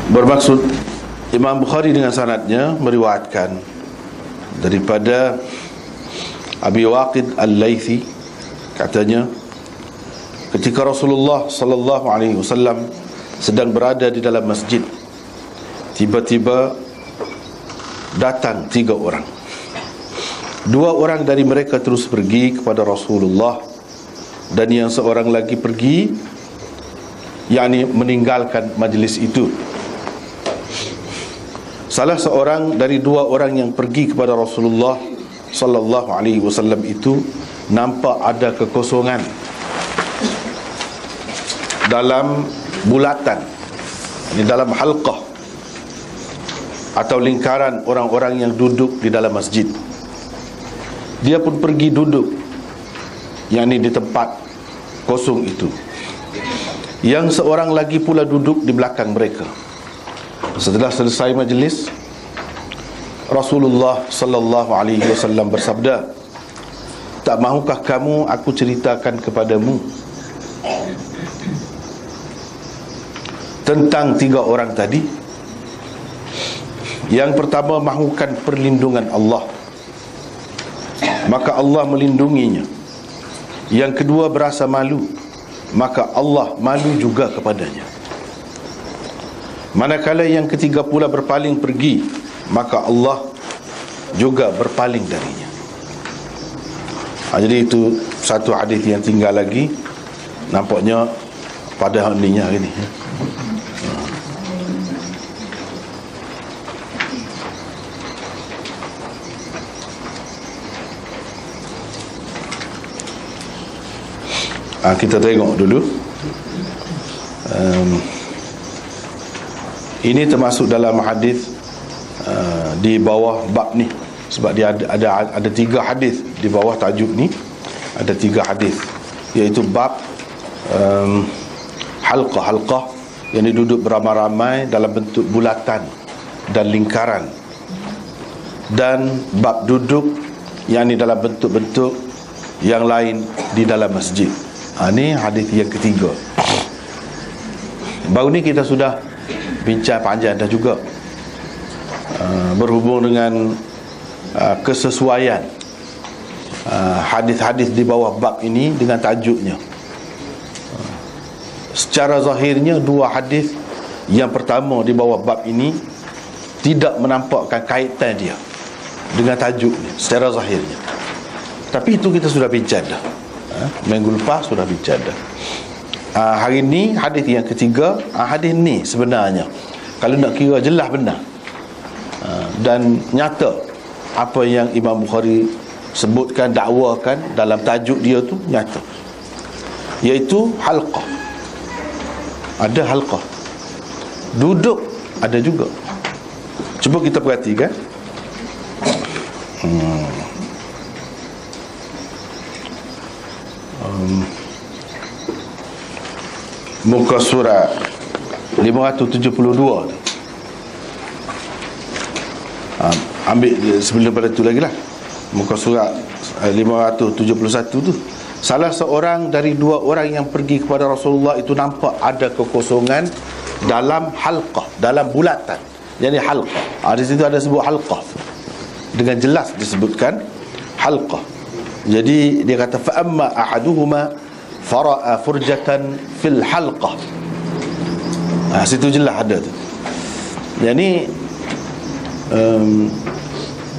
Bermaksud Imam Bukhari dengan sanadnya meriwayatkan daripada Abi Waqid Al-Laythi, katanya ketika Rasulullah sallallahu alaihi wasallam sedang berada di dalam masjid, tiba-tiba datang 3 orang. 2 orang dari mereka terus pergi kepada Rasulullah, dan yang seorang lagi pergi, yakni meninggalkan majlis itu. Salah seorang dari 2 orang yang pergi kepada Rasulullah sallallahu alaihi wasallam itu nampak ada kekosongan dalam bulatan, ini dalam halqah atau lingkaran orang-orang yang duduk di dalam masjid. Dia pun pergi duduk, yakni di tempat kosong itu. Yang seorang lagi pula duduk di belakang mereka. Setelah selesai majlis, Rasulullah sallallahu alaihi wasallam bersabda, "Tak mahukah kamu aku ceritakan kepadamu tentang 3 orang tadi? Yang pertama mahukan perlindungan Allah, maka Allah melindunginya. Yang kedua berasa malu, maka Allah malu juga kepadanya. Manakala yang ketiga pula berpaling pergi, maka Allah juga berpaling darinya." Jadi itu satu hadis yang tinggal lagi. Nampaknya pada hari ini kita tengok dulu. Ini termasuk dalam hadis di bawah bab ni, sebab dia ada 3 hadis di bawah tajuk ni. Ada 3 hadis, iaitu bab halqah yang duduk beramai-ramai dalam bentuk bulatan dan lingkaran, dan bab duduk yang ni dalam bentuk-bentuk yang lain di dalam masjid. Ini hadis yang ketiga. Baru ni kita sudah bincang panjang dah juga, berhubung dengan kesesuaian hadis-hadis di bawah bab ini dengan tajuknya. Secara zahirnya 2 hadis yang pertama di bawah bab ini tidak menampakkan kaitan dia dengan tajuknya secara zahirnya. Tapi itu kita sudah bincang dah. Minggu lepas sudah bincang dah. Hari ni hadis yang ketiga. Hadis ni sebenarnya kalau nak kira jelas benar dan nyata apa yang Imam Bukhari sebutkan, dakwakan dalam tajuk dia tu nyata, iaitu halqah. Ada halqah, duduk ada juga. Cuba kita perhatikan. Muka surat 572 tu. Ambil sebelum pada tu lagi lah. Muka surat 571 tu. Salah seorang dari 2 orang yang pergi kepada Rasulullah itu nampak ada kekosongan dalam halqah, dalam bulatan. Jadi halqah. Di situ ada sebut halqah. Dengan jelas disebutkan halqah. Jadi dia kata fa amma ahaduhuma fara'a furjatan fil halqah. Situ jelas ada tu. Jadi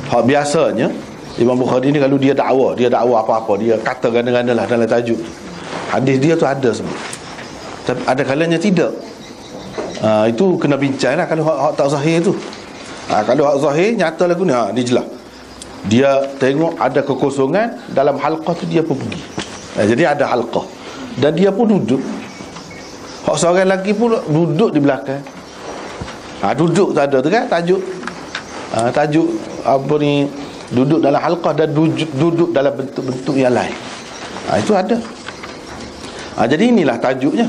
hak biasanya Imam Bukhari ni kalau dia dakwa apa-apa, dia kata ganda-ganda lah dalam tajuk tu. Hadis dia tu ada semua. Tapi ada kalanya tidak. Itu kena bincang lah kalau hak tak zahir tu. Kalau hak zahir nyata lagu ni, ni jelas. Dia tengok ada kekosongan dalam halqah tu, dia pun pergi. Jadi ada halqah dan dia pun duduk. Hak seorang lagi pun duduk di belakang. Duduk tak ada tu kan tajuk. Tajuk apa ni, duduk dalam halqah dan duduk dalam bentuk-bentuk yang lain. Itu ada. Jadi inilah tajuknya.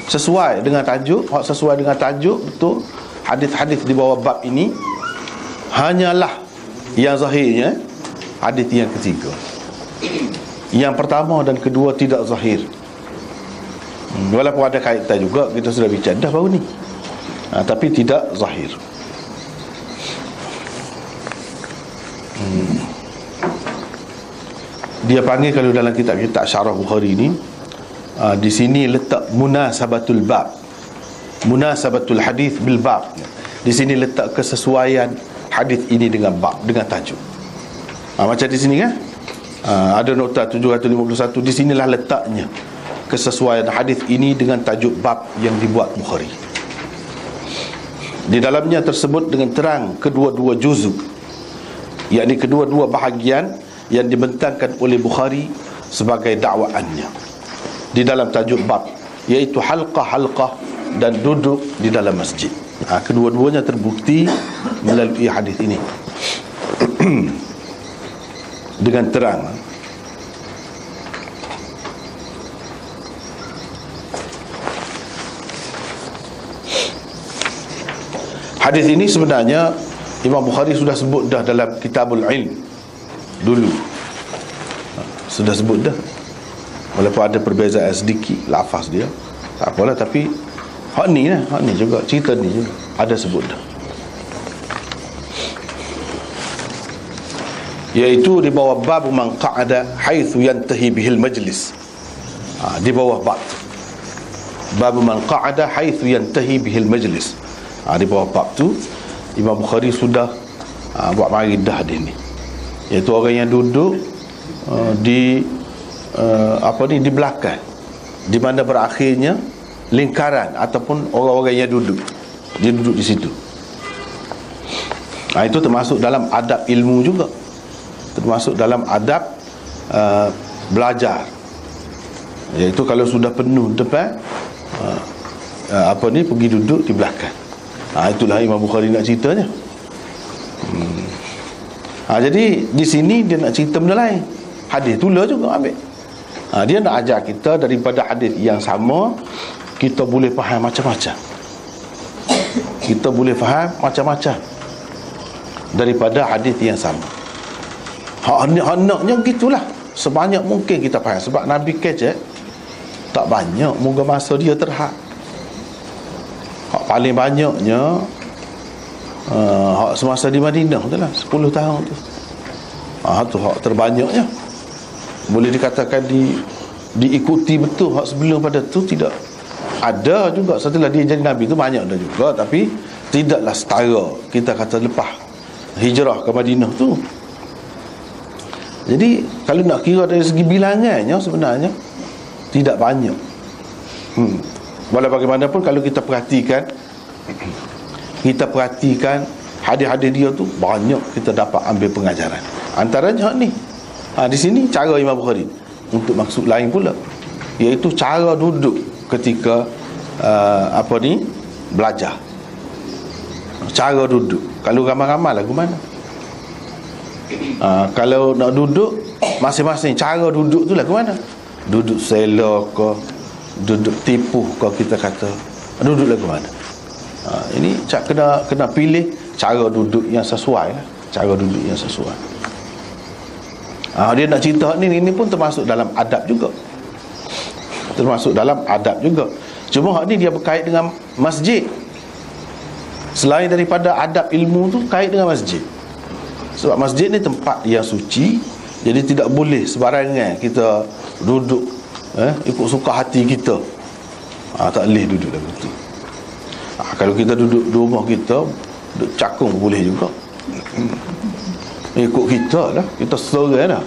Sesuai dengan tajuk, sesuai dengan tajuk betul. Hadis-hadis di bawah bab ini hanyalah yang zahirnya hadis yang ketiga. Yang pertama dan kedua tidak zahir. Walaupun ada kaitan juga, kita sudah bincang dah baru ni. tapi tidak zahir. Dia panggil, kalau dalam kitab-kitab Syarah Bukhari ni, di sini letak munasabatul bab, munasabatul hadis bil bab. Di sini letak kesesuaian hadis ini dengan bab, dengan tajuk. Macam di sini kan, ada nota 751. Di sinilah letaknya kesesuaian hadis ini dengan tajuk bab yang dibuat Bukhari. Di dalamnya tersebut dengan terang kedua-dua juzuk, yakni kedua-dua bahagian yang dibentangkan oleh Bukhari sebagai dakwaannya di dalam tajuk bab, iaitu halqah-halqah dan duduk di dalam masjid. Kedua-duanya terbukti melalui hadis ini dengan terang. Hadis ini sebenarnya Imam Bukhari sudah sebut dah dalam Kitabul Ilm dulu, sudah sebut dah, walaupun ada perbezaan sedikit lafaz dia, tak apalah. Tapi hak ni lah, hak ni juga, cerita ni juga ada sebut dah, iaitu di bawah bab man qa'ada haitsu yantahi bihil majlis. Di bawah bab man qa'ada haitsu yantahi bihil majlis. Di bawah bab tu Imam Bukhari sudah buat mari dah hadis ni, iaitu orang yang duduk di di belakang, di mana berakhirnya lingkaran, ataupun orang-orang yang duduk, dia duduk di situ. Itu termasuk dalam adab ilmu juga, termasuk dalam adab belajar, iaitu kalau sudah penuh depan, pergi duduk di belakang. Itulah Imam Bukhari nak ceritanya. Jadi di sini dia nak cerita benda lain. Hadis tu lah juga ambil. Dia nak ajar kita daripada hadis yang sama, kita boleh faham macam-macam. Kita boleh faham macam-macam daripada hadis yang sama. Haknya gitulah, sebanyak mungkin kita faham. Sebab Nabi kecek tak banyak, moga masa dia terhad. Hak paling banyaknya hak semasa di Madinah tu lah, 10 tahun tu. Tu hak terbanyaknya. Boleh dikatakan diikuti betul. Hak sebelum pada tu tidak ada juga. Setelah dia jadi Nabi tu banyak dah juga, tapi tidaklah setara kita kata lepas hijrah ke Madinah tu. Jadi kalau nak kira dari segi bilangannya, sebenarnya tidak banyak. Walau bagaimanapun, kalau kita perhatikan hadis-hadis dia tu, banyak kita dapat ambil pengajaran. Antaranya ni, di sini cara Imam Bukhari untuk maksud lain pula, iaitu cara duduk ketika belajar. Cara duduk, kalau ramai-ramai lagu mana? Kalau nak duduk masing-masing, cara duduk tu lagu mana? Duduk sela ke, duduk tipuh ke, kita kata duduk lagu mana? Ini kena pilih cara duduk yang sesuai lah. Cara duduk yang sesuai. Dia nak cerita ni pun termasuk dalam adab juga. Termasuk dalam adab juga. Cuma hak ni dia berkait dengan masjid. Selain daripada adab ilmu tu, kait dengan masjid. Sebab masjid ni tempat yang suci, jadi tidak boleh sebarangan kita duduk ikut suka hati kita. Tak boleh duduk lagu tu. Kalau kita duduk di rumah kita, duduk cakung boleh juga. Ikut kita lah, kita serah lah.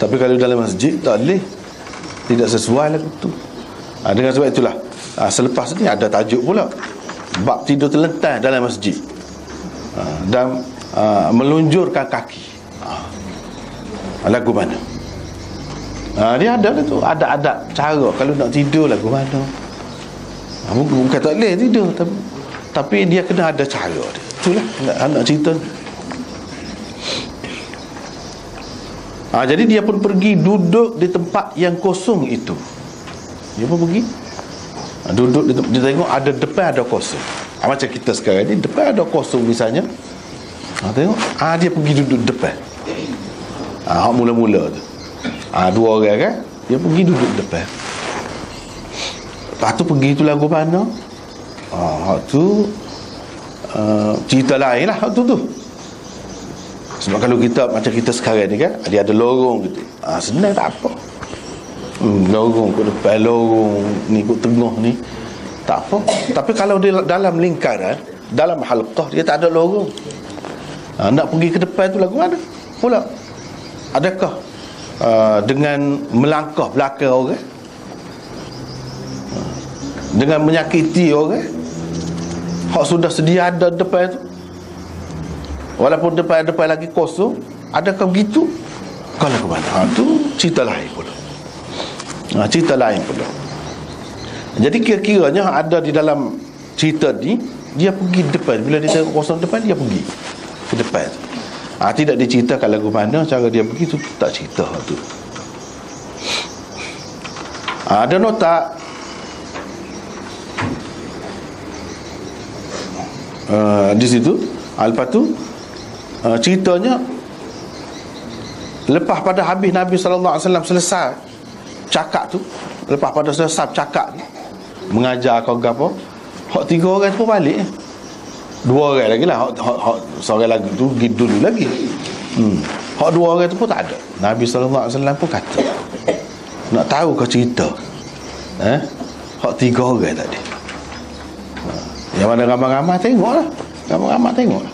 Tapi kalau dalam masjid tak boleh, tidak sesuai lagu tu. Dengan sebab itulah selepas ni ada tajuk pula, bab tidur terlentang dalam masjid dan melunjurkan kaki. Lagu mana? Dia ada lah tu, ada adab cara kalau nak tidur lagu mana. Bukan tak boleh tidur, tapi dia kena ada cara dia. Itulah nak cerita. Jadi dia pun pergi duduk di tempat yang kosong itu. Dia pun pergi duduk dia tengok ada depan ada kosong. Macam kita sekarang ni, depan ada kosong misalnya. Tengok, dia pergi duduk depan. Hak mula-mula tu. Dua orang kan, dia pergi duduk depan. Lepas tu pergi tu lagu mana? Hak tu cerita lain lah hak tu. Sebab kalau kita macam kita sekarang ni kan, dia ada lorong gitu. Senang tak apa. Lorong kat depan, lorong ni kat tengah ni, tak apa. Tapi kalau dia dalam lingkaran, dalam halqah, dia tak ada lorong, nak pergi ke depan tu lagu mana pula? Adakah dengan melangkah belakang orang, dengan menyakiti orang, hak sudah sedia ada depan tu, walaupun depan lagi kosong, adakah begitu? Kalau ke mana? Tu cerita lain pula. Cerita lain pula. Jadi kira-kiranya ada di dalam cerita ni, dia pergi depan. Bila dia tengok kosong depan, dia pergi ke depan. Tidak diceritakan lagu mana cara dia pergi tu, tak cerita tu. Ada nota di situ. Lepas tu ceritanya, lepas pada habis Nabi SAW selesai cakap tu, lepas pada selesai cakap ni, mengajar kau apa, hak 3 orang tu pun balik. 2 orang lagi lah, hak seorang lagi tu pergi dulu lagi. Hak 2 orang tu pun tak ada. Nabi SAW pun kata, nak tahu kau cerita hak 3 orang tadi. Yang mana ramai-ramai tengoklah, ramai-ramai tengoklah.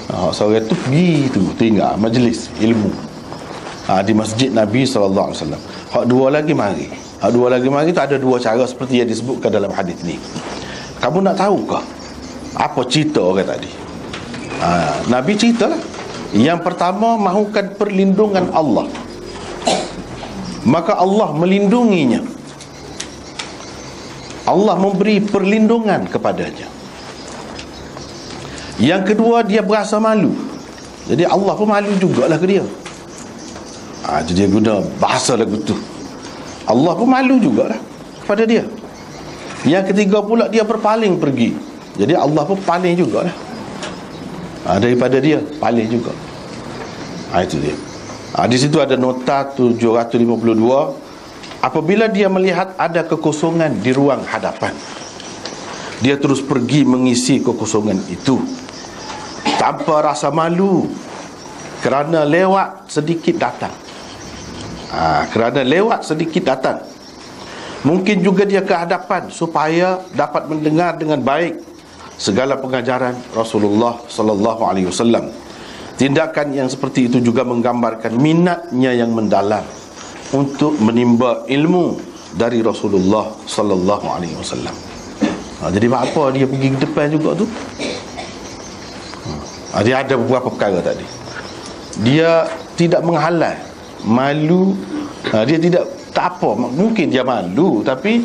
Hak seorang tu pergi tu tinggal majlis ilmu di masjid Nabi SAW. Hak 2 lagi mari. Hak 2 lagi mari tu ada 2 cara seperti yang disebutkan dalam hadis ni. Kamu nak tahu ke apa cerita orang tadi? Nabi ceritalah. Yang pertama, mahukan perlindungan Allah, maka Allah melindunginya. Allah memberi perlindungan kepadanya. Yang kedua, dia berasa malu. Jadi Allah pun malu jugalah ke dia. Jadi dia guna bahasa lagu tu. Allah pun malu jugalah kepada dia. Yang ketiga pula, dia berpaling pergi. Jadi Allah pun paling jugalah daripada dia, paling juga. Itu dia. Di situ ada nota 752. Apabila dia melihat ada kekosongan di ruang hadapan, dia terus pergi mengisi kekosongan itu tanpa rasa malu, kerana lewat sedikit datang. Kerana lewat sedikit datang. Mungkin juga dia ke hadapan supaya dapat mendengar dengan baik segala pengajaran Rasulullah sallallahu alaihi wasallam. Tindakan yang seperti itu juga menggambarkan minatnya yang mendalam untuk menimba ilmu dari Rasulullah sallallahu alaihi wasallam. Jadi apa dia pergi ke depan juga tu? Dia ada beberapa perkara tadi. Dia tidak menghalal, malu. Dia tidak, tak apa, mungkin dia malu, tapi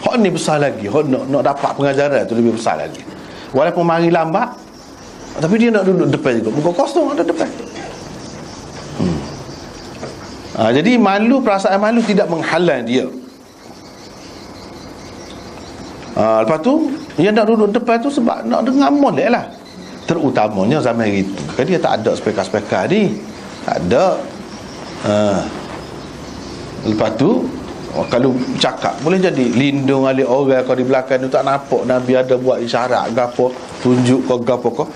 hak ni besar lagi. Hak nak dapat pengajaran tu lebih besar lagi. Walaupun mari lambat, tapi dia nak duduk depan juga. Muka kosong ada depan. Jadi malu, perasaan malu tidak menghalang dia. Lepas tu dia nak duduk depan tu sebab nak dengar molek lah. Terutamanya zaman itu kan dia tak ada speaker-speaker ni, tak ada. Lepas tu kalau cakap boleh jadi lindung alik orang kau di belakang tu, tak nampak Nabi ada buat isyarat ke apa, tunjuk kau ke apa kau,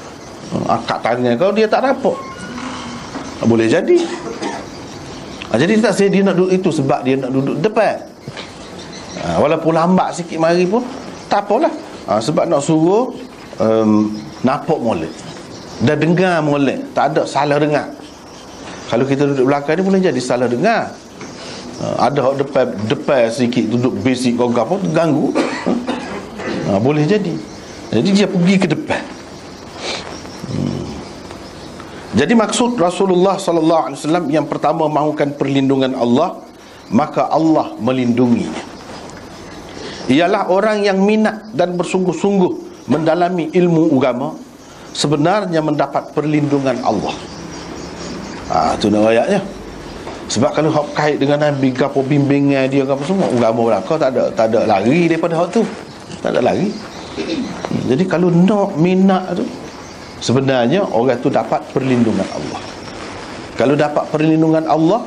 angkat tangan kau, dia tak nampak. Boleh jadi. Jadi tak saya dia nak duduk itu sebab dia nak duduk depan. Walaupun lambat sikit mari pun tak apalah. Sebab nak suruh nampak molek dan dengar molek, tak ada salah dengar. Kalau kita duduk belakang ni boleh jadi salah dengar. Ada hak depan sikit duduk basic kau apa terganggu. Boleh jadi. Jadi dia pergi ke depan. Jadi maksud Rasulullah sallallahu alaihi wasallam yang pertama mahukan perlindungan Allah, maka Allah melindunginya. Ialah orang yang minat dan bersungguh-sungguh mendalami ilmu agama, sebenarnya mendapat perlindungan Allah. Itu nak ayatnya. Sebab kalau hak kait dengan Nabi gapo bimbingan dia gapo semua agama belaka, tak ada lari daripada hak tu. Tak ada lari. Jadi kalau nak minat tu, sebenarnya orang tu dapat perlindungan Allah. Kalau dapat perlindungan Allah,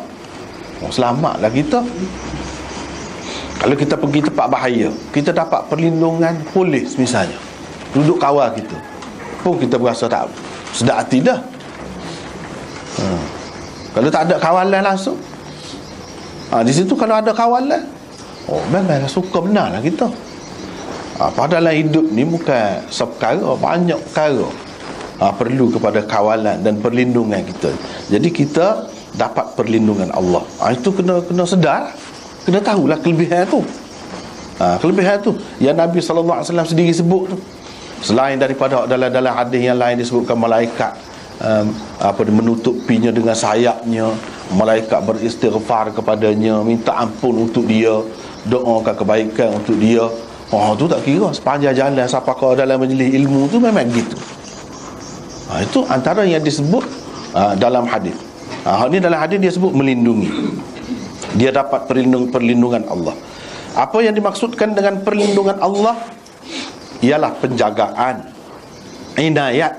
selamatlah kita. Kalau kita pergi tempat bahaya, kita dapat perlindungan polis misalnya, duduk kawal kita, pun kita berasa tak sedap hati dah. Kalau tak ada kawalan langsung, di situ kalau ada kawalan, memanglah suka benar lah kita. Padahal hidup ni bukan seperkara, banyak perkara perlu kepada kawalan dan perlindungan kita. Jadi kita dapat perlindungan Allah. Itu kena sedar, kena tahulah kelebihan tu. Kelebihan tu yang Nabi SAW sendiri sebut tu. Selain daripada dalam hadis yang lain disebutkan malaikat menutupinya dengan sayapnya, malaikat beristighfar kepadanya, minta ampun untuk dia, doakan kebaikan untuk dia. Tu tak kira sepanjang jalan siapa kau dalam majlis ilmu tu memang gitu. Itu antara yang disebut dalam hadis. Ni dalam hadis dia sebut melindungi. Dia dapat perlindungan Allah. Apa yang dimaksudkan dengan perlindungan Allah ialah penjagaan, inayah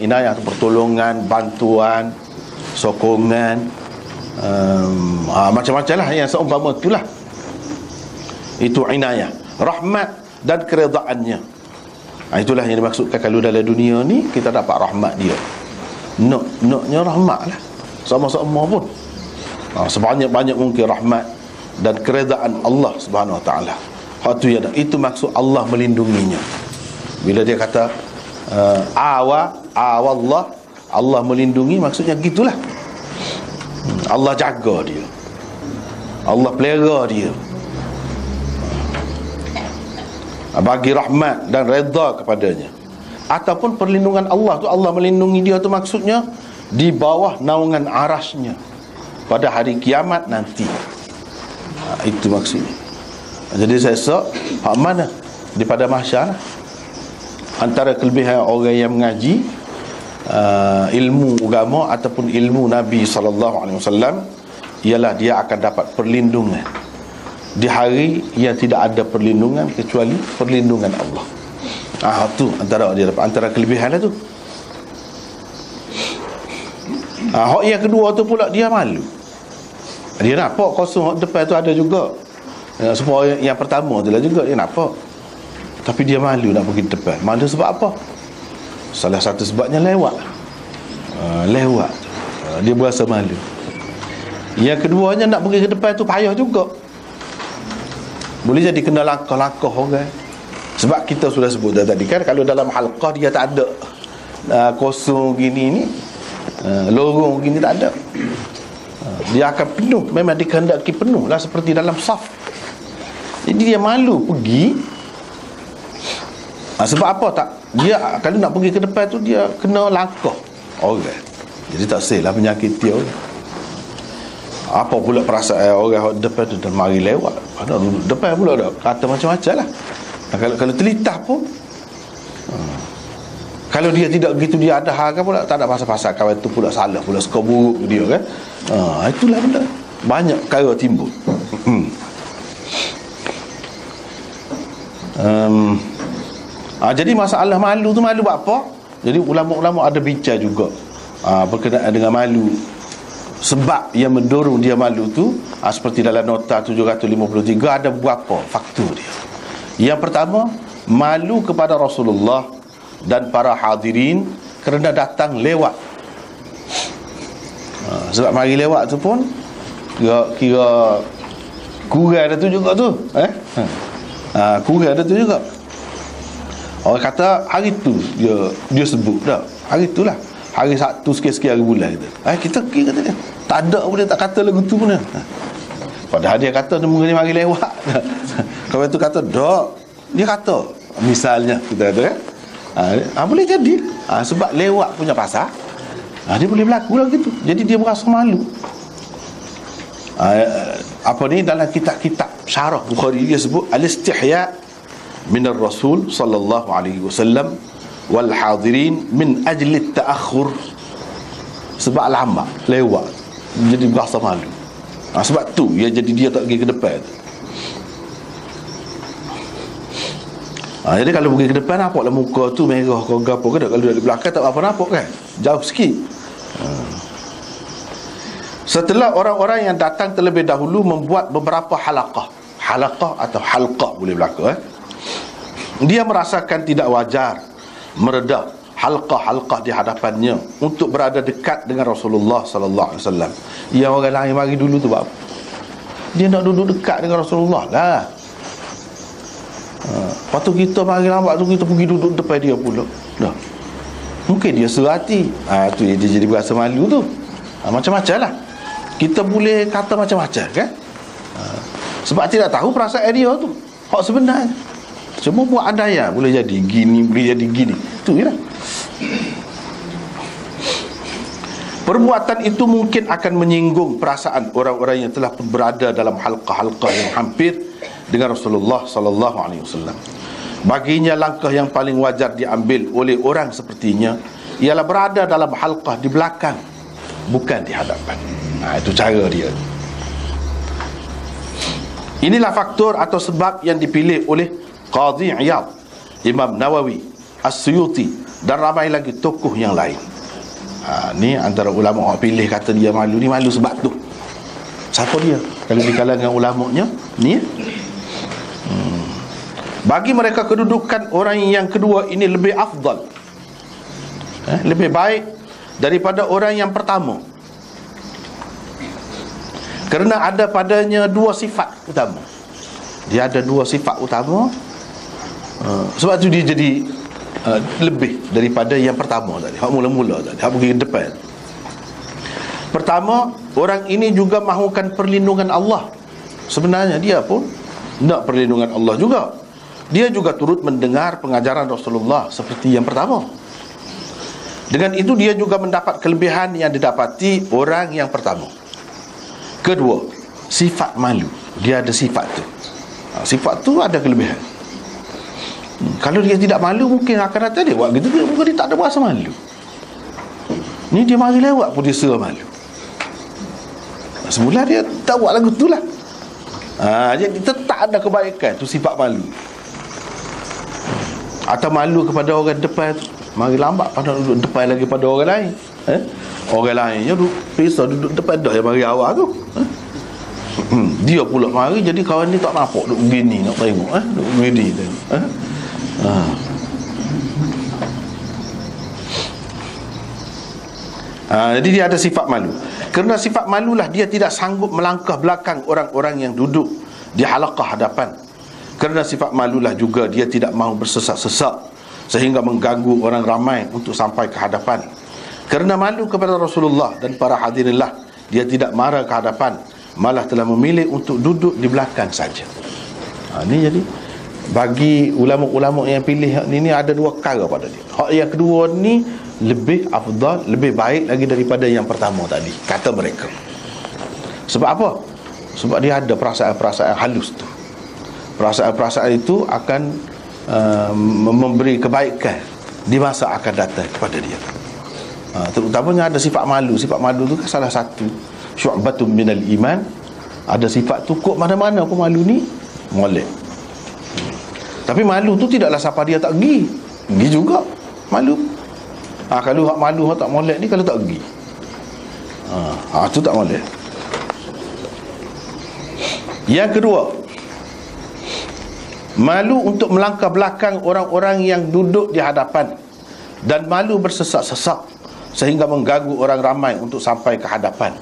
itu pertolongan, bantuan, sokongan, macam-macam lah yang seumpama itulah. Itu inayah, rahmat dan keredaannya. Itulah yang dimaksudkan kalau dalam dunia ni kita dapat rahmat dia. Naknya rahmat lah, sama-sama pun sebanyak-banyak mungkin rahmat dan keredaan Allah Subhanahu Wa Taala. Itu maksud Allah melindunginya. Bila dia kata awallah, Allah melindungi, maksudnya gitulah. Allah jaga dia, Allah pelihara dia, bagi rahmat dan redha kepadanya. Ataupun perlindungan Allah tu, Allah melindungi dia tu maksudnya di bawah naungan arasnya pada hari kiamat nanti. Itu maksudnya. Jadi saya rasa hak mana di pada mahsyar antara kelebihan orang yang mengaji ilmu agama ataupun ilmu Nabi SAW ialah dia akan dapat perlindungan di hari yang tidak ada perlindungan kecuali perlindungan Allah. Tu antara dia dapat, antara kelebihan tu. Hak yang kedua tu pula dia malu. Dia nampak kosong hak depan tu ada juga. Semua yang pertama tu lah juga dia nampak. Tapi dia malu nak pergi depan. Malu sebab apa? Salah satu sebabnya lewat. Dia berasa malu. Yang keduanya nak pergi ke depan tu payah juga. Boleh jadi kena langkah-langkah orang. Sebab kita sudah sebut tadi kan, kalau dalam halqah dia tak ada kosong gini ni, lorong gini tak ada, dia akan penuh. Memang dikehendaki penuh lah seperti dalam saf. Jadi dia malu pergi. Sebab apa tak? Dia kalau nak pergi ke depan tu dia kena langkah orang. Jadi tak sahlah penyakit dia. Apa pula perasaan orang depan tu dah mari lewat, ada duduk depan pula dah kata macam-macam lah. Kalau telitah pun, kalau dia tidak begitu, dia ada harga pula, tak ada pasal-pasal kawan tu pula salah pula, skor buruk dia kan. Itulah benda, banyak perkara timbul. Jadi masalah malu tu, malu buat apa? Jadi ulama-ulama ada bincang juga berkenaan dengan malu. Sebab yang mendorong dia malu tu, seperti dalam nota 753 ada beberapa faktor dia. Yang pertama, malu kepada Rasulullah dan para hadirin kerana datang lewat. Sebab mari lewat tu pun kira kurang ada tu juga tu. Kurang ada tu juga. Orang kata hari tu dia sebut dah. Hari tu lah, hari Sabtu sikit-sikit hari bulan kita kira kata dia tak ada pun, dia tak kata lagu tu pun. Padahal dia kata dia mari lewat. Kalau tu kata dak, dia kata misalnya kita kata boleh jadi sebab lewat punya pasal, dia boleh berlaku lah gitu. Jadi dia berasa malu. Apa ni dalam kitab-kitab syarah Bukhari dia sebut al-istihya min ar-rasul sallallahu alaihi wasallam wal hadirin min ajli at-ta'akhur. Sebab lama lewat jadi berasa malu. Sebab tu ya, jadi dia tak pergi ke depan. Jadi kalau pergi ke depan, nampaklah muka tu merah ke apa ke. Kalau dari belakang tak apa nampak kan, jauh sikit. Setelah orang-orang yang datang terlebih dahulu membuat beberapa halaqah atau halqah boleh berlaku, dia merasakan tidak wajar, meredah halqah di hadapannya untuk berada dekat dengan Rasulullah sallallahu alaihi wasallam. Yang orang lain mari dulu tu buat apa? Dia nak duduk dekat dengan Rasulullah lah. Lepas tu kita mari lambat tu kita pergi duduk depan dia pula. Dah. Mungkin dia serati. Tu dia jadi berasa malu tu. Macam-macam lah. Kita boleh kata macam-macam kan? Sebab tidak tahu perasaan dia tu. Hak sebenarnya. Cuma buat andaian, boleh jadi gini, boleh jadi gini. Itu je lah. Perbuatan itu mungkin akan menyinggung perasaan orang-orang yang telah berada dalam halqah-halqah yang hampir dengan Rasulullah sallallahu alaihi wasallam. Baginya langkah yang paling wajar diambil oleh orang sepertinya ialah berada dalam halqah di belakang, bukan di hadapan. Itu cara dia. Inilah faktor atau sebab yang dipilih oleh Qadhi Iyad, Imam Nawawi, As-Suyuti dan ramai lagi tokoh yang lain. Ni antara ulama orang pilih kata dia malu. Ni malu sebab tu. Siapa dia? Kalau di kalangan ulamanya ni bagi mereka kedudukan orang yang kedua ini lebih afdal, lebih baik daripada orang yang pertama, kerana ada padanya dua sifat utama. Dia ada dua sifat utama, sebab tu dia jadi lebih daripada yang pertama tadi, hak mula-mula tadi, hak pergi ke depan. Pertama, orang ini juga mahukan perlindungan Allah. Sebenarnya dia pun nak perlindungan Allah juga. Dia juga turut mendengar pengajaran Rasulullah seperti yang pertama. Dengan itu dia juga mendapat kelebihan yang didapati orang yang pertama. Kedua, sifat malu. Dia ada sifat tu. Sifat tu ada kelebihan. Kalau dia tidak malu, mungkin akan datang dia buat gitu, mungkin dia tak ada rasa malu. Ni dia mari lewat pun dia serah malu. Semula dia tak buat lagu tu lah. Jadi tetap ada kebaikan tu, sifat malu. Atau malu kepada orang depan tu, mari lambat pada duduk depan lagi pada orang lain. Orang lainnya duduk depan dah yang mari awal tu. Dia pula mari, jadi kawan ni tak nampak duduk begini, nak tengok duduk begini tu. Jadi dia ada sifat malu. Kerana sifat malulah dia tidak sanggup melangkah belakang orang-orang yang duduk di halaqah hadapan. Kerana sifat malulah juga dia tidak mahu bersesak-sesak sehingga mengganggu orang ramai untuk sampai ke hadapan. Kerana malu kepada Rasulullah dan para hadirinlah, dia tidak marah ke hadapan, malah telah memilih untuk duduk di belakang saja. Ini jadi bagi ulama-ulama yang pilih ni ada dua perkara pada dia. Hak yang kedua ni lebih afdal, lebih baik lagi daripada yang pertama tadi, kata mereka. Sebab apa? Sebab dia ada perasaan-perasaan halus tu. Perasaan-perasaan itu akan memberi kebaikan di masa akan datang kepada dia. Terutamanya ada sifat malu. Sifat malu tu kan salah satu syu'batun minal iman. Ada sifat tu kok mana-mana pun malu ni molek. Tapi malu tu tidaklah siapa dia tak pergi. Pergi juga malu. Kalau hak malu hak tak molek ni kalau tak pergi. Tu tak molek. Yang kedua, malu untuk melangkah belakang orang-orang yang duduk di hadapan, dan malu bersesak-sesak sehingga mengganggu orang ramai untuk sampai ke hadapan.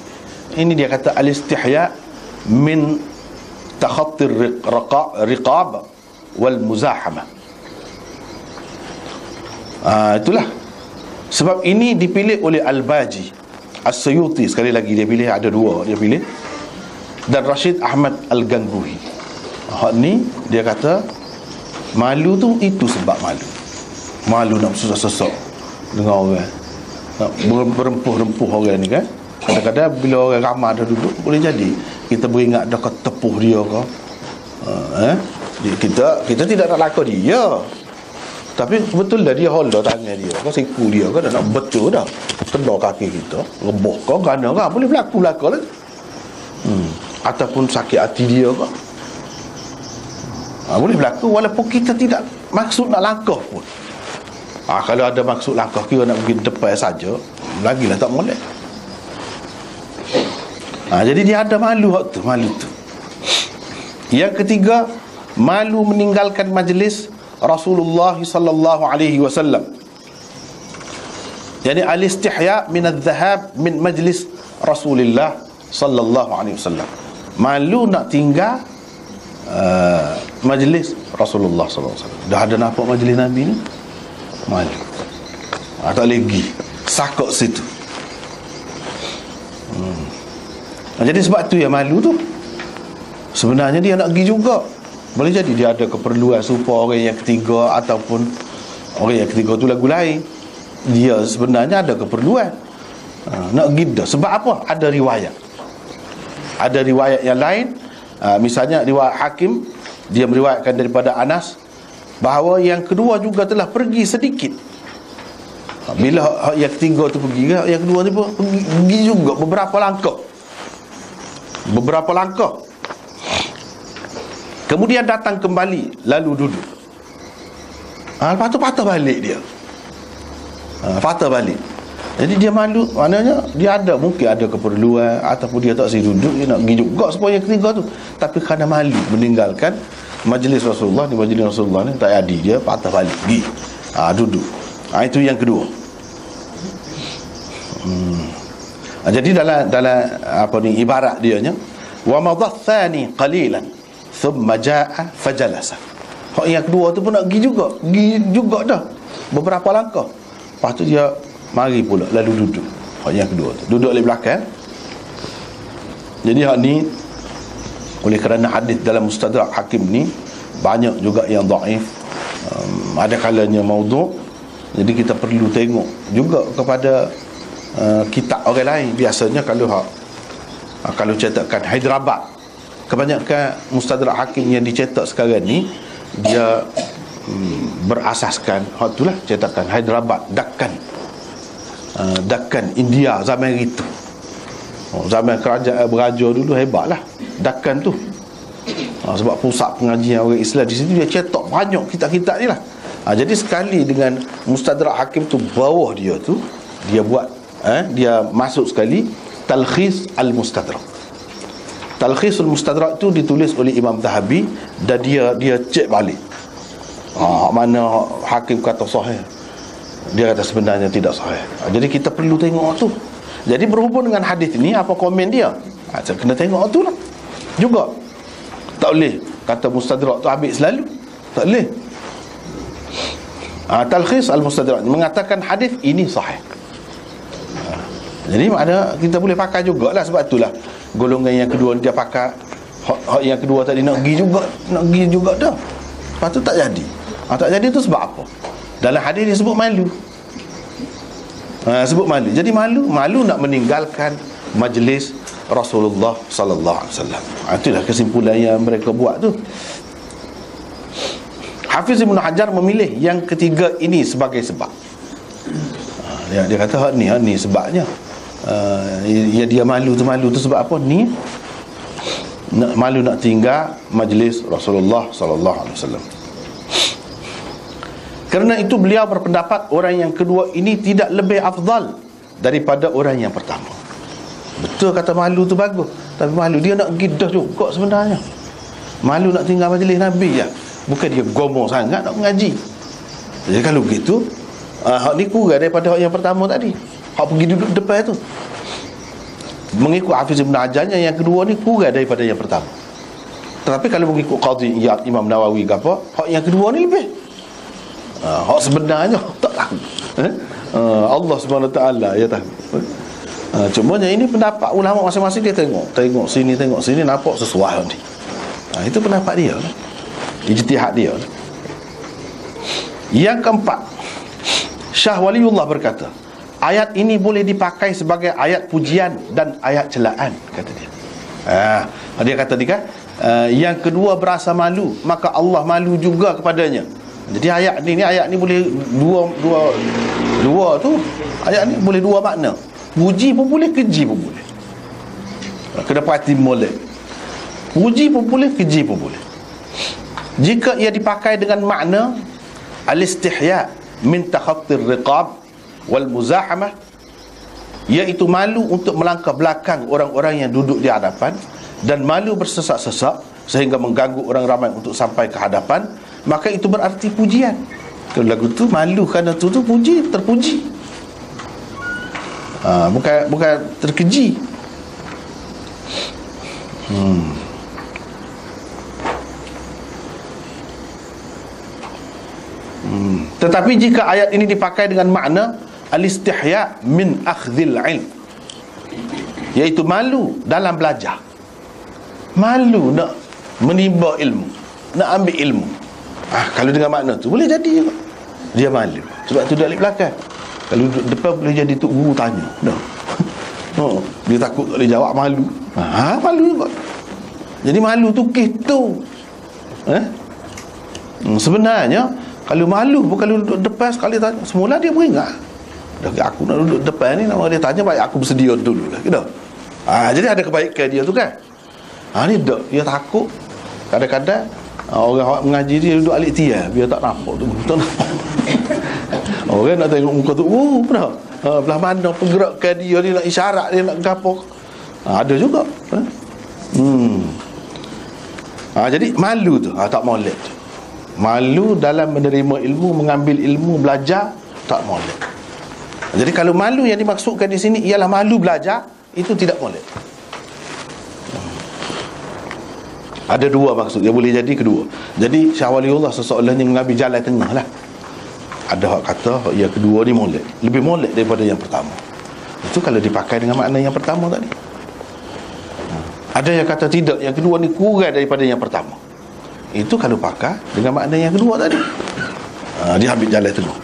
Ini dia kata al-istihya min takhattir riqab wal muzahama. Itulah sebab ini dipilih oleh Al-Baji, As-Suyuti, sekali lagi dia pilih, ada dua dia pilih, dan Rashid Ahmad Al-Gangguhi. Hak ni dia kata malu tu itu sebab malu. Malu nak susah-susah dengan orang, nak berempuh-rempuh orang ni kan. Kadang-kadang bila orang ramai dah duduk, boleh jadi kita beringat dah ke tepuh dia ke. Kita tidak nak lakon dia, tapi betul dah dia holder tangan dia ke, siku dia ke, dah nak betul dah tendor kaki kita, rebah ke, gana ke, boleh berlaku lah. Ataupun sakit hati dia ke, boleh berlaku walaupun kita tidak maksud nak langkah pun. Kalau ada maksud langkah, kira nak pergi depan saja, lagilah tak molek. Jadi dia ada malu waktu malu tu. Yang ketiga, malu meninggalkan majlis Rasulullah sallallahu alaihi wasallam. Yani al-istihya min adh-dhahab min majlis Rasulullah sallallahu alaihi wasallam. Malu nak tinggal majlis Rasulullah sallallahu alaihi wasallam. Dah ada nampak majlis Nabi ni, malu. Tak boleh pergi, sakok situ. Jadi sebab tu yang malu tu, sebenarnya dia nak pergi juga. Boleh jadi dia ada keperluan supaya orang yang ketiga, ataupun orang yang ketiga tu lagu lain, dia sebenarnya ada keperluan nak pergi dah. Sebab apa? Ada riwayat. Ada riwayat yang lain, misalnya riwayat Hakim, dia meriwayatkan daripada Anas bahawa yang kedua juga telah pergi sedikit. Bila yang ketiga tu pergi, yang kedua ni pun pergi juga beberapa langkah. Kemudian datang kembali, lalu duduk. Lepas tu patah balik dia. Patah balik. Jadi dia malu, maknanya dia mungkin ada keperluan, ataupun dia tak sih duduk, dia nak pergi juga supaya yang ketiga tu. Tapi kerana malu meninggalkan majlis Rasulullah, di majlis Rasulullah ni tak jadi, dia patah balik, pergi duduk. Itu yang kedua. Jadi dalam ibarat dia nya, wa madhathani qalilan thumma jaa fajalasa. Hak yang kedua tu pun nak pergi juga dah beberapa langkah. Lepas tu dia mari pula lalu duduk. Hak yang kedua tu duduk di belakang. Jadi hak ni, oleh kerana hadis dalam Mustadrak Hakim ni banyak juga yang dhaif, ada kalanya maudhu'. Jadi kita perlu tengok juga kepada kitab orang lain. Biasanya kalau cetakan Hyderabad, kebanyakan Mustadrak Hakim yang dicetak sekarang ni, dia berasaskan itulah cetakan Hyderabad, Dakkan India zaman itu. Zaman kerajaan beraja dulu hebatlah Dakkan tu. Sebab pusat pengajian orang Islam di situ, dia cetak banyak kitab-kitab ni lah. Jadi sekali dengan Mustadrak Hakim tu, bawah dia tu dia buat dia masuk sekali Talkhis Al-Mustadrak. Talkhis Al-Mustadrak tu ditulis oleh Imam Zahabi, dan dia cek balik mana Hakim kata sahih, dia kata sebenarnya tidak sahih. Jadi kita perlu tengok tu. Jadi berhubung dengan hadis ni, apa komen dia, kena tengok tu lah juga. Tak boleh kata Mustadrak tu ambil selalu, tak boleh. Talkhis Al-Mustadrak mengatakan hadis ini sahih. Jadi makna kita boleh pakai jugalah. Sebab itulah golongan yang kedua dia pakai hak yang kedua tadi, nak pergi juga dah. Lepas tu tak jadi. Tak jadi tu sebab apa? Dalam hadis dia sebut malu. Sebut malu. Jadi malu nak meninggalkan majlis Rasulullah sallallahu alaihi wasallam. Itulah kesimpulan yang mereka buat tu. Hafiz Ibn Hajar memilih yang ketiga ini sebagai sebab. Dia kata hak ni sebabnya. Dia malu tu sebab apa? Ni malu nak tinggal majlis Rasulullah sallallahu alaihi wasallam. Kerana itu beliau berpendapat orang yang kedua ini tidak lebih afdal daripada orang yang pertama. Betul kata malu tu bagus, tapi malu dia nak pergi dah juga sebenarnya. Malu nak tinggal majlis Nabi je. Bukan dia gomoh sangat nak mengaji. Jadi kalau begitu, hak ni kurang daripada hak yang pertama tadi. Hak pergi duduk depan tu, mengikut Hafiz Ibn Hajarnya, yang kedua ni kurang daripada yang pertama. Tetapi kalau mengikut Qadhi Iyad, Imam Nawawi ke apa, hak yang kedua ni lebih. Hak sebenarnya tak tahu. Allah SWT ya tahu. Cumanya ini pendapat ulama masing-masing. Dia tengok sini nampak sesuai ni. Itu pendapat dia, ijtihad dia. Yang keempat, Syah Waliullah berkata, ayat ini boleh dipakai sebagai ayat pujian dan ayat celaan, kata dia. Dia kata kan, yang kedua berasa malu, maka Allah malu juga kepadanya. Jadi ayat ni boleh dua tu. Ayat ni boleh dua makna. Puji pun boleh, keji pun boleh. Kena perhati molek. Puji pun boleh, keji pun boleh. Jika ia dipakai dengan makna al-istihya min takhattir riqab wal muzahamah, iaitu malu untuk melangkah belakang orang-orang yang duduk di hadapan, dan malu bersesak-sesak sehingga mengganggu orang ramai untuk sampai ke hadapan, maka itu berarti pujian. Kalau lagu tu malu kerana tu puji, terpuji. Bukan terkeji. Tetapi jika ayat ini dipakai dengan makna al-istihya min akhdhil ilm, iaitu malu dalam belajar, malu nak menimba ilmu, nak ambil ilmu, kalau dengan makna tu boleh jadi juga dia malu. Sebab tu dia di belakang. Kalau duduk depan boleh jadi tok guru tanya dah. Dia takut tak boleh jawab, malu. Malu juga. Jadi malu tu gitu. Sebenarnya kalau malu bukan duduk depan sekali tanya. Semula dia beringat, dah aku nak duduk depan ni, nama dia tanya, baik aku bersedia dulu lah, gitu. Jadi ada kebaikan dia tu kan. Ni dia takut. Kadang-kadang orang mengaji dia duduk alik tiar, biar tak nampak tu, tak nampak. Orang nak tengok muka tu, benar. Belah mana pergerakan dia, dia nak isyarat, dia nak gapo. Ada juga. Jadi malu tu, tak molek tu. Malu dalam menerima ilmu, mengambil ilmu, belajar, tak molek. Jadi kalau malu yang dimaksudkan di sini ialah malu belajar, itu tidak molek. Ada dua maksud, dia boleh jadi kedua. Jadi Syah Waliullah seseorang yang mengambil jalan tengah lah. Ada hak kata yang kedua ni molek, lebih molek daripada yang pertama. Itu kalau dipakai dengan makna yang pertama tadi. Ada yang kata tidak, yang kedua ni kurang daripada yang pertama. Itu kalau pakai dengan makna yang kedua tadi. Dia ambil jalan tengah.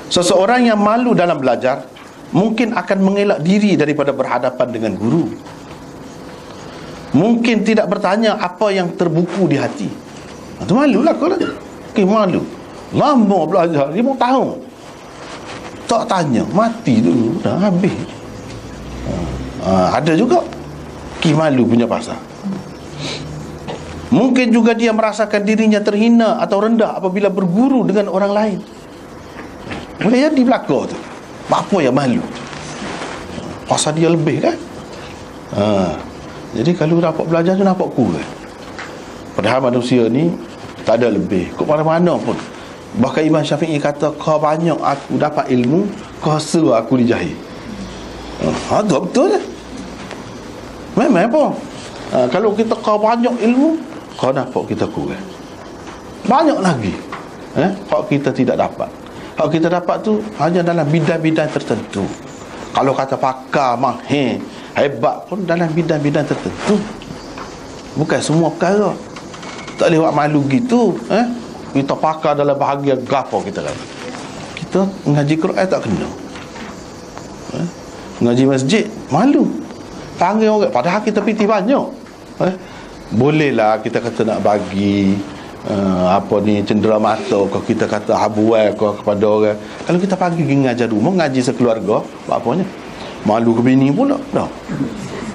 Seseorang yang malu dalam belajar mungkin akan mengelak diri daripada berhadapan dengan guru. Mungkin tidak bertanya apa yang terbuku di hati. Itu malulah kau lah. Malu. Lama belajar 5 tahun, tak tanya, mati dulu, dah habis. Ada juga malu punya pasal. Mungkin juga dia merasakan dirinya terhina atau rendah apabila berguru dengan orang lain. Boleh jadi belakang tu. Apa yang malu? Pasal dia lebih kan? Jadi kalau dapat belajar tu nampak kurang. Padahal manusia ni tak ada lebih, kok mana-mana pun. Bahkan Imam Syafi'i kata, kau banyak aku dapat ilmu, kau suruh aku dijahil. Betul lah. Memang apa? Kalau kita kau banyak ilmu, kau nampak kita kurang. Banyak lagi hak kita tidak dapat. Hak kita dapat tu hanya dalam bidang-bidang tertentu. Kalau kata pakar, mahir, hebat pun dalam bidang-bidang tertentu. Bukan semua perkara. Tak boleh buat malu gitu. Kita pakar dalam bahagian gapo kita kan. Kita mengaji Quran tak kena. Mengaji masjid malu. Panggil orang, padahal kita piti banyak. Bolehlah kita kata nak bagi cendera mata, kalau kita kata habuai kepada orang. Kalau kita panggil pergi ngajar rumah, ngaji sekeluarga, buat apanya? Malu ke bini pula dah.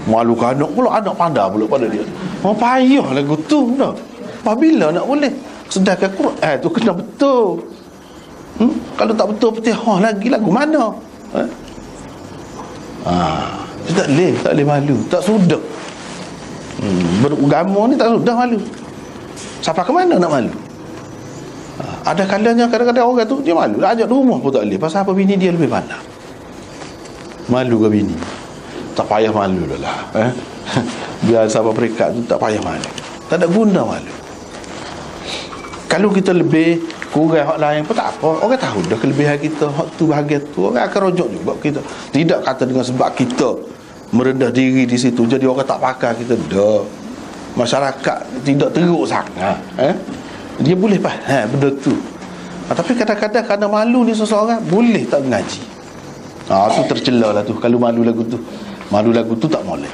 Malu ke anak pula, anak pandai pula pada dia. Payah lagu tu dah. Apabila nak boleh? Sedangkan Quran tu kena betul. Kalau tak betul Fatihah lagi lagu mana? Tak boleh malu, tak sudah. Beragama ni tak sudah malu. Sampai ke mana nak malu? Ada kalanya kadang-kadang orang tu dia malu, ajak rumah pun tak boleh. Pasal apa? Bini dia lebih pandai. Malu ke bini? Tak payah malu lah. Biar sahabat peringkat tu tak payah malu. Tak ada guna malu. Kalau kita lebih kurang hak lain pun tak apa. Orang tahu dah kelebihan kita, hak tu bahagian tu, orang akan rojok juga kita. Tidak kata dengan sebab kita merendah diri di situ jadi orang tak pakai kita. Dah. Masyarakat tidak teruk sangat. Dia boleh faham benda tu. Tapi kadang-kadang kerana malu ni seseorang boleh tak mengaji. Tu tercela lah tu. Kalau malu lagu tu, malu lagu tu tak boleh.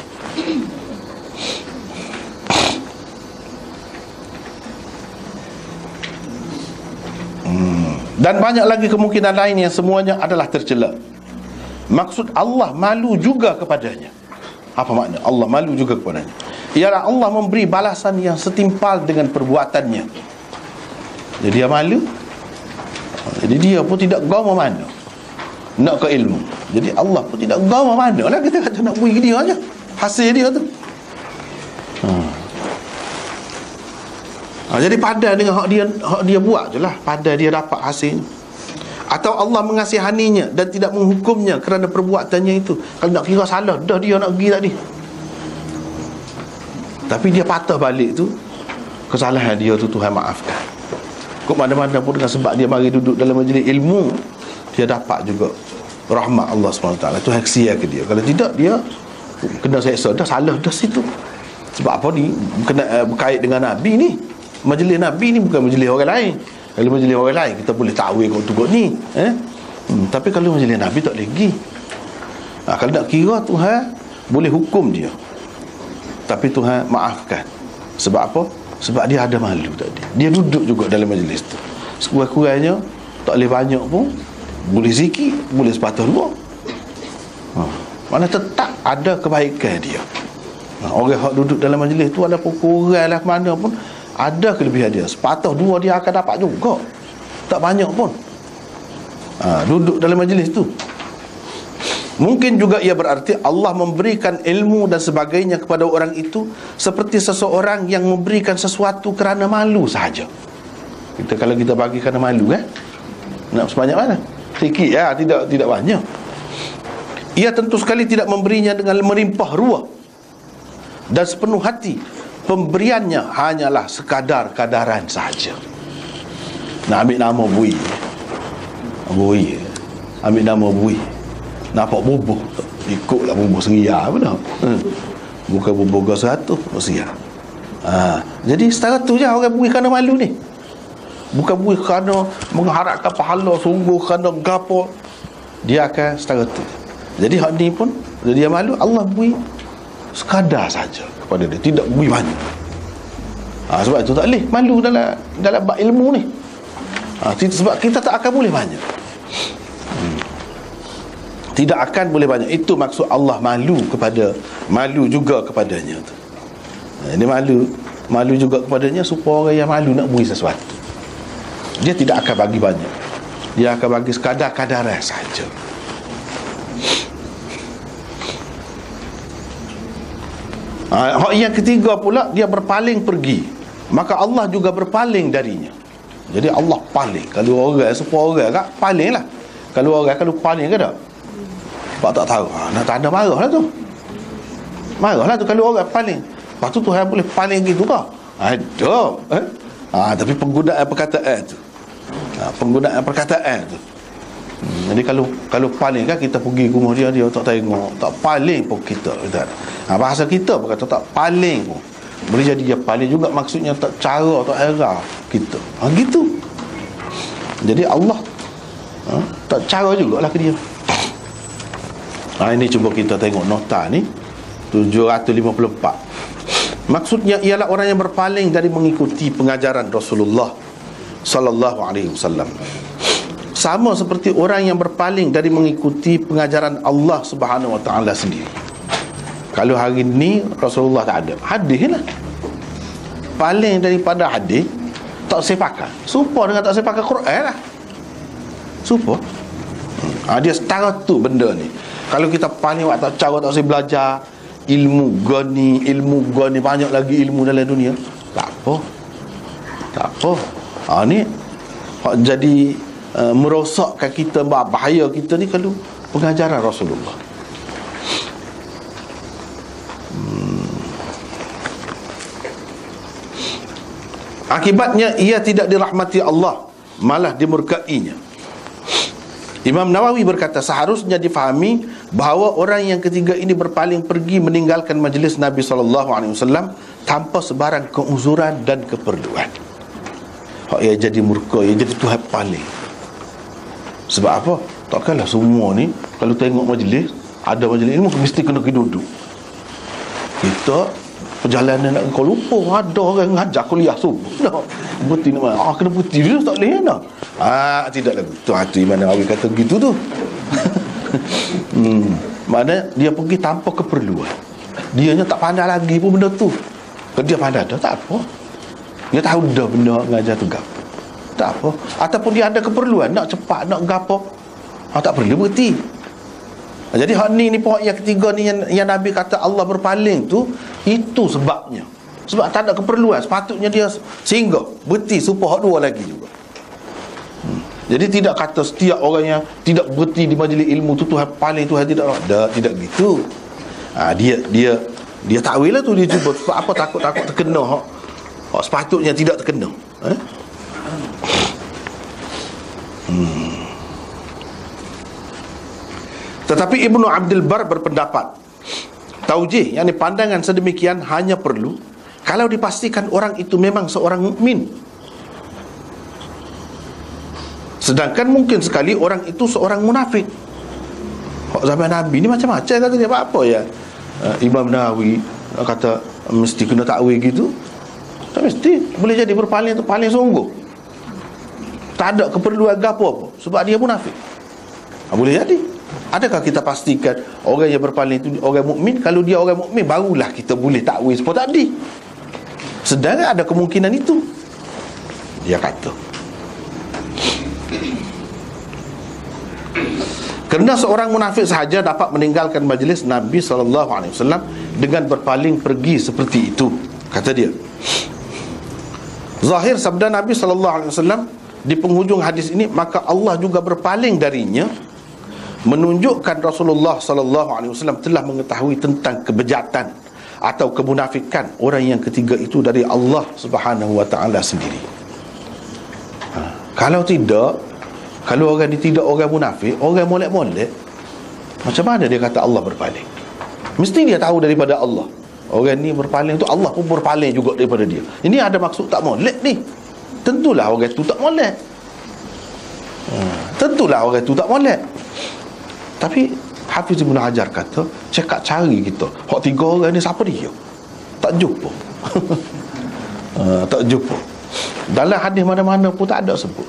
Dan banyak lagi kemungkinan lain yang semuanya adalah tercela. Maksud Allah malu juga kepadanya. Apa makna Allah malu juga kepadanya? Ialah Allah memberi balasan yang setimpal dengan perbuatannya. Jadi dia malu. Jadi dia pun tidak gama mana nak ke ilmu. Jadi Allah pun tidak gama mana lah kita kata nak beri dia aja hasil dia tu. Jadi padai dengan hak dia buat je lah, padai dia dapat hasil. Atau Allah mengasihaninya dan tidak menghukumnya kerana perbuatannya itu. Kalau nak kira salah, dah dia nak pergi tadi, tapi dia patah balik tu, kesalahan dia tu Tuhan maafkan. Kok mana-mana pun dengan sebab dia mari duduk dalam majlis ilmu, dia dapat juga rahmat Allah SWT. Tuhan kesian ke dia. Kalau tidak, dia kena seksa. Dah salah dah situ. Sebab apa ni? Kena berkait dengan Nabi ni. Majlis Nabi ni bukan majlis orang lain. Kalau majlis orang lain kita boleh takwil kot ni, tapi kalau majlis Nabi tak boleh pergi. Kalau nak kira, Tuhan boleh hukum dia, tapi Tuhan maafkan. Sebab apa? Sebab dia ada malu tadi. Dia duduk juga dalam majlis tu. Sekurang-kurangnya tak boleh banyak pun, boleh zikir, boleh sepatah dua. Mana tetap ada kebaikan dia. Orang yang duduk dalam majlis tu, ada pukul kurang lah mana pun, ada kelebihan dia. Sepatah dua dia akan dapat juga, tak banyak pun. Duduk dalam majlis tu. Mungkin juga ia berarti Allah memberikan ilmu dan sebagainya kepada orang itu seperti seseorang yang memberikan sesuatu kerana malu sahaja. Kalau kita bagi kerana malu, nak sebanyak mana? Sikit ya, tidak banyak. Ia tentu sekali tidak memberinya dengan merimpah ruah dan sepenuh hati. Pemberiannya hanyalah sekadar kadaran sahaja. Nak ambil nama bui, ambil nama bui, nampak bubuh, ikutlah bubuh seria apa dah. Bukan bubuh gak 100 seria. Jadi setara tu je orang bui kerana malu ni. Bukan bui kerana mengharapkan pahala sungguh, kerana gapo. Dia akan setara tu. Jadi hak ni pun dia malu, Allah bui sekadar saja kepada dia, tidak bui banyak. Sebab itu tak boleh malu dalam bab ilmu ni. Sebab kita tak akan boleh banyak. Tidak akan boleh banyak. Itu maksud Allah malu juga kepadanya tu. Dia malu juga kepadanya supaya orang yang malu nak beri sesuatu. Dia tidak akan bagi banyak. Dia akan bagi sekadar kadaran saja. Yang ketiga pula, dia berpaling pergi, maka Allah juga berpaling darinya. Jadi Allah paling. Kalau orang, supaya orang kan paling lah. Kalau orang, kalau paling ke tak? Sebab tak tahu, nak tanda marah lah tu. Marah lah tu kalau orang paling. Lepas tu Tuhan boleh paling gitu ke? Ada. Tapi penggunaan perkataan tu, penggunaan perkataan tu. Jadi kalau paling kan, kita pergi rumah dia tak tengok, tak paling pun kita. Bahasa kita pun kata tak paling pun, boleh jadi dia paling juga, maksudnya tak cara, tak era kita. Gitu. Jadi Allah tak cara jugalah ke dia. Ini cuba kita tengok nota ni 754. Maksudnya ialah orang yang berpaling dari mengikuti pengajaran Rasulullah sallallahu alaihi wasallam. Sama seperti orang yang berpaling dari mengikuti pengajaran Allah Subhanahu wa taala sendiri. Kalau hari ni Rasulullah tak ada, hadis lah. Paling daripada hadis, tak sepakat. Supa dengan tak sepakat Quran lah. Supa. Dia setara tu benda ni. Kalau kita paling waktu cara tak saya belajar ilmu gani banyak lagi ilmu dalam dunia, tak apa. Ni jadi merosakkan kita, bahaya kita ni kalau pengajaran Rasulullah. Akibatnya ia tidak dirahmati Allah, malah dimurkainya. Imam Nawawi berkata, seharusnya difahami bahawa orang yang ketiga ini berpaling pergi meninggalkan majlis Nabi SAW tanpa sebarang keuzuran dan keperluan. Ia jadi murka, ia jadi Tuhan paling. Sebab apa? Takkanlah semua ni kalau tengok majlis, ada majlis ilmu mesti kena pergi duduk. Kita perjalanan nak kau lupa, ada orang ngajar kuliah subuh dah putih nak kena putih dulu, tak boleh dah. Tidak lagu tu Imam Nawawi kata gitu tu. Maknanya dia pergi tanpa keperluan. Dianya tak pandai lagi pun benda tu. Kalau dia pandai dah, tak apa. Dia tahu dah benda ngajar tu gap. Tak apa. Ataupun dia ada keperluan nak cepat, nak gapo, tak perlu berhenti. Jadi hak ni point yang ketiga ni yang Nabi kata Allah berpaling tu, itu sebabnya. Sebab tak ada keperluan, sepatutnya dia singgah, berhenti supaya hak dua lagi juga. Jadi tidak kata setiap orang yang tidak berhenti di majlis ilmu tu Tuhan paling, Tuhan tidak ada, tidak gitu. Dia takwil lah tu, dia cuba sebab apa, takut terkena hak sepatutnya tidak terkena. Tetapi Ibnu Abdul Bar berpendapat taujih, yakni pandangan sedemikian hanya perlu kalau dipastikan orang itu memang seorang mukmin. Sedangkan mungkin sekali orang itu seorang munafik. Zaman Nabi ni macam-macam kata dia, apa ya, Imam Nawawi kata mesti kena takwil gitu. Tak mesti. Boleh jadi berpaling tu paling sungguh, tak ada keperluan apa-apa sebab dia munafik. Boleh jadi. Adakah kita pastikan orang yang berpaling itu orang mukmin? Kalau dia orang mukmin, barulah kita boleh takwil seperti tadi. Sedangkan ada kemungkinan itu, dia kata. Kerana seorang munafik sahaja dapat meninggalkan majlis Nabi SAW dengan berpaling pergi seperti itu, kata dia. Zahir sabda Nabi SAW di penghujung hadis ini, maka Allah juga berpaling darinya, menunjukkan Rasulullah SAW telah mengetahui tentang kebejatan atau kemunafikan orang yang ketiga itu dari Allah Subhanahu Wa Taala sendiri. Kalau tidak, kalau orang ni tidak orang munafik, orang molek-molek, macam mana dia kata Allah berpaling? Mesti dia tahu daripada Allah. Orang ni berpaling tu, Allah pun berpaling juga daripada dia. Ini ada maksud tak molek ni. Tentulah orang tu tak molek. Tentulah orang tu tak molek. Tapi Hafiz Ibn Hajar kata, cakap cari kita, hak tiga orang ni siapa dia? Tak jumpa. Tak jumpa. Dalam hadis mana-mana pun tak ada sebut.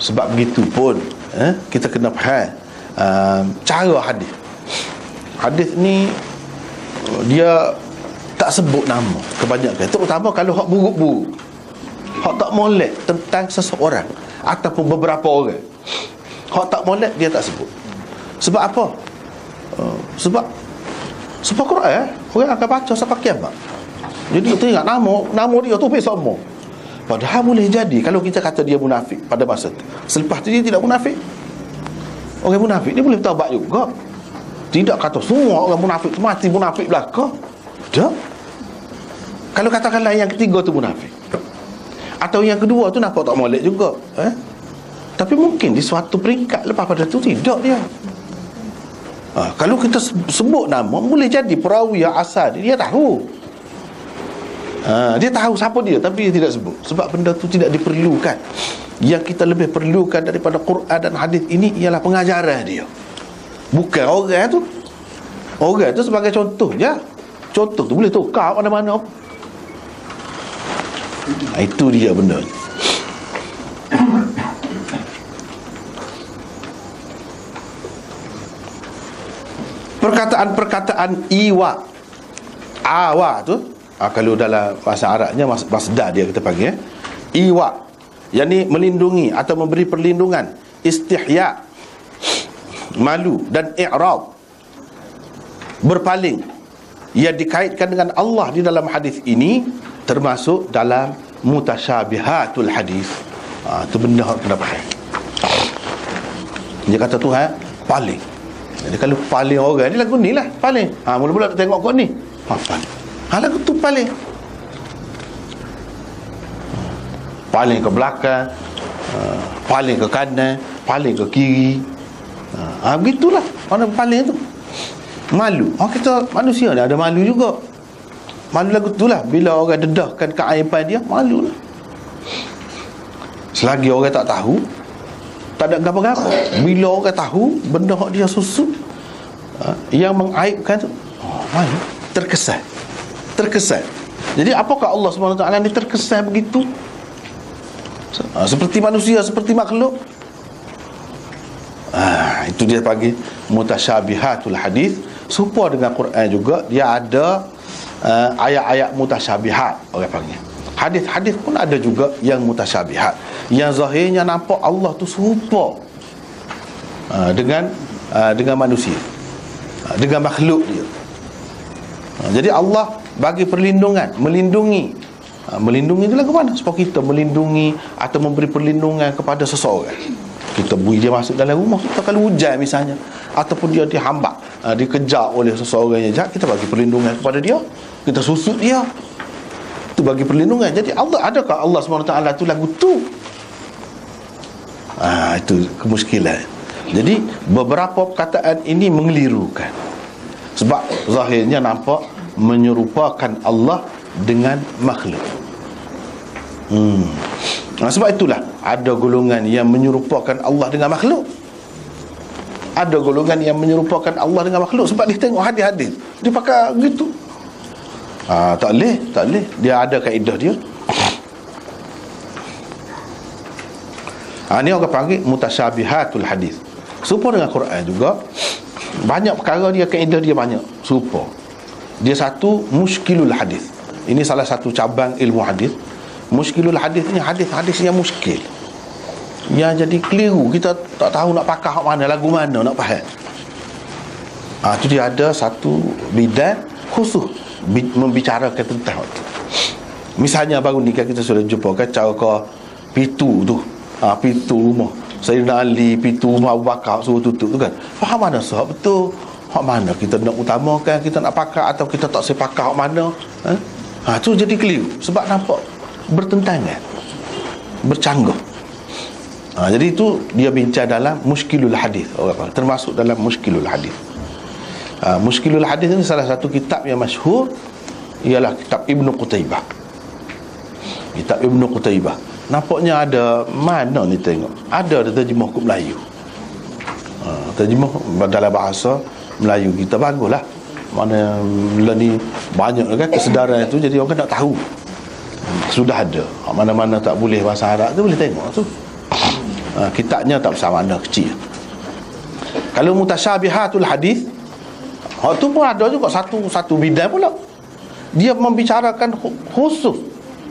Sebab begitu pun kita kena faham cara hadis. Hadis ni dia tak sebut nama kebanyakan, terutama kalau hak buruk-buruk, hak tak molek tentang seseorang ataupun beberapa orang, hak tak molek dia tak sebut. Sebab apa? Sebab Quran orang akan baca sampai kiamat. Jadi kita ingat nama dia tu sama. Padahal boleh jadi kalau kita kata dia munafik pada masa tu, selepas tu dia tidak munafik. Orang munafik dia boleh bertaubat juga. Tidak kata semua orang munafik tu mati munafik belaka. Tak. Kalau katakanlah yang ketiga tu munafik, atau yang kedua tu nampak tak molek juga, tapi mungkin di suatu peringkat lepas pada tu tidak dia. Kalau kita sebut nama, boleh jadi perawi yang asal dia tahu. Dia tahu siapa dia, tapi dia tidak sebut. Sebab benda tu tidak diperlukan. Yang kita lebih perlukan daripada Quran dan hadis ini ialah pengajaran dia, bukan orang tu. Orang tu sebagai contoh je. Contoh tu boleh tukar mana-mana. Itu dia benda. Perkataan iwa, awa tu, kalau dalam bahasa Arabnya masdar dia kita panggil iwa, yakni melindungi atau memberi perlindungan, istihya, malu, dan i'rad, berpaling, ia dikaitkan dengan Allah di dalam hadis ini, termasuk dalam mutasyabihatul hadis. Itu benda yang kena faham. Dia kata Tuhan paling. Jadi kalau paling orang ni lagu ni lah paling. Mula-mula tengok kau ni, paling. Lagu tu paling. Paling ke belakang, paling ke kanan, paling ke kiri. Begitulah mana paling tu. Malu. Kita manusia ni ada malu juga. Malu lagu tu lah. Bila orang dedahkan keaiban dia, malu lah. Selagi orang tak tahu, tak ada apa-apa. Bila orang tahu benda yang dia susu, yang mengaibkan tu, malu, terkesan. Jadi apakah Allah SWT ni terkesan begitu? Seperti manusia, seperti makhluk. Itu dia panggil mutasyabihatul hadis. Serupa dengan Quran juga, dia ada ayat-ayat mutasyabihat orang panggil. Hadis-hadis pun ada juga yang mutasyabihat, yang zahirnya nampak Allah tu serupa dengan manusia, dengan makhluk dia. Jadi Allah bagi perlindungan, melindungi itu lagu mana? Supaya kita melindungi atau memberi perlindungan kepada seseorang. Kita beri dia masuk dalam rumah, kita kalau hujan misalnya, ataupun dia dihambak, dikejar oleh seseorang yang jahat, kita bagi perlindungan kepada dia, kita susut dia, itu bagi perlindungan. Jadi adakah Allah SWT tu lagu tu? Itu kemuskilan. Jadi beberapa perkataan ini mengelirukan, sebab zahirnya nampak menyerupakan Allah dengan makhluk. Sebab itulah ada golongan yang menyerupakan Allah dengan makhluk. Ada golongan yang menyerupakan Allah dengan makhluk sebab dia tengok hadis-hadis, dia pakai gitu. Tak boleh. Dia ada kaedah dia. Ini orang panggil mutasyabihatul hadis. Serupa dengan Quran juga. Banyak perkara dia, kaedah dia banyak serupa. Dia satu muskilul hadis. Ini salah satu cabang ilmu hadis. Muskilul hadis ni hadis-hadis yang muskil, yang jadi keliru, kita tak tahu nak pakai hak mana, lagu mana nak faham. Itu dia ada satu bidang khusus membicarakan tentang itu. Misalnya baru ni kita sudah jumpa kan cara pintu tu, pintu rumah Sayyidina Ali, pintu rumah Abu Bakar suruh tutup tu kan. Faham mana sahab betul, hak mana kita nak utamakan, kita nak pakai atau kita tak sepakat hak mana. Tu jadi keliru sebab nampak bertentangan, bercanggah. Jadi itu dia bincang dalam muskilul hadis, termasuk dalam muskilul hadis. Muskilul hadis ini salah satu kitab yang masyhur, ialah kitab Ibnu Qutaibah. Kitab Ibnu Qutaibah nampaknya ada mana ni, tengok ada terjemah ke Melayu. Terjemah dalam bahasa Melayu kita baguslah. Mana ni banyak kan kesedaran itu, jadi orang nak tahu. Sudah ada, mana-mana tak boleh bahasa Arab tu boleh tengok tu. Kitabnya tak besar, mana kecil. Kalau mutasyabihatul hadis, tu pun ada juga satu bidang pula. Dia membicarakan khusus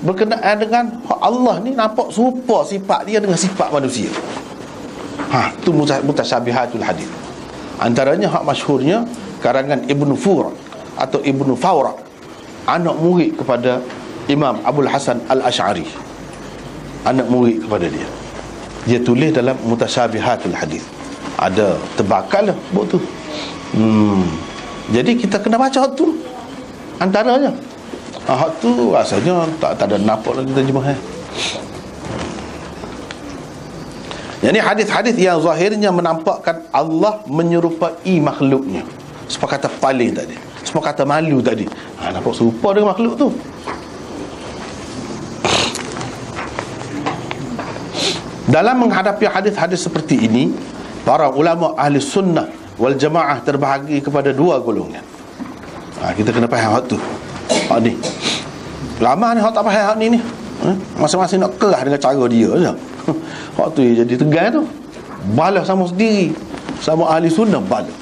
berkenaan dengan Allah ni nampak serupa sifat dia dengan sifat manusia. Tu mutasyabihatul hadis. Antaranya hak masyhurnya karangan Ibnu Fura atau Ibnu Fawra, anak murid kepada Imam Abul Hasan Al-Ash'ari, anak murid kepada dia. Dia tulis dalam mutasyabihatul hadis. Ada tebakan lah buat tu. Jadi kita kena baca hak tu antaranya. Hak tu rasanya tak ada nampak lagi terjemah. Jadi hadis-hadis yang zahirnya menampakkan Allah menyerupai makhluknya, seperti kata paling tadi, seperti kata malu tadi, nampak serupa dengan makhluk tu. Dalam menghadapi hadis-hadis seperti ini, para ulama ahli sunnah wal jamaah terbahagi kepada dua golongan. Kita kena faham hak tu. Hak ni lama ni hak tak faham hak ni. Masing-masing nak kelah dengan cara dia je. Hak tu jadi tegang tu. Balas sama sendiri, sama ahli sunnah balas.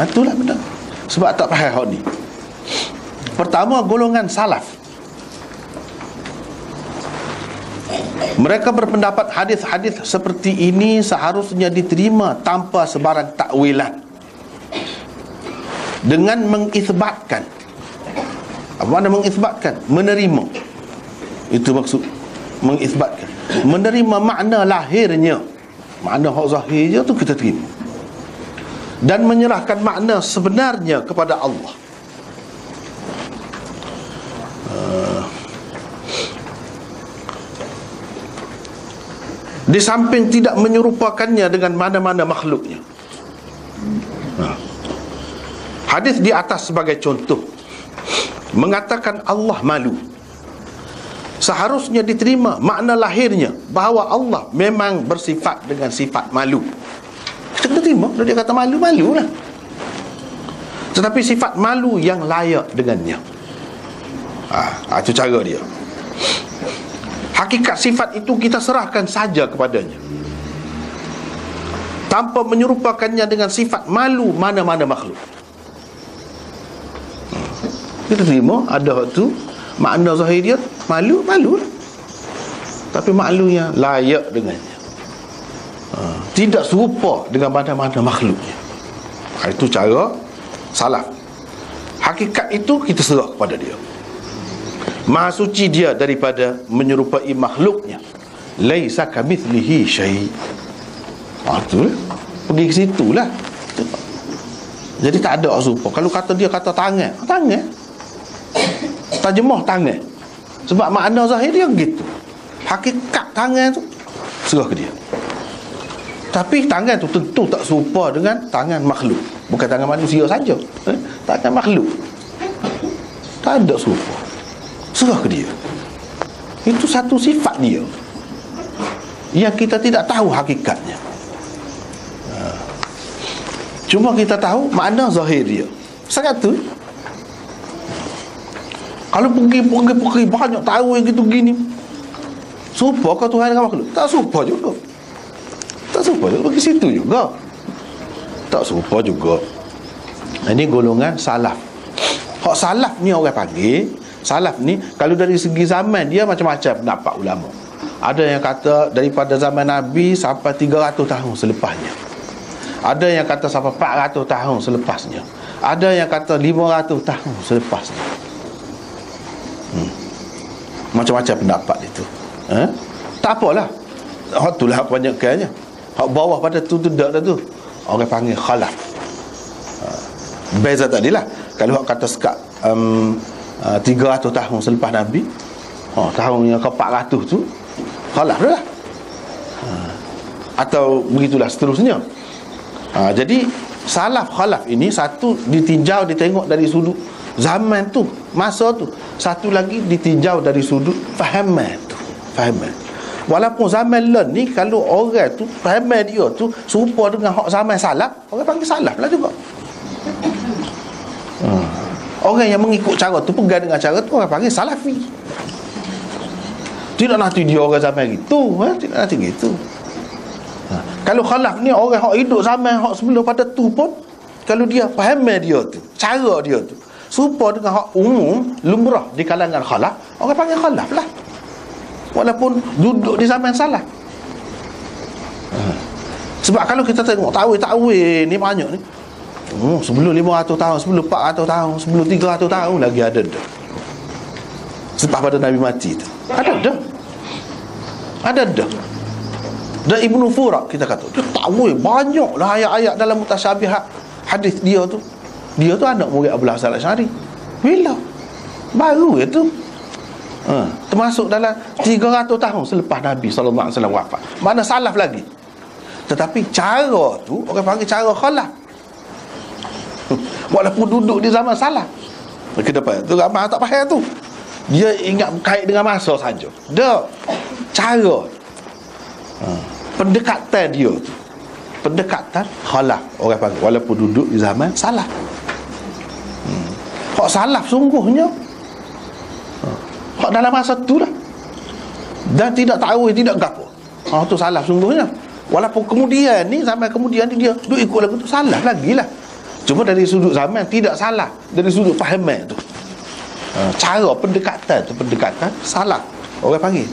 Itulah benda. Sebab tak faham hak ni. Pertama, golongan salaf. Mereka berpendapat hadis-hadis seperti ini seharusnya diterima tanpa sebarang takwilan, dengan mengisbatkan. Apa makna mengisbatkan? Menerima. Itu maksud mengisbatkan. Menerima makna lahirnya, makna hak zahirnya tu kita terima, dan menyerahkan makna sebenarnya kepada Allah. Di samping tidak menyerupakannya dengan mana-mana makhluknya. Hadis di atas sebagai contoh mengatakan Allah malu. Seharusnya diterima makna lahirnya bahawa Allah memang bersifat dengan sifat malu. Kita kena terima. Kalau dia kata malu, malulah. Tetapi sifat malu yang layak dengannya. Itu cara dia. Hakikat sifat itu kita serahkan saja kepadanya, tanpa menyerupakannya dengan sifat malu mana-mana makhluk. Kita terima ada waktu makna zahir dia malu lah. Tapi maklunya layak dengannya, tidak serupa dengan mana-mana makhluknya. Itu cara salaf. Hakikat itu kita serah kepada dia. Maha suci dia daripada menyerupai makhluknya. Laisa kamitslihi syai'. Betul. Pergi ke situlah. Jadi tak ada serupa. Kalau kata dia kata tangan, terjemah tangan. Sebab makna zahir dia gitu. Hakikat tangan tu serah ke dia. Tapi tangan tu tentu tak serupa dengan tangan makhluk. Bukan tangan manusia saja, tangan makhluk. Tak ada serupa. Serah ke dia. Itu satu sifat dia yang kita tidak tahu hakikatnya. Cuma kita tahu makna zahir dia. Sangat tu. Kalau pergi banyak tahu yang gitu gini, serupa kau Tuhan dengan makhluk? Tak serupa juga. Pergi situ juga tak serupa juga. Ini golongan salaf. Hak salaf ni orang panggil salaf ni, kalau dari segi zaman dia macam-macam pendapat ulama. Ada yang kata daripada zaman Nabi sampai 300 tahun selepasnya. Ada yang kata sampai 400 tahun selepasnya. Ada yang kata 500 tahun selepasnya. Macam-macam pendapat itu. Tak apalah. Hak itulah kebanyakannya. Hak bawah pada tu dah tu orang panggil khalaf. Beza tadilah. Kalau hak kata sekat 300 tahun selepas Nabi, tahun yang ke-400 tu khalaf dah. Atau begitulah seterusnya. Jadi salaf khalaf ini, satu ditinjau, ditengok dari sudut zaman tu, masa tu. Satu lagi ditinjau dari sudut fahaman tu. Walaupun zaman lain ni, kalau orang tu fahaman dia tu serupa dengan hak zaman salaf, orang panggil salaf lah juga. Orang yang mengikut cara tu, pegang dengan cara tu, orang panggil salafi. Tidak nanti dia orang zaman gitu, tidak nanti gitu. Kalau khalaf ni orang hak hidup zaman hak sebelum pada tu pun, kalau dia faham dia tu, cara dia tu serupa dengan hak umum lumrah di kalangan khalaf, orang panggil khalaf lah. Walaupun duduk di zaman salaf. Sebab kalau kita tengok takwil ni banyak ni. Sebelum 500 tahun, sebelum 400 tahun, sebelum 300 tahun lagi ada dah. Selepas pada Nabi mati tu Ada dah. Dan Ibnu Furak kita kata dia takwil banyaklah ayat-ayat dalam mutasyabihat hadis dia tu. Dia tu anak murid Abdul Hasan Asy'ari. Bila? Baru itu. Termasuk dalam 300 tahun selepas Nabi SAW wafat. Mana salaf lagi. Tetapi cara tu orang panggil cara khalaf. Walaupun duduk di zaman salaf. Kita faham tu, ramai tak faham tu. Dia ingat kait dengan masa saja. Dah cara pendekatan dia tu, pendekatan khalaf orang panggil, walaupun duduk di zaman salaf. Hak salaf sungguhnya hak dalam masa tu lah, dan tidak tahu, tidak gapo. Tu salaf sungguhnya. Walaupun kemudian ni, zaman kemudian ni dia duk ikut lagu tu, salaf lagi lah. Cuma dari sudut zaman tidak salah, dari sudut fahaman tu, cara pendekatan tu, pendekatan salaf orang panggil.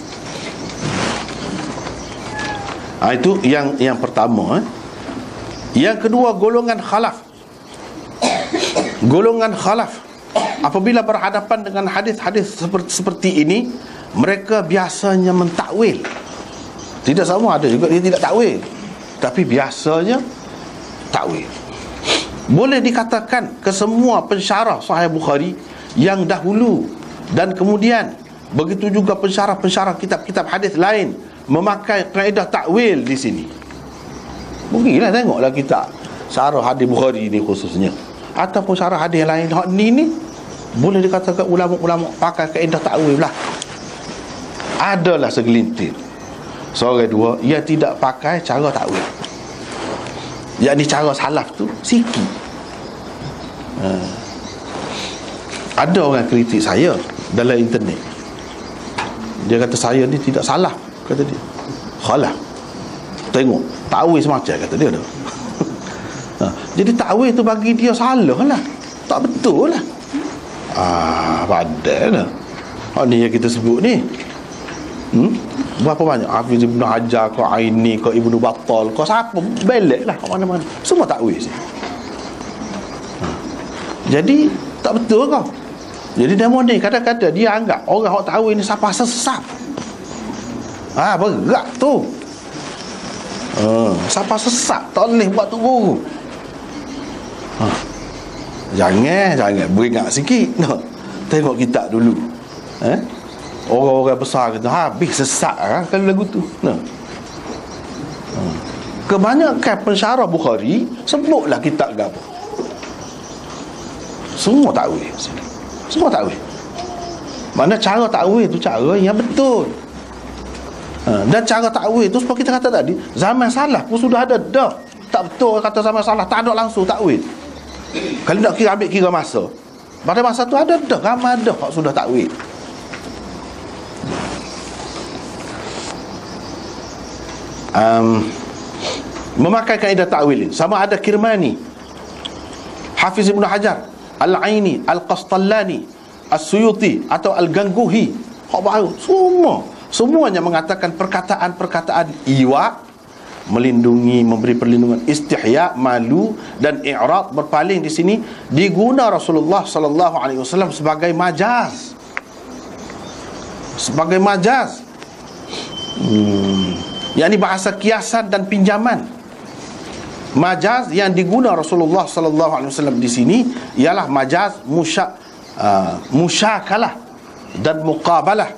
Itu yang pertama. Yang kedua, golongan khalaf. Golongan khalaf apabila berhadapan dengan hadis-hadis seperti ini, mereka biasanya mentakwil. Tidak semua, ada juga dia tidak takwil, tapi biasanya takwil. Boleh dikatakan kesemua pensyarah Sahih Bukhari yang dahulu dan kemudian, begitu juga pensyarah-pensyarah kitab-kitab hadis lain memakai kaedah takwil di sini. Pergilah tengoklah kita syarah hadis Bukhari ni khususnya, ataupun syarah hadis lain hak ni boleh dikatakan ulama-ulama pakai kaedah takwil lah. Adalah segelintir seorang dua yang tidak pakai cara takwil, yakni cara salaf tu sikit. Ada orang kritik saya dalam internet. Dia kata saya ni tidak salah, kata dia. Khalaf. Tengok, takwil semacam kata dia tu. Jadi takwil tu bagi dia salah lah, tak betul lah. Padahal lah. Ni yang kita sebut ni. Berapa banyak Hafiz Ibn Hajar, kau Aini, kau Ibnu Battal, kau siapa, belek lah kat mana-mana, semua takwil sih. Jadi tak betul kau. Jadi demo ni kadang-kadang dia anggap orang hak takwil ni siapa sesat. Berat tu. Siapa sesat tak boleh buat tu guru. Jangan beringat sikit. Tengok kitab dulu. Orang-orang besar kata habis sesat kan kalau lagu tu. Kebanyakan pensyarah Bukhari sebutlah kitab ke apa. Semua takwil. Semua takwil. Mana cara takwil tu cara yang betul. Dan cara takwil tu seperti kita kata tadi, zaman salaf pun sudah ada dah. Tak betul kata zaman salaf tak ada langsung takwil. Kalau nak ambil kira masa, pada masa tu ada dah, ramai dah hak sudah takwil. Memakai kaedah takwil ini sama ada Kirmani, Hafiz Ibn Hajar, Al-Aini, Al-Qastallani, As-Suyuti atau Al-Ganguhi, hak baru semuanya mengatakan perkataan-perkataan iwa, melindungi, memberi perlindungan, istihya, malu dan i'rad, berpaling di sini diguna Rasulullah sallallahu alaihi wasallam sebagai majaz. Sebagai majaz. Yakni bahasa kiasan dan pinjaman. Majaz yang diguna Rasulullah sallallahu alaihi wasallam di sini ialah majaz musyakalah dan muqabalah,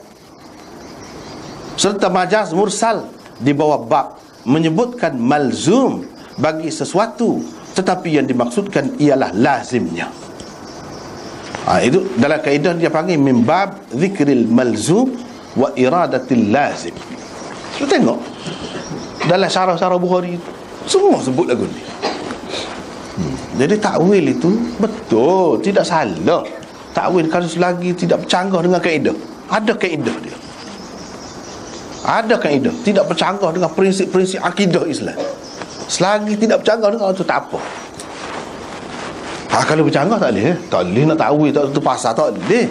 serta majaz mursal di bawah bab menyebutkan malzum bagi sesuatu tetapi yang dimaksudkan ialah lazimnya. Itu dalam kaedah dia panggil min bab zikril malzum wa iradatil lazim. Kita tengok dalam syarah-syarah Bukhari semua sebut lagu ni. Jadi takwil itu betul, tidak salah. Takwil kalau selagi tidak bercanggah dengan kaedah, ada kaedah dia, ada kaedah, tidak bercanggah dengan prinsip-prinsip akidah Islam, selagi tidak bercanggah dengan itu tak apa. Kalau bercanggah tak boleh, tak boleh nak takwil tak tu pasal tak boleh.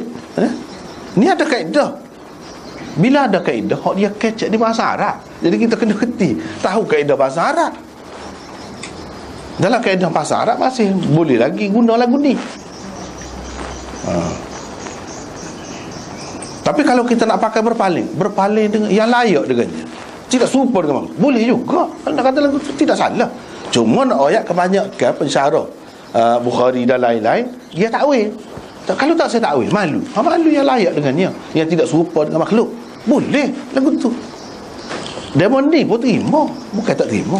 Ni ada kaedah. Bila ada kaedah, hak dia kecek di bahasa Arab. Jadi kita kena kerti tahu kaedah bahasa Arab. Dalam kaedah bahasa Arab masih boleh lagi guna lagu ni. Tapi kalau kita nak pakai berpaling dengan yang layak dengannya, tidak serupa dengan makhluk, boleh juga. Kalau nak kata lagu tu tidak salah. Cuma nak ayat kebanyakan pensyarah Bukhari dan lain-lain dia takwil. Kalau tak saya takwil, malu yang layak dengannya, yang tidak serupa dengan makhluk, boleh lagu tu. Demon ni pun terima, bukan tak terima.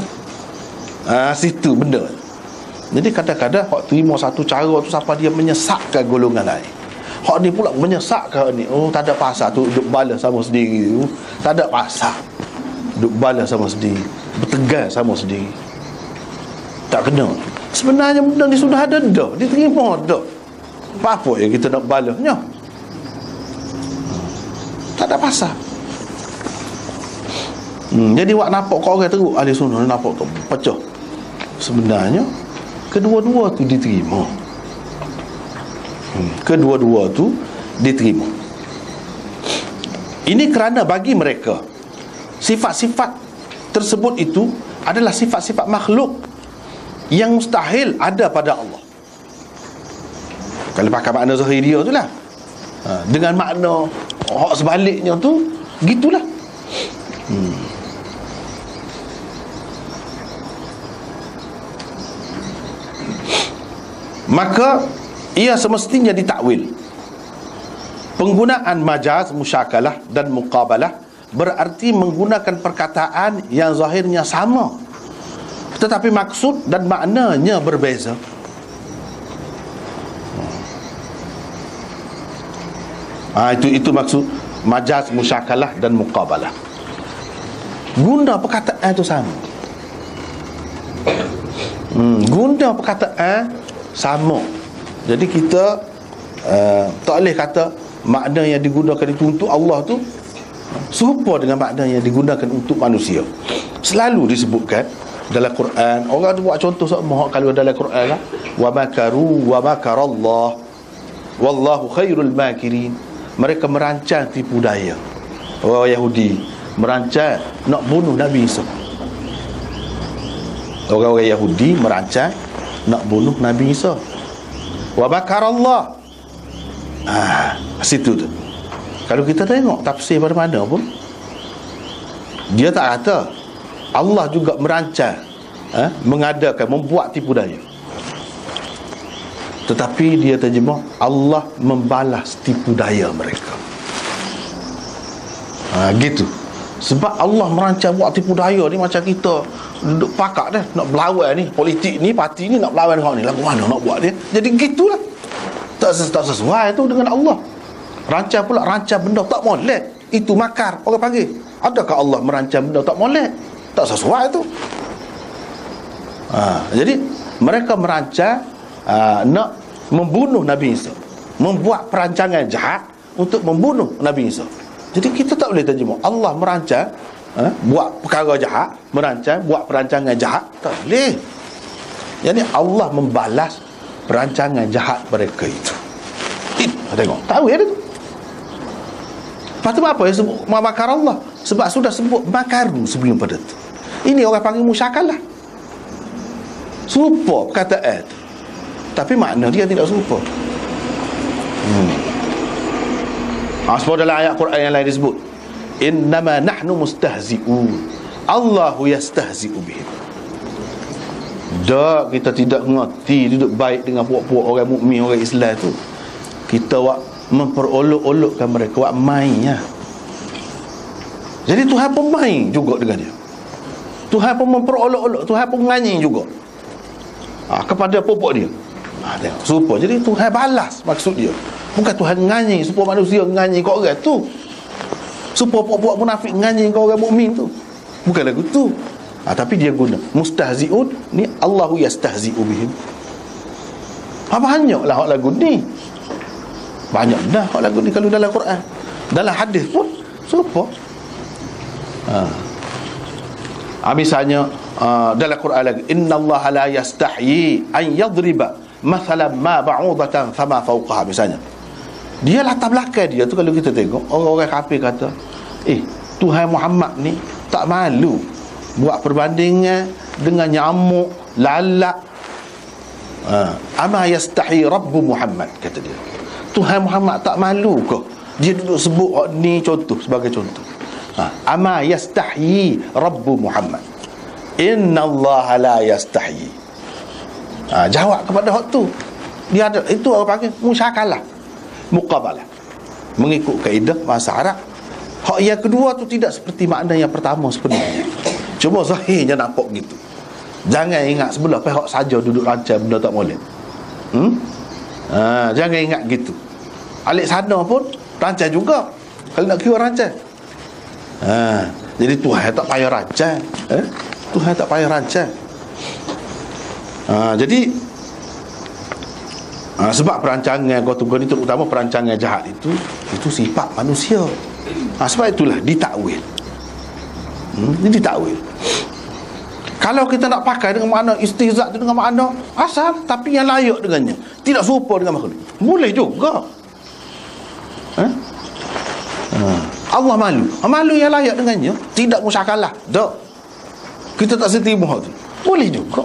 Situ benda. Jadi kadang-kadang hak terima satu cara tu sampai dia menyesatkan golongan lain. Hak ni pula menyesatkan ni. Tak ada pasal tu duk balas sama sendiri tu. Tak ada pasal duk balas sama sendiri, bertegas sama sendiri. Tak kena. Sebenarnya benda ni sudah ada dah, diterima dah. Apa yang kita nak balasnya? Tak ada pasal. Jadi awak nampak kau orang teruk ahli sunnah nampak tu pecah. Sebenarnya kedua-dua tu diterima. Kedua-dua tu diterima. Ini kerana bagi mereka sifat-sifat tersebut itu adalah sifat-sifat makhluk yang mustahil ada pada Allah. Kalau pakai makna zahiriyah tu lah, dengan makna hak sebaliknya tu gitulah. Maka ia semestinya ditakwil. Penggunaan majaz, musyakalah dan muqabalah berarti menggunakan perkataan yang zahirnya sama tetapi maksud dan maknanya berbeza. Itu maksud majaz, musyakalah dan muqabalah. Guna perkataan itu sama. Guna perkataan sama. Jadi kita tak boleh kata makna yang digunakan itu untuk Allah tu serupa dengan makna yang digunakan untuk manusia. Selalu disebutkan dalam Quran. Orang tu buat contoh sama kalau dalam Quran lah, wa makaru wa makarallah wallahu khairul makirin. mereka merancang tipu daya. Orang Yahudi merancang nak bunuh Nabi Isa. Orang-orang Yahudi merancang nak bunuh Nabi Isa. Wa makarallah. Situ tu. Kalau kita tengok tafsir pada mana pun, dia tak kata Allah juga merancang, mengadakan, membuat tipu daya. Tetapi dia terjemah Allah membalas tipu daya mereka. Gitu. Sebab Allah merancang buat tipu daya ni macam kita duduk pakak dah nak berlawan ni, politik ni, parti ni nak berlawan dengan ni. Lagu mana nak buat dia? Jadi gitulah. Tak sesuai tu dengan Allah. Rancang pula, rancang benda tak molek. Itu makar orang panggil. Adakah Allah merancang benda tak molek? Tak sesuai tu. Jadi mereka merancang nak membunuh Nabi Isa, membuat perancangan jahat untuk membunuh Nabi Isa. Jadi kita tak boleh terjemah Allah merancang buat perkara jahat, merancang buat perancangan jahat. Tak boleh. Jadi Allah membalas perancangan jahat mereka itu. Tengok, tahu ya dia tu. Lepas tu apa yang sebut makar Allah? Sebab sudah sebut makaru sebelum pada tu. Ini orang panggil musyakalah. Serupa perkataan tu, tapi makna dia tidak serupa. Sebab dalam ayat Quran yang lain disebut innama nahnu mustahzi'un Allahu yastahzi'u bihim. Dak, kita tidak mengerti duduk baik dengan puak-puak orang mukmin, orang Islam tu. Kita memperolok-olokkan mereka, main ya. Jadi Tuhan pun main juga dengan dia. Tuhan pun memperolok-olok, Tuhan pun nganyi juga kepada puak dia. Tengok, serupa. Jadi Tuhan balas maksud dia. Bukan Tuhan nganyi supaya manusia nganyi kat orang tu, supaya puak-puak munafik nganyi kat orang mukmin tu. Bukan lagu tu. Tapi dia guna mustahzi'un ni, Allahu yastahzi'u bihim. Banyaklah hak lagu ni. Banyak dah hak lagu ni kalau dalam Quran. Dalam hadis pun serupa. Misalnya dalam Quran lagi, innallaha la yastahyi an yadriba mathalan ma ba'udatan fama fawqaha. Misalnya dia latar belakang dia tu, kalau kita tengok orang-orang kafir kata, Tuhan Muhammad ni tak malu buat perbandingan dengan nyamuk, lalat. Ama yastahi Rabbu Muhammad, kata dia. Tuhan Muhammad tak malu ke? Dia duduk sebut ni contoh, sebagai contoh. Ama yastahi Rabbu Muhammad, innallaha la yastahi. Jawab kepada hak tu. Dia ada, itu orang panggil musyakalah, muqabalah, mengikut kaedah bahasa Arab. Hak yang kedua tu tidak seperti makna yang pertama sebenarnya. Cuma zahirnya nampak gitu. Jangan ingat sebelah pihak saja duduk rancang benda tak boleh. Jangan ingat gitu. Alik sana pun rancang juga, kalau nak kira rancang. Jadi Tuhan tak payah rancang. Tuhan tak payah rancang. Jadi sebab perancangan kau ni, terutama perancangan jahat itu sifat manusia. Sebab itulah ditakwil. Ditakwil. Kalau kita nak pakai dengan makna istihza' tu dengan makna asal, tapi yang layak dengannya, tidak serupa dengan makhluk, boleh juga. Allah malu. Malu yang layak dengannya, tidak musyakalah. Tak. Kita tak seterima tu, boleh juga.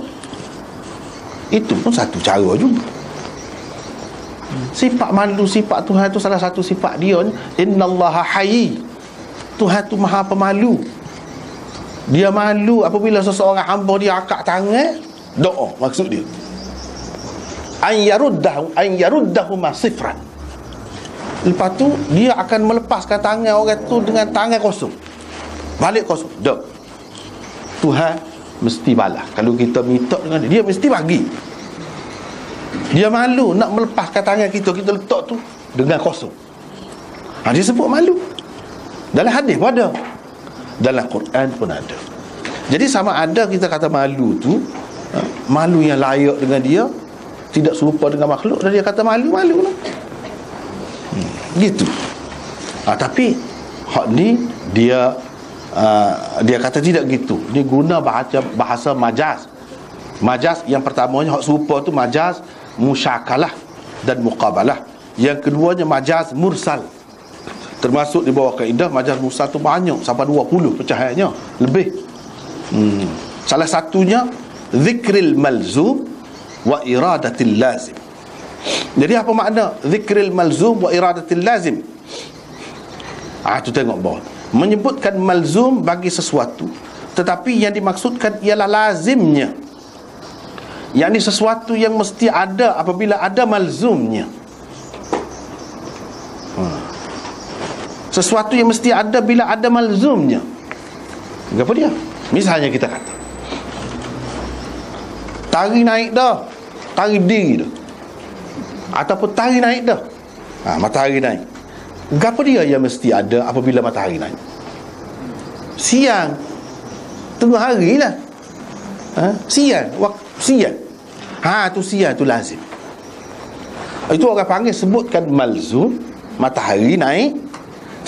Itu pun satu cara juga. Sifat malu, sifat Tuhan tu salah satu sifat dia, innallaha hayy. Tuhan tu maha pemalu. Dia malu apabila seseorang hamba dia angkat tangan doa, maksud dia an yaruddahu masifran. Lepas tu dia akan melepaskan tangan orang tu dengan tangan kosong, balik kosong. Tak. Tuhan mesti balas. Kalau kita minta dengan dia, dia mesti bagi. Dia malu nak melepaskan tangan kita letak tu dengan kosong. Dia sebut malu. Dalam hadis pun ada, dalam Quran pun ada. Jadi sama ada kita kata malu tu, malu yang layak dengan dia, tidak serupa dengan makhluk, dan dia kata malu lah. Gitu. Tapi hak ni dia kata tidak gitu. Dia guna bahasa majaz. Majaz yang pertamanya hak serupa tu majaz musyakalah dan muqabalah. Yang keduanya majaz mursal. Termasuk di bawah kaedah majaz mursal tu banyak, sampai 20 pecahannya lebih. Salah satunya zikril malzum wa iradatil lazim. Jadi apa makna zikril malzum wa iradatil lazim? Tu tengok bawah. Menyebutkan malzum bagi sesuatu, tetapi yang dimaksudkan ialah lazimnya. Yang ini sesuatu yang mesti ada apabila ada malzumnya. Sesuatu yang mesti ada bila ada malzumnya. Apa dia? Misalnya kita kata tari naik dah, tari diri dah, ataupun tari naik dah, matahari naik. Apa dia yang mesti ada apabila matahari naik? Siang, tengah hari lah. Siang, siang. Tu siang tu lazim. Itu orang panggil, sebutkan malzum, matahari naik,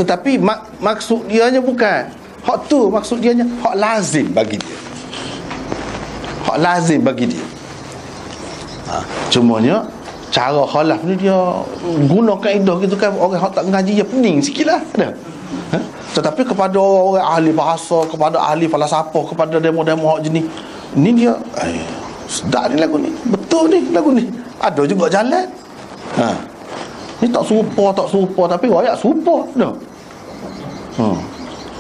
tetapi maksud dianya bukan hak tu, maksud dianya hak lazim bagi dia. Hak lazim bagi dia. Cumanya cara khalaf ni dia guna kaedah gitu kan, orang hak tak ngaji dia pening sikitlah dah. Tetapi kepada orang ahli bahasa, kepada ahli falsafah, kepada demo-demo hak jenis ni, dia sedap ni lagu ni, betul ni lagu ni, ada juga jalan. Ni tak serupa tapi royak serupa dah.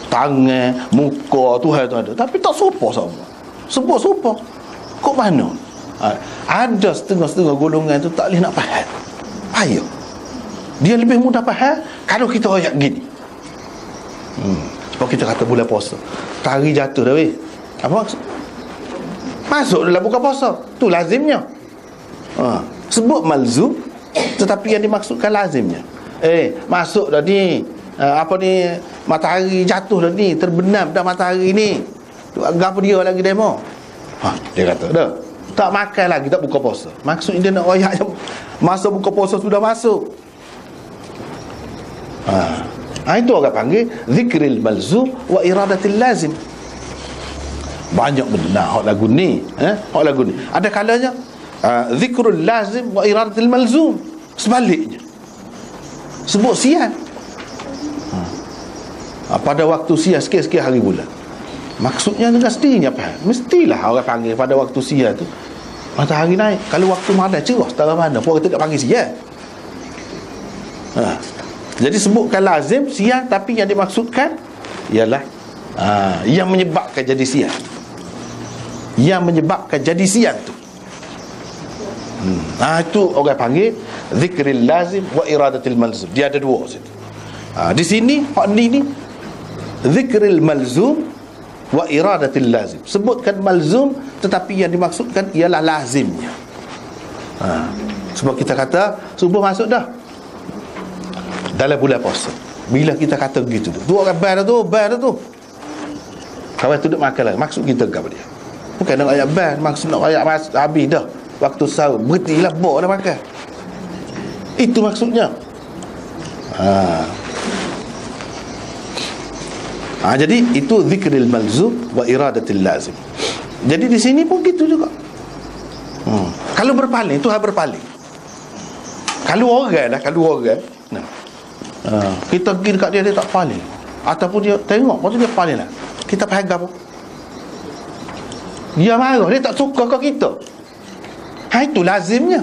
Tangan, muka Tuhan tu ada, tapi tak serupa sama. Sebut serupa. Kok mana? Ada setengah-setengah golongan tu tak boleh nak faham. Payah. Dia lebih mudah faham kalau kita royak gini. Sebab kita kata bulan puasa, tari jatuh dah weh. Apa maksud? Masuk dalam buka puasa, tu lazimnya. Sebut malzum, tetapi yang dimaksudkan lazimnya. Masuk dah ni, apa ni, matahari jatuh dah ni, terbenam dah matahari ni. Apa dia lagi demo? Dia kata dah, tak makan lagi, tak buka puasa. Maksudnya dia nak royak masa buka puasa sudah masuk. Itu orang panggil zikril malzum wa iradatil lazim. Banyak benda hak lagu ni, hak lagu ni. Ada kalanya zikrul lazim wa iradatil malzum, sebaliknya. Sebut siang. Pada waktu siang sikit-sikit hari bulan. Maksudnya dengan sendirinya apa? Mestilah orang panggil pada waktu siang tu matahari naik. Kalau waktu malam cerah setara mana, pun kita tak panggil siang. Jadi sebutkan lazim siang, tapi yang dimaksudkan ialah yang menyebabkan jadi siang. Yang menyebabkan jadi siang tu. Itu orang panggil zikril lazim wa iradatil malzum. Dia ada dua situ. Di sini hak ni zikril malzum wa iradatil lazim. Sebutkan malzum, tetapi yang dimaksudkan ialah lazimnya. Sebab kita kata subuh masuk dah dalam bulan puasa. Bila kita kata begitu tu orang bar tu kawan tu duduk makan lah. Maksud kita apa dia? Bukan nak ayat bar, maksud nak ayat habis dah waktu sahur, berhentilah bawa dah makan. Itu maksudnya. Jadi itu zikril malzum wa iradatil lazim. Jadi di sini pun gitu juga. Kalau berpaling, Tuhan berpaling. Kalau orang kita pergi dekat dia tak paling, ataupun dia tengok lepas tu dia paling lah, kita faham apa? Dia marah, dia tak suka kat kita. Itu lazimnya.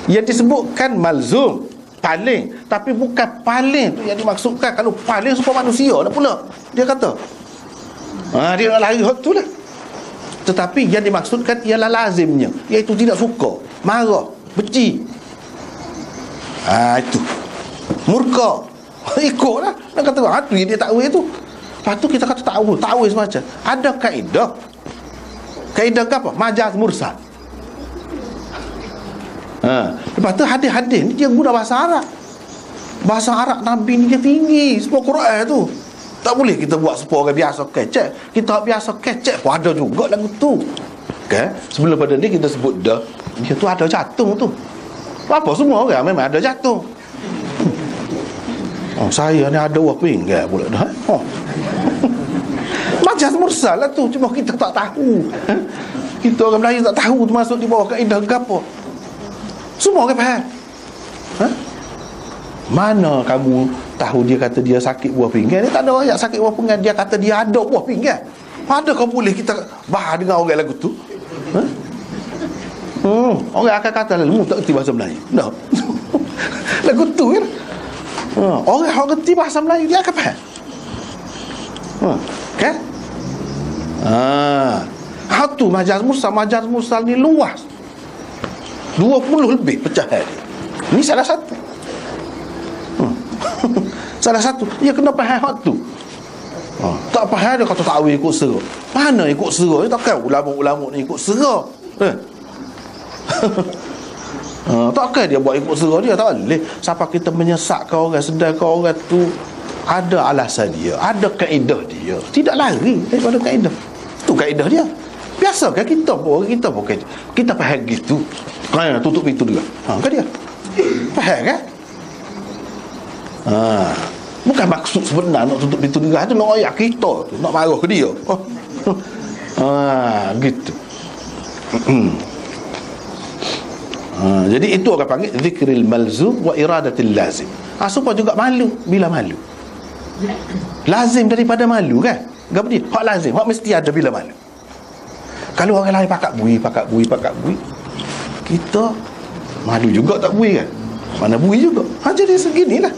Yang disebutkan malzum, paling, tapi bukan paling tu yang dimaksudkan. Kalau paling supaya manusia lah pula, dia kata dia nak lari hot tu lah. Tetapi yang dimaksudkan ialah lazimnya, iaitu tidak suka, marah, benci. Itu murka, ikutlah. Nak kata tu yang dia takwil tu. Lepas tu kita kata takwil semacam ada kaedah apa? Majaz mursal. Lepas tu hadis-hadis ni dia guna bahasa Arab. Bahasa Arab Nabi ni dia tinggi sebab Quran tu. Tak boleh kita buat supaya orang biasa kecek. Kita biasa kecek pun ada juga lagu tu. Okay? Sebelum pada ni kita sebut dah, dia tu ada jatung tu. Apa semua orang memang ada jatung. Saya ni ada waping ke pula dah. Majaz mursal lah tu, cuma kita tak tahu. Kita orang Melayu tak tahu tu masuk di bawah kaedah gapo. Semua orang faham. Mana kamu tahu dia kata dia sakit buah pinggan, dia tak ada ayat sakit buah pinggan, dia kata dia ada buah pinggan. Adakah boleh kita bahas dengan orang lagu tu? Orang akan kata lalu tak kerti bahasa Melayu. No. Lagu tu kan. Orang kerti bahasa Melayu dia akan faham. Kan? Hatu majaz mursal ni luas. 20 lebih pecahan dia. Ni salah satu. Salah satu. Dia kena faham hak tu. Tak faham dia kata takwil ikut serah. Mana ikut serah? Dia takkan ulama-ulama ni ikut serah. Takkan dia buat ikut serah dia. Tak boleh. Sampai kita menyesatkan orang, sedangkan orang tu ada alasan dia, ada kaedah dia, tidak lari daripada kaedah. Tu kaedah dia. Biasa kan kita pun kita faham gitu. Kan tutup pintu dia. Kan dia. Faham kan? Bukan maksud sebenar nak tutup pintu dia, tu nak ayat kita tu, nak marah ke dia. Gitu. Jadi itu orang panggil zikril malzum wa iradatil lazim. Supaya juga malu bila malu. Lazim daripada malu kan? Apa dia? Hak lazim, hak mesti ada bila malu. Kalau orang lain pakat bui, kita malu juga tak bui kan? Mana bui juga. Jadi seginilah.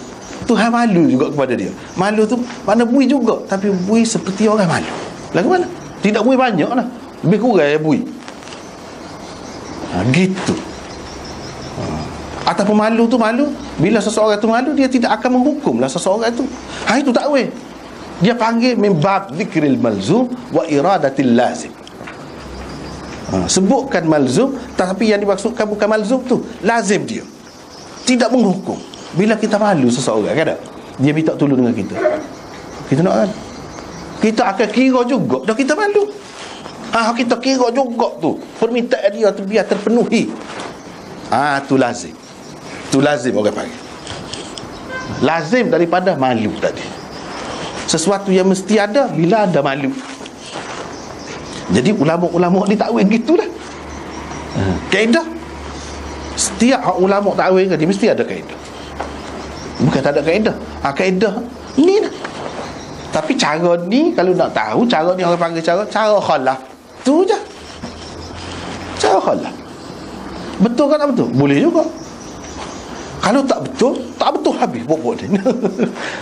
Tuhan malu juga kepada dia. Malu tu mana bui juga, tapi bui seperti orang malu. Lagu mana? Tidak bui banyak lah, lebih kurang bui. Gitu. Ataupun malu tu malu, bila seseorang tu malu, dia tidak akan menghukumlah seseorang tu. Itu takwil. Dia panggil min bab zikril malzum wa iradatil lazim. Sebutkan malzum, tapi yang dimaksudkan bukan malzum tu, lazim dia. Tidak menghukum. Bila kita malu seseorang kan, dia minta tolong dengan kita, kita nak kan, kita akan kira juga dah kita malu. Kita kira juga tu permintaan dia tu biar terpenuhi. Tu lazim. Tu lazim orang panggil. Lazim daripada malu tadi. Sesuatu yang mesti ada bila ada malu. Jadi ulama-ulama ni takwil gitulah. Kaedah. Setiap ulama takwil dia mesti ada kaedah. Bukan tak ada kaedah. Kaedah ni lah. Tapi cara ni, kalau nak tahu cara ni, orang panggil cara khalaf. Tu je. Cara khalaf. Betul kan tak betul? Boleh juga. Kalau tak betul habis bobok ni.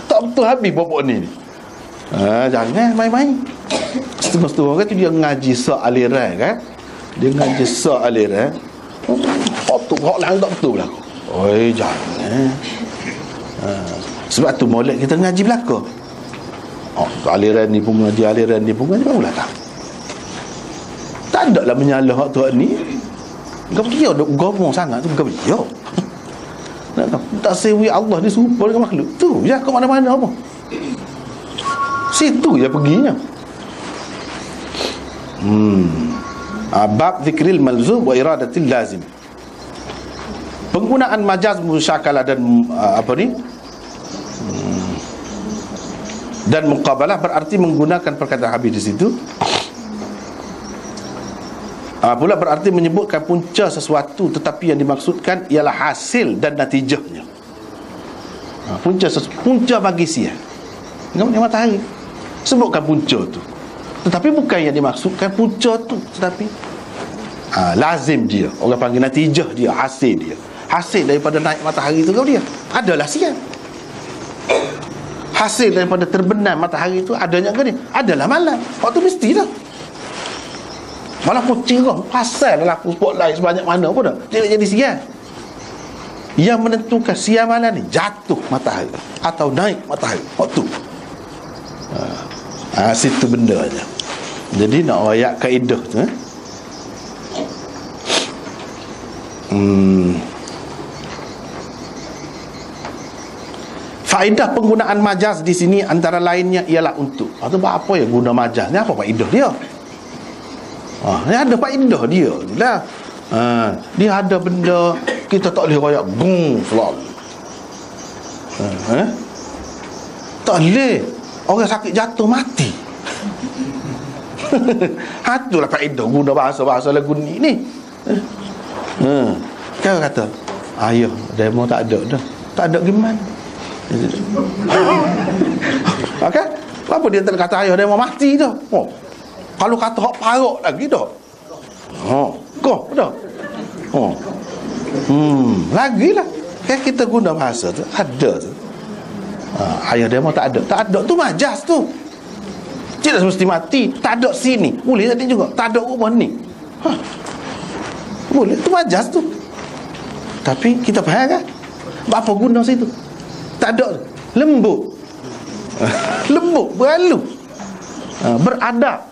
Tak betul habis bobok ni. Jangan main-main. Setengah-setengah kan tu dia ngaji sealiran kan. Dia ngaji sealiran. Hak lain tak betul lah. Oi, jangan. Sebab tu molek kita ngaji belaka. Aliran ni pun ngaji, aliran ni pun ngaji, barulah tahu. Tak ada lah menyalah hak tu ni. Kau dia duk gomong sangat tu, kau dia. Tak sewi Allah ni serupa dengan makhluk. Tu je ke mana-mana apa. Situ je perginya. Bab zikril malzum wa iradatil lazim. Penggunaan majaz musyakalah dan dan muqabalah berarti menggunakan perkataan habis di situ. Pula berarti menyebutkan punca sesuatu, tetapi yang dimaksudkan ialah hasil dan natijahnya. Punca bagi siang. Namanya matahari. Sebutkan punca tu. Tetapi bukan yang dimaksudkan punca tu, tetapi lazim dia. Orang panggil natijah dia, hasil dia. Hasil daripada naik matahari tu kau dia. Adalah siang. Hasil daripada terbenam matahari itu adanya ke ni? Adalah malam. Waktu mestilah. Walaupun cerah pasal laku spotlight sebanyak mana pun dah, dia jadi siang. Yang menentukan siang malam ni jatuh matahari atau naik matahari waktu. Situ benda je. Jadi nak ayat kaedah tu faedah penggunaan majaz di sini antara lainnya ialah untuk. Apa ya guna majaz ni? Apa faedah dia? Ni ada faedah dia lah. Dia ada benda kita tak boleh royak gung selalu. Tak boleh. Orang sakit jatuh mati. Itulah faedah guna bahasa-bahasa lagu ni. Kau kata ayah demo tak ada dah. Tak ada gimana. Okey? Apa dia tak kata ayah dia mau mati dah. Kalau kata hak parok lagi dah. Kau dah. Lagilah. Kan kita guna bahasa tu ada tu. Ayah dia mau tak ada. Tak ada tu majas tu. Tidak mesti mati. Tak ada sini. Boleh tadi juga. Tak ada rumah ni. Boleh. Tu majas tu. Tapi kita faham kan? Apa guna situ? Tak ada. Lembut. Lembut. Berlalu. Beradab.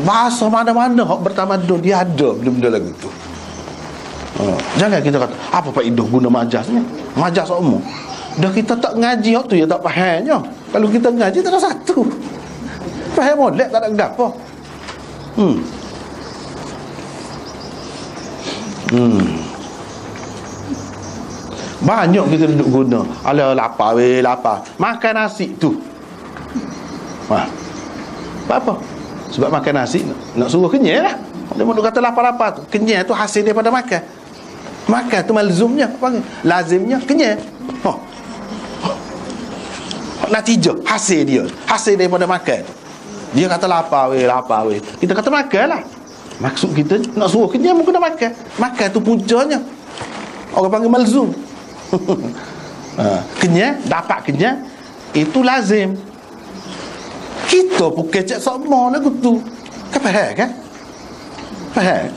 Bahasa mana-mana hak bertamadun dia ada benda-benda lagu tu. Jangan kita kata apa faedah guna majasnya. Majas semua. Dah kita tak ngaji hak tu ya tak fahamnya. Kalau kita ngaji tak ada satu. Faham molek tak ada gapo. Banyak kita duduk guna. Alah lapar lapar. Makan nasi tu. Apa? Sebab makan nasi nak suruh kenyang lah. Dia mahu kata lapar-lapar tu. Kenyang tu hasil daripada makan. Makan tu malzumnya, lazimnya kenyang. Natijah hasil dia, hasil daripada makan. Dia kata lapar weh. Kita kata makan lah. Maksud kita nak suruh kenyang mungkin nak makan. Makan tu puncanya. Orang panggil malzum. Kenyang, dapat kenyang itu lazim. Kita pun kecek sama lagu tu. Kan faham kan? Faham?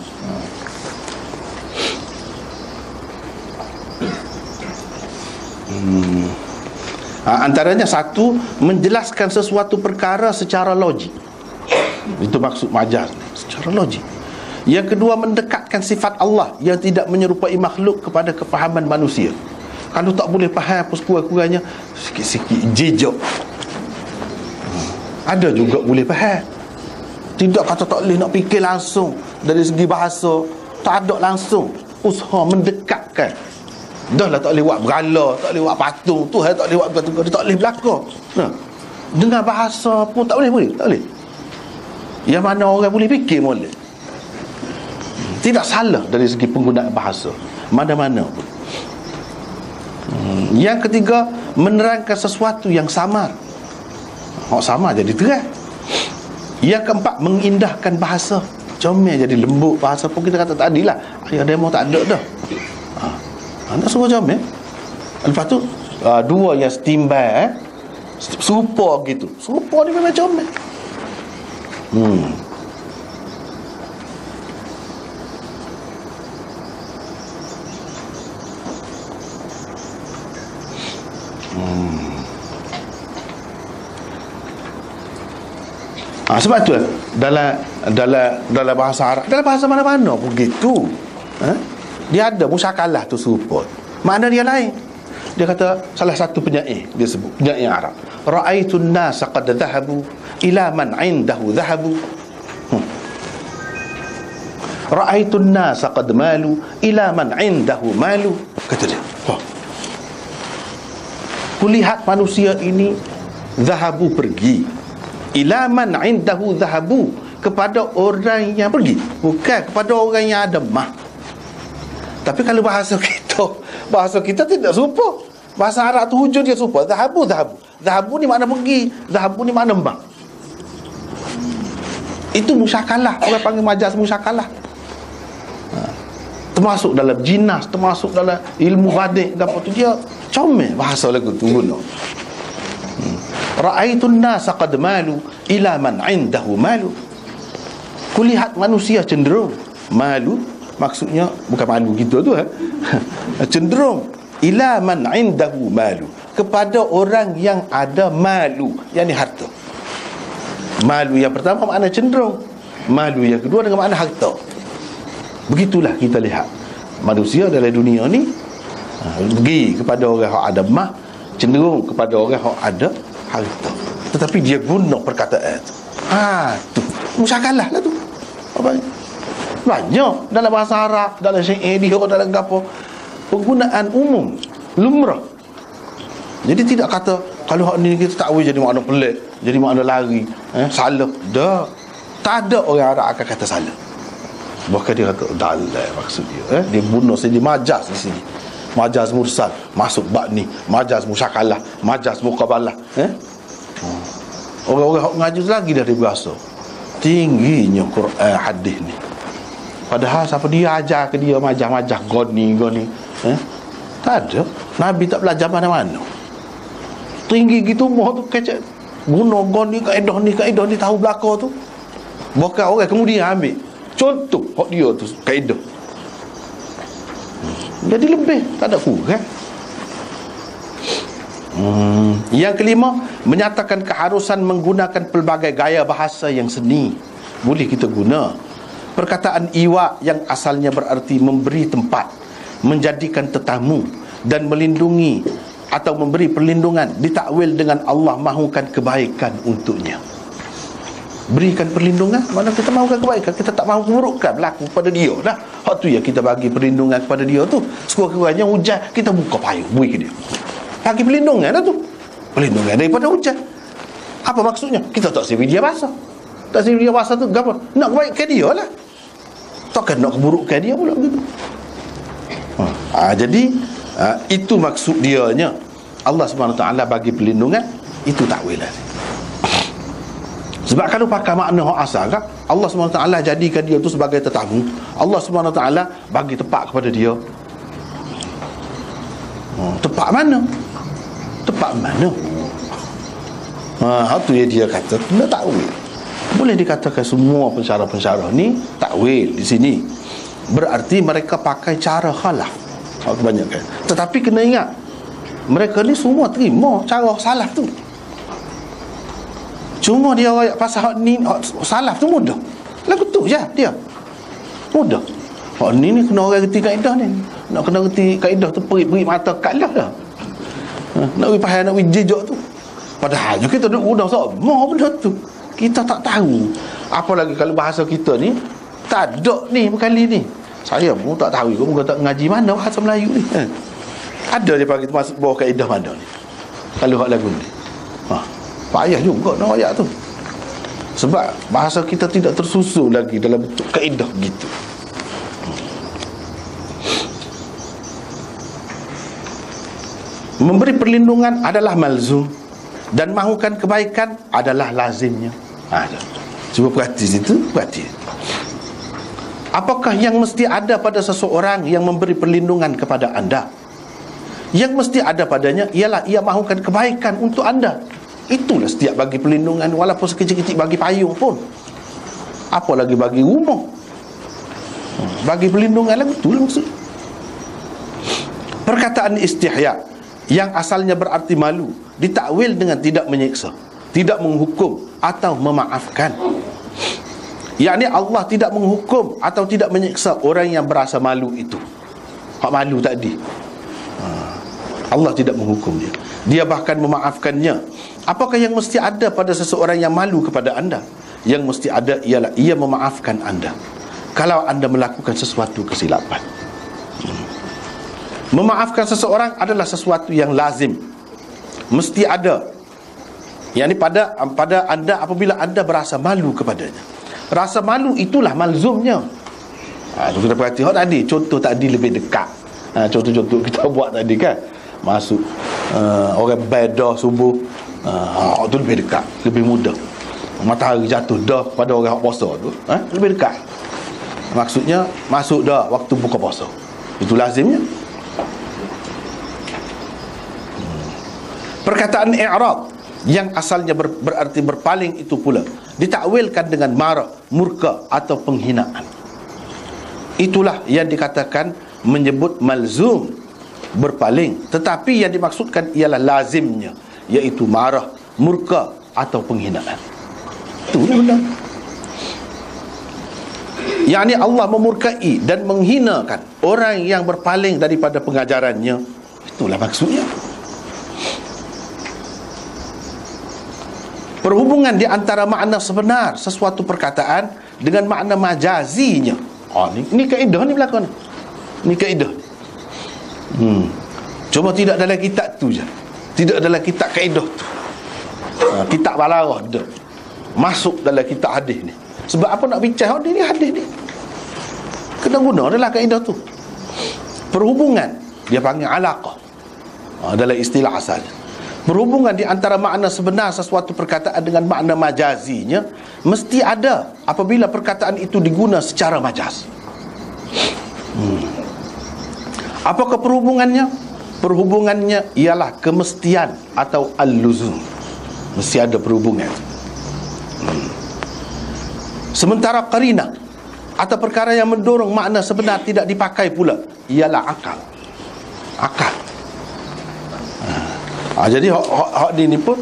Antaranya satu, menjelaskan sesuatu perkara secara logik. Itu maksud majaz, secara logik. Yang kedua, mendekatkan sifat Allah yang tidak menyerupai makhluk kepada kefahaman manusia. Kalau tak boleh faham apa sekurang-kurangnya, sikit-sikit jejak. Ada juga boleh faham. Tidak kata tak boleh nak fikir langsung. Dari segi bahasa tak ada langsung. Usaha mendekatkan. Dah lah tak boleh buat berala, tak boleh buat patung tu, tak boleh buat patung, dia tak boleh belakang. Dengan bahasa pun tak boleh. Tak boleh. Yang mana orang boleh fikir boleh. Tidak salah dari segi penggunaan bahasa mana-mana pun. Yang ketiga, menerangkan sesuatu yang samar. Sama jadi terang. Yang keempat, mengindahkan bahasa. Comel jadi lembut. Bahasa pun kita kata tadi lah, ayah demo tak ada dah. Nak suruh comel. Lepas tu dua yang setimbang serupa gitu. Serupa ni memang comel. Sebab tu dalam bahasa Arab, dalam bahasa mana-mana pun gitu. Dia ada musyakalah tu serupa. Makna dia lain. Dia kata salah satu penyair, dia sebut penyair Arab, ra'aitun nas qad dhahabu ila man 'indahu dhahabu. Ra'aitun nas qad malu ila man 'indahu malu. Kata dia, kulihat manusia ini dhahabu pergi, ila man 'indahu dhahabu, kepada orang yang pergi, bukan kepada orang yang ada mah. Tapi kalau bahasa kita tidak serupa. Bahasa Arab tu hujung dia serupa. Dhahabu ni makna pergi, dhahabu ni makna mah. Itu musyakalah. Orang panggil majaz musyakalah. Termasuk dalam jinas, termasuk dalam ilmu badik, apa tu dia comel bahasa lagu tu guna. Ra'aitun nasa qad malu ila man 'indahu malu. Kulihat manusia cenderung malu, maksudnya bukan malu gitu tu cenderung ila man 'indahu malu, kepada orang yang ada malu, yakni harta. Malu yang pertama makna cenderung, malu yang kedua dengan makna harta. Begitulah kita lihat manusia dalam dunia ni, pergi kepada orang yang ada mah, cenderung kepada orang yang ada harta. Tetapi dia guna perkataan tu. Tu musyakalah lah tu. Apa? Banyak dalam bahasa Arab, dalam syair dia, dalam apa, penggunaan umum, lumrah. Jadi tidak kata kalau hak ni kita tak boleh jadi makna pelik, jadi makna lari, salah. Dah. Tak ada orang Arab akan kata salah. Bahkan dia kata dalal maksud dia. Dia guna sini majaz di sini. majaz mursal, masuk bab ni, majaz musyakalah, majaz muqabalah. Orang-orang ngaji lagi dari biasa. Tingginya Quran hadis ni. Padahal siapa dia ajar ke dia majah-majah goni. Tak ada. Nabi tak belajar mana-mana. Tinggi gitu moh tu kecek. Guna goni kaedah ni tahu belaka tu. Bukan orang kemudian ambil contoh hak dia tu kaedah. Jadi lebih tak ada kurang. Yang kelima, menyatakan keharusan menggunakan pelbagai gaya bahasa yang seni. Boleh kita guna. Perkataan iwa yang asalnya berarti memberi tempat, menjadikan tetamu dan melindungi atau memberi perlindungan, ditakwil dengan Allah mahukan kebaikan untuknya. Berikan perlindungan, mana kita mahukan kebaikan, kita tak mahu keburukan berlaku pada dia dah. Hak tu ya kita bagi perlindungan kepada dia tu. Sekurang-kurangnya hujan kita buka payung beri ke dia. Bagi perlindungan lah tu. Perlindungan daripada hujan. Apa maksudnya? Kita tak sibuk dia basah. Tak sibuk dia basah tu apa? Nak kebaikan dia lah. Takkan nak keburukan dia pula begitu. Jadi itu maksud dianya. Allah SWT bagi perlindungan, itu takwilan. Sebab kalau pakai makna hak asal kan, Allah SWT jadikan dia tu sebagai tetamu. Allah SWT bagi tempat kepada dia. Tempat mana? Tempat mana? Itu yang dia kata kena takwil. Boleh dikatakan semua pensyarah-pensyarah ni takwil di sini. Berarti mereka pakai cara khalaf. Kebanyakan. Tetapi kena ingat, mereka ni semua terima cara salaf tu. Cuma dia ayat pasal hak ni salaf tu mudah. Lagu tu je dia. Mudah. Hak ni kena orang reti kaedah ni. Nak kena reti kaedah tu peri-peri mata kat lah dah. Nak pergi pahal, nak pergi jejak tu. Padahal kita duduk guna semua benda tu. Kita tak tahu. Apalagi kalau bahasa kita ni tak ada ni berkali ni. Saya pun tak tahu, pun tak ngaji mana bahasa Melayu ni. Ada dia bagi masuk bawah kaedah mana ni. Kalau hak lagu ni. Payah juga nak ayat tu. Sebab bahasa kita tidak tersusun lagi dalam bentuk kaedah gitu. Memberi perlindungan adalah malzum dan mahukan kebaikan adalah lazimnya. Cuba perhati situ, perhati. Apakah yang mesti ada pada seseorang yang memberi perlindungan kepada anda? Yang mesti ada padanya ialah ia mahukan kebaikan untuk anda. Itulah setiap bagi perlindungan, walaupun sekecil-kecil bagi payung pun. Apa lagi bagi rumah? Bagi perlindungan lah, betul maksud. Perkataan istihya yang asalnya berarti malu ditakwil dengan tidak menyiksa, tidak menghukum atau memaafkan. Yakni Allah tidak menghukum atau tidak menyiksa orang yang berasa malu itu. Hak malu tadi, Allah tidak menghukum dia. Dia bahkan memaafkannya. Apakah yang mesti ada pada seseorang yang malu kepada anda? Yang mesti ada ialah ia memaafkan anda kalau anda melakukan sesuatu kesilapan. Memaafkan seseorang adalah sesuatu yang lazim, mesti ada. Yakni pada anda apabila anda berasa malu kepadanya. Rasa malu itulah malzumnya. Kita perhati tadi, contoh tadi lebih dekat. Contoh-contoh kita buat tadi kan, masuk orang bedah subuh, itu lebih dekat, lebih mudah. Matahari jatuh dah pada orang puasa tu, lebih dekat. Maksudnya masuk dah waktu buka puasa. Itu lazimnya. Perkataan i'rad yang asalnya berarti berpaling itu pula ditakwilkan dengan marah, murka atau penghinaan. Itulah yang dikatakan menyebut malzum, berpaling. Tetapi yang dimaksudkan ialah lazimnya, iaitu marah, murka atau penghinaan. Itulah benar. Yakni Allah memurkai dan menghinakan orang yang berpaling daripada pengajarannya. Itulah maksudnya. Perhubungan di antara makna sebenar sesuatu perkataan dengan makna majazinya. Ni kaedah ni berlaku ni. Ni kaedah. Cuma tidak dalam kitab tu je. Tidak dalam kitab kaedah tu. Kitab balarah dah masuk dalam kitab hadis ni. Sebab apa nak bincang ni hadis ni? Kena guna adalah kaedah tu. Perhubungan Dia panggil alaqah. Dalam istilah asalnya, berhubungan di antara makna sebenar sesuatu perkataan dengan makna majazinya mesti ada apabila perkataan itu diguna secara majaz. Apakah perhubungannya? Perhubungannya ialah kemestian atau al-luzum. Mesti ada perhubungan. Sementara qarina atau perkara yang mendorong makna sebenar tidak dipakai pula ialah akal. Akal. Jadi hak ni pun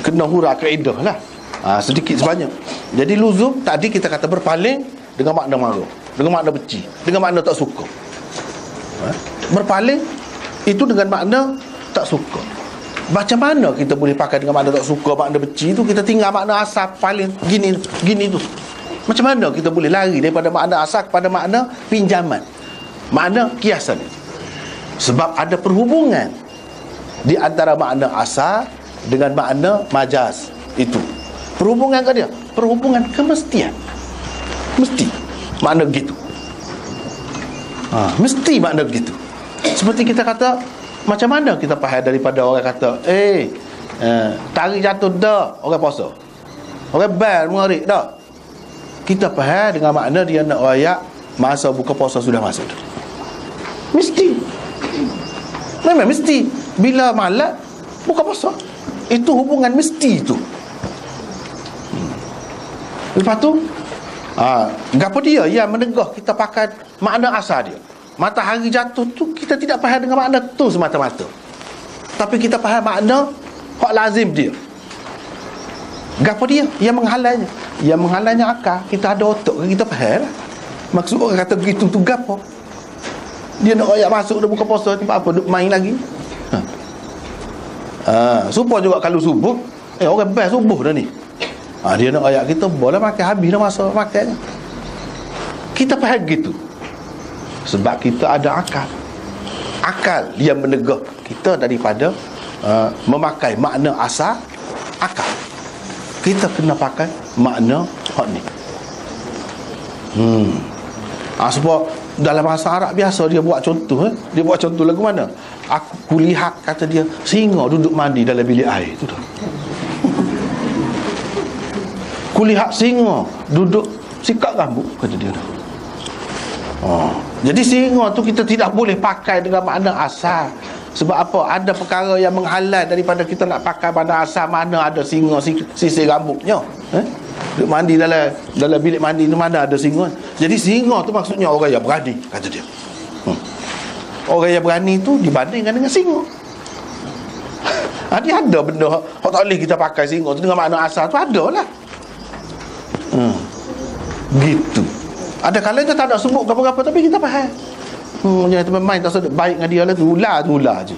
kena hura kaedah lah. Sedikit sebanyak. Jadi luzum tadi kita kata berpaling dengan makna marah, dengan makna benci, dengan makna tak suka. Berpaling itu dengan makna tak suka. Macam mana kita boleh pakai dengan makna tak suka, makna benci tu? Kita tinggal makna asal paling gini tu. Macam mana kita boleh lari daripada makna asal kepada makna pinjaman, makna kiasan? Sebab ada perhubungan di antara makna asal dengan makna majaz itu. Perhubungan ke dia? Perhubungan kemestian. Mesti makna gitu. Mesti makna gitu. Seperti kita kata, macam mana kita faham daripada orang kata tarik jatuh dah orang puasa, orang bel mengarik dah. Kita faham dengan makna dia nak royak masa buka puasa sudah masuk. Mesti. Memang mesti. Bila malam buka puasa, itu hubungan mesti itu. Lepas tu gapo dia yang menegah kita pakai makna asal dia. Matahari jatuh tu kita tidak faham dengan makna tu semata-mata, tapi kita faham makna hak lazim dia. Gapo dia yang menghalangnya? Yang menghalangnya akal. Kita ada otak, kita faham lah. Maksud orang kata begitu tu gapo? Dia nak ayat masuk dah buka puasa, tempat apa duk main lagi? Supaya juga kalau subuh, orang best subuh dah ni. Dia nak ayat kita boleh makan habis dah masa makannya. Kita faham gitu. Sebab kita ada akal. Akal yang menegah kita daripada memakai makna asal akal. Kita kena pakai makna hak ni. Sebab dalam bahasa Arab biasa dia buat contoh. Dia buat contoh lagu mana? Aku lihat, kata dia, singa duduk mandi dalam bilik air. Itu dah. Kulihat singa duduk sikat rambut, kata dia dah. Jadi singa tu kita tidak boleh pakai dengan makna asal. Sebab apa? Ada perkara yang menghalang daripada kita nak pakai makna asal. Mana ada singa sisir rambutnya? Duduk mandi dalam bilik mandi tu mana ada singa. Jadi singa tu maksudnya orang yang berani, kata dia. Orang yang berani tu dibandingkan dengan singa. Dia ada benda hak tak boleh kita pakai singa tu dengan makna asal tu, ada lah. Gitu. Ada kalanya tak nak sebut apa-apa tapi kita faham. Jangan teman main tak sedap baik dengan dia lah tu. Ular je.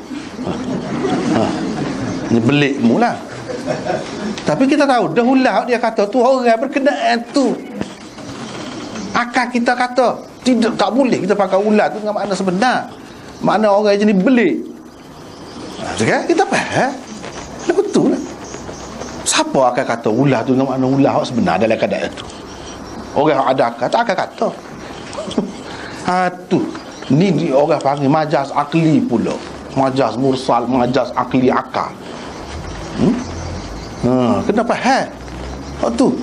Ni belik mula. Tapi kita tahu dah ular dia kata tu orang berkenaan tu. Akal kita kata tidak, tak boleh kita pakai ular tu dengan makna sebenar. Makna orang jenis belik. Jadi kita faham. Betul lah. Siapa akan kata ular tu dengan makna ular sebenar dalam keadaan itu? Orang yang ada akal tak akan kata. Tu ni orang panggil majaz akli pula. Majaz mursal, majaz akli akal. Kenapa tu?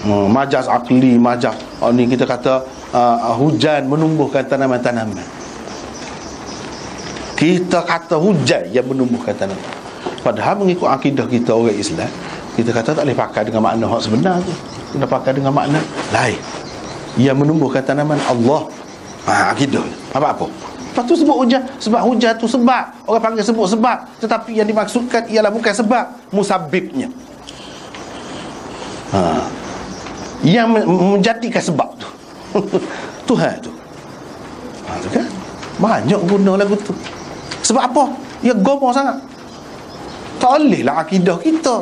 Majaz akli, majaz ni kita kata hujan menumbuhkan tanaman-tanaman. Kita kata hujan yang menumbuhkan tanaman. Padahal mengikut akidah kita orang Islam, kita kata tak boleh pakai dengan makna hak sebenar tu. Kita pakai dengan makna lain yang menumbuhkan tanaman Allah. Akidah apa-apa. Lepas tu sebut hujan. Sebab hujan tu sebab. Orang panggil sebut sebab. Tetapi yang dimaksudkan ialah bukan sebab, musabibnya. Yang menjadikan sebab tu Tuhan tu. Tu kan banyak guna lagu tu. Sebab apa? Ia gomor sangat. Tak boleh lah akidah kita.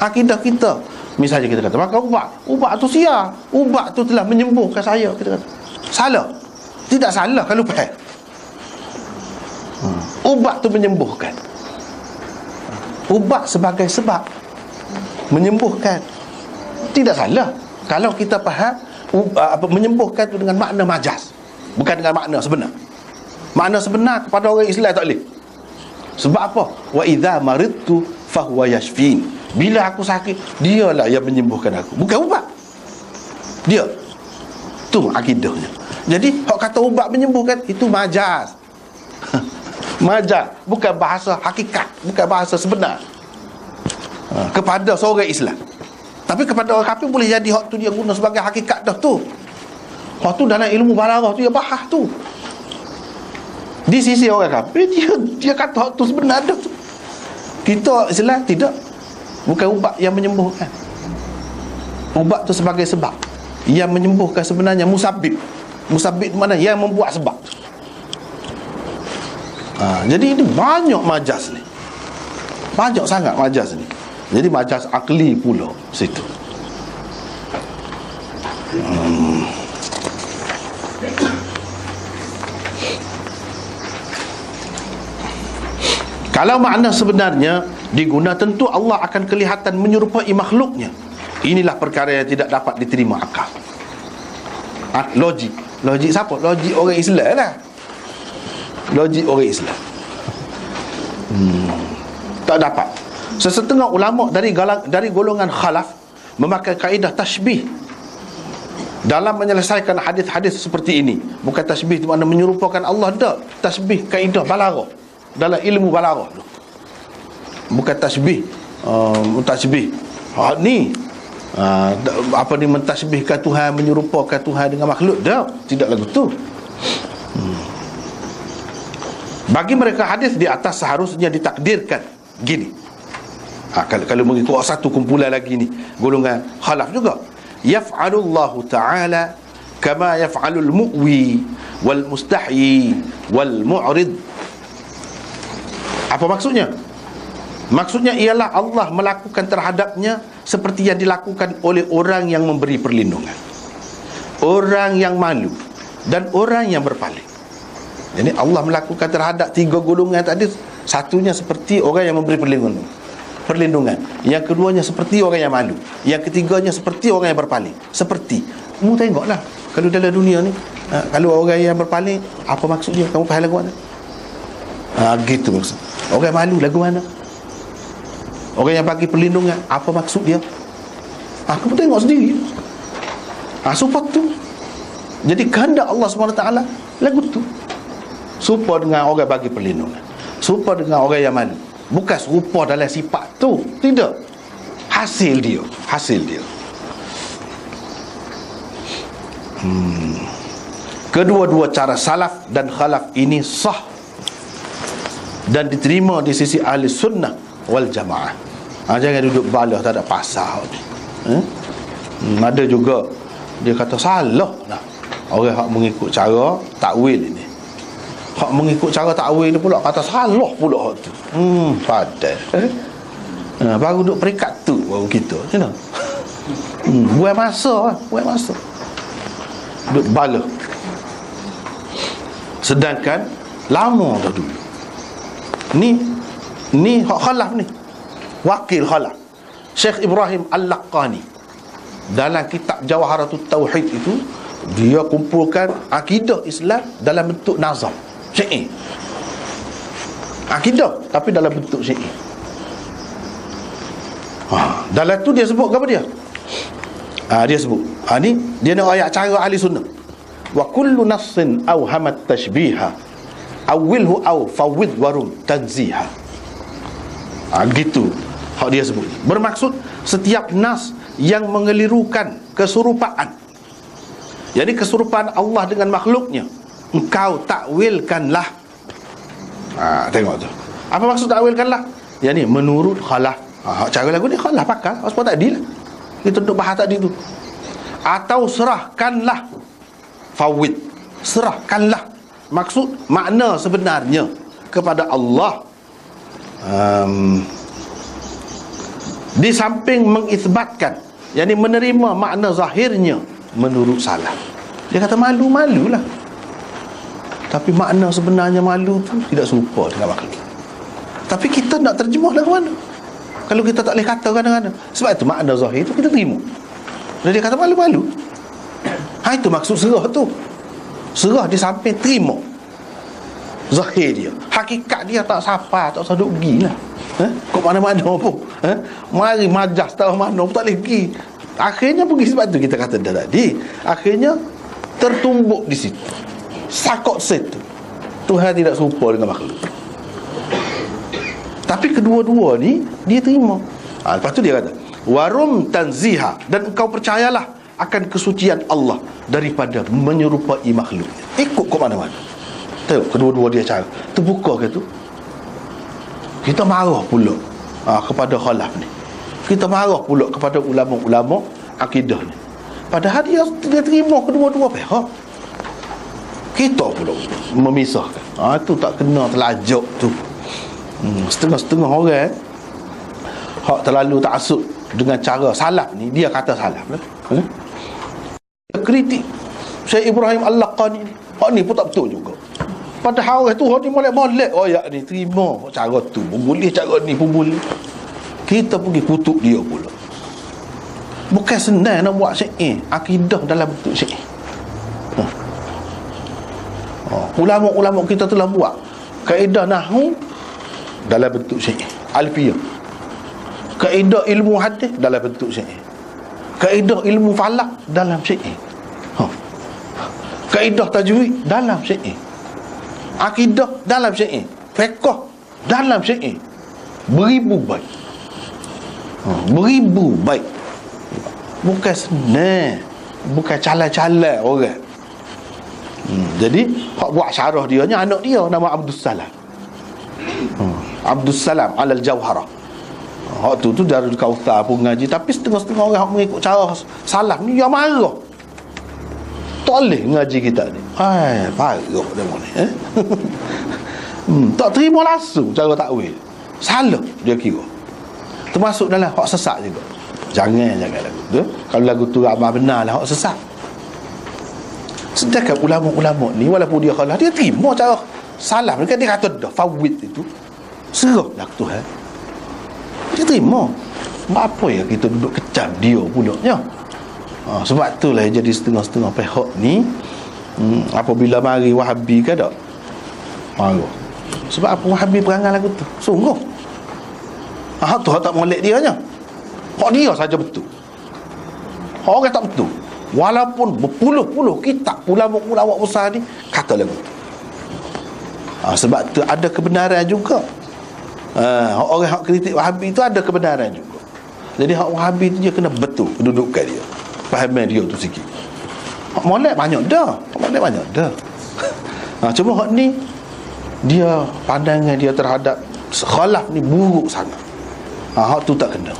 Akidah kita, misalnya kita kata makan ubat tu sia, ubat tu telah menyembuhkan saya, kita kata salah. Tidak salah kalau faham. Ubat tu menyembuhkan. Ubat sebagai sebab menyembuhkan. Tidak salah kalau kita faham menyembuhkan tu dengan makna majaz. bukan dengan makna sebenar. Makna sebenar kepada orang Islam tak boleh. Sebab apa? Wa idza maridtu fahuwa yashfin. Bila aku sakit, dialah yang menyembuhkan aku, bukan ubat. Dia. Tu akidahnya. Jadi hak kata ubat menyembuhkan itu majaz. Majaz, bukan bahasa hakikat, bukan bahasa sebenar. Kepada seorang Islam. Tapi kepada orang kafir boleh jadi hak tu dia guna sebagai hakikat dah tu. Hak tu dalam ilmu balaghah tu dia bahas tu. Di sisi orang kafir dia kata hak tu sebenar dah tu. Kita Islam tidak. Bukan ubat yang menyembuhkan. Ubat tu sebagai sebab. Yang menyembuhkan sebenarnya musabbib. Musabbib mana? Yang membuat sebab. Jadi ini banyak majaz ni. Banyak sangat majaz ni. Jadi majaz akli pula situ. Kalau makna sebenarnya diguna, tentu Allah akan kelihatan menyerupai makhluknya. Inilah perkara yang tidak dapat diterima akal. Logik. Logik siapa? Logik orang Islam lah. Logik orang Islam. Tak dapat. Sesetengah ulama dari golongan khalaf memakai kaedah tashbih dalam menyelesaikan hadis-hadis seperti ini. Bukan tashbih itu makna menyerupakan Allah, dah. Tashbih kaedah balaghah dalam ilmu balaghah tu. Bukan tashbih tashbih ni apa ni, mentasbihkan Tuhan, menyerupakan Tuhan dengan makhluk, dah. Tidak lagu tu. Bagi mereka hadis di atas seharusnya ditakdirkan gini. Kalau mengikut satu kumpulan lagi ni, golongan khalaf juga, yaf'alullahu ta'ala kama yaf'alul mu'wi wal mustahyi wal mu'rid. Apa maksudnya? Maksudnya ialah Allah melakukan terhadapnya seperti yang dilakukan oleh orang yang memberi perlindungan, orang yang malu, dan orang yang berpaling. Jadi Allah melakukan terhadap tiga golongan tadi, satunya seperti orang yang memberi perlindungan, yang keduanya seperti orang yang malu, yang ketiganya seperti orang yang berpaling. Seperti, kamu tengoklah kalau dalam dunia ni, kalau orang yang berpaling, apa maksudnya? Kamu faham lagu mana? Gitu maksud. Orang yang malu lagu mana? Orang yang bagi perlindungan, apa maksud dia? Kamu tengok sendiri. Support tu. Jadi kehendak Allah SWT lagu tu. Serupa dengan orang bagi perlindungan, serupa dengan orang yang malu. Bukan serupa dalam sifat tu, tidak. Hasil dia. Kedua-dua cara salaf dan khalaf ini sah dan diterima di sisi ahli sunnah wal jamaah. Jangan duduk balah tak ada pasal. Ada juga dia kata salah lah orang hak mengikut cara takwil ini. Hak mengikut cara takwil ni pula kata salah pula hak tu. Padahal baru duduk peringkat tu baru kita, you know. Buat masa duduk balah. Sedangkan lama dah dulu. Ni hak khalaf ni, wakil khalaf Syekh Ibrahim Al-Laqani dalam kitab Jawharatut Tauhid itu, dia kumpulkan akidah Islam dalam bentuk nazam syair. Akidah tapi dalam bentuk syair. Dalam tu dia sebut apa dia? Dia sebut ni dia nak ayat cara ahli sunnah. Wa kullu nassin aw hamat tashbiha awilhu aw fawwid warum tanziha. Gitu hak dia sebut. Bermaksud setiap nas yang mengelirukan keserupaan, jadi keserupaan Allah dengan makhluknya, engkau takwilkanlah. Tengok tu. Apa maksud takwilkanlah? Yani menurut khalaf. Cara lagu ni khalaf pakal. Sebab tak adil. Kita duduk bahas tadi tu. Atau serahkanlah. Fawid. Serahkanlah. Maksud makna sebenarnya kepada Allah. Di samping mengisbatkan, yani menerima makna zahirnya menurut salaf. Dia kata malu-malulah, tapi makna sebenarnya malu tu tidak serupa dengan makhluk. Tapi kita nak terjemah lagu mana? Kalau kita tak boleh kata kadang-kadang. Sebab itu makna zahir tu kita terima. Jadi dia kata malu-malu. Itu maksud serah tu. Serah dia sampai terima zahir dia, hakikat dia tak sapa, tak saduk pergi lah. Kok mana-mana pun mari majas tahu mana pun tak boleh pergi. Akhirnya pergi. Sebab tu kita kata dah tadi, akhirnya tertumbuk di situ, sakot situ. Tuhan tidak serupa dengan makhluk. Tapi kedua-dua ni dia terima. Lepas tu dia kata warum tanziha, dan engkau percayalah akan kesucian Allah daripada menyerupai makhluk. Ikut ke mana-mana. Tengok kedua-dua dia cara terbuka ke tu. Kita marah pula kepada khalaf ni. Kita marah pula kepada ulama-ulama akidah ni. Padahal dia terima kedua-dua pihak. Kita pula memisahkan. Tu tak kena terlajak tu. Setengah-setengah orang hak terlalu taksub dengan cara salaf ni, dia kata salaf lah. Kritik Syekh Ibrahim Al-Laqani ni, hak ni pun tak betul juga. Padahal orang tu hak ni molek-molek ya ni terima cara tu pun boleh, cara ni pun boleh. Kita pergi kutuk dia pula. Bukan senang nak buat syair akidah dalam bentuk syair. Ulama-ulama kita telah buat kaedah nahwu dalam bentuk syair, alfiyah, kaedah ilmu hadis dalam bentuk syair, kaedah ilmu falak dalam syair, kaedah tajwid dalam syair, akidah dalam syair, fiqh dalam syair. Beribu bait. Beribu bait. Bukan senang, bukan calai-calai orang. Jadi hak buat syarah dia nya anak dia nama Abdul Salam. Abdul Salam Alal Jawharah. Hak tu Darul Kautsar pun ngaji, tapi setengah-setengah orang hak mengikut cara salaf ni dia marah. Tak boleh ngaji kita ni. Parah demo ni. Tak terima langsung cara takwil. Salah dia kira. Termasuk dalam hak sesat juga. Jangan lagu tu. Kalau lagu tu ramah benar lah hak sesat. Sedangkan ulama-ulama ni walaupun dia kalah, dia terima cara salaf ni kan, dia kata dah fawid itu serah lah Tuhan. Dia terima. Apa ya kita duduk kecam dia pula nya. Sebab itulah jadi setengah-setengah pihak ni apabila mari Wahabi ke tak marah. Sebab apa Wahabi perangai lagu tu? Sungguh tu tak molek dia nya. Hak dia saja betul. Hak orang tak betul. Walaupun berpuluh-puluh kitab ulama-ulama besar ni kata lagu tu. Sebab tu ada kebenaran juga. Orang hak kritik Wahabi tu ada kebenaran juga. Jadi hak Wahabi tu dia kena betul kedudukan dia, fahaman dia tu sikit. Hak molek banyak dah. Cuma hak ni dia pandangan dia terhadap khalaf ni buruk sangat. Hak tu tak kena.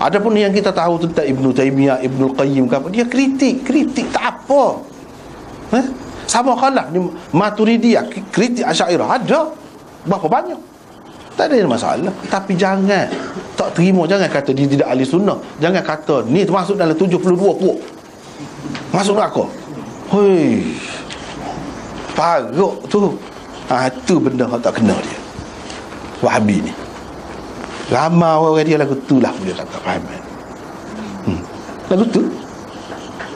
Adapun yang kita tahu tentang Ibnu Taimiyah, Ibnu Qayyim, dia kritik tak apa. Sama khalaf ni Maturidiyah, kritik Asy'ariyah ada. Berapa banyak? Tak ada masalah. Tapi jangan tak terima, jangan kata dia tidak ahli sunnah. Jangan kata ni termasuk dalam 72 puak. Masuk neraka. Hoi. Paruk tu. Tu benda yang tak kena dia. Wahabi ni. Ramai orang dia lagu tu lah boleh kata faham. Lagu tu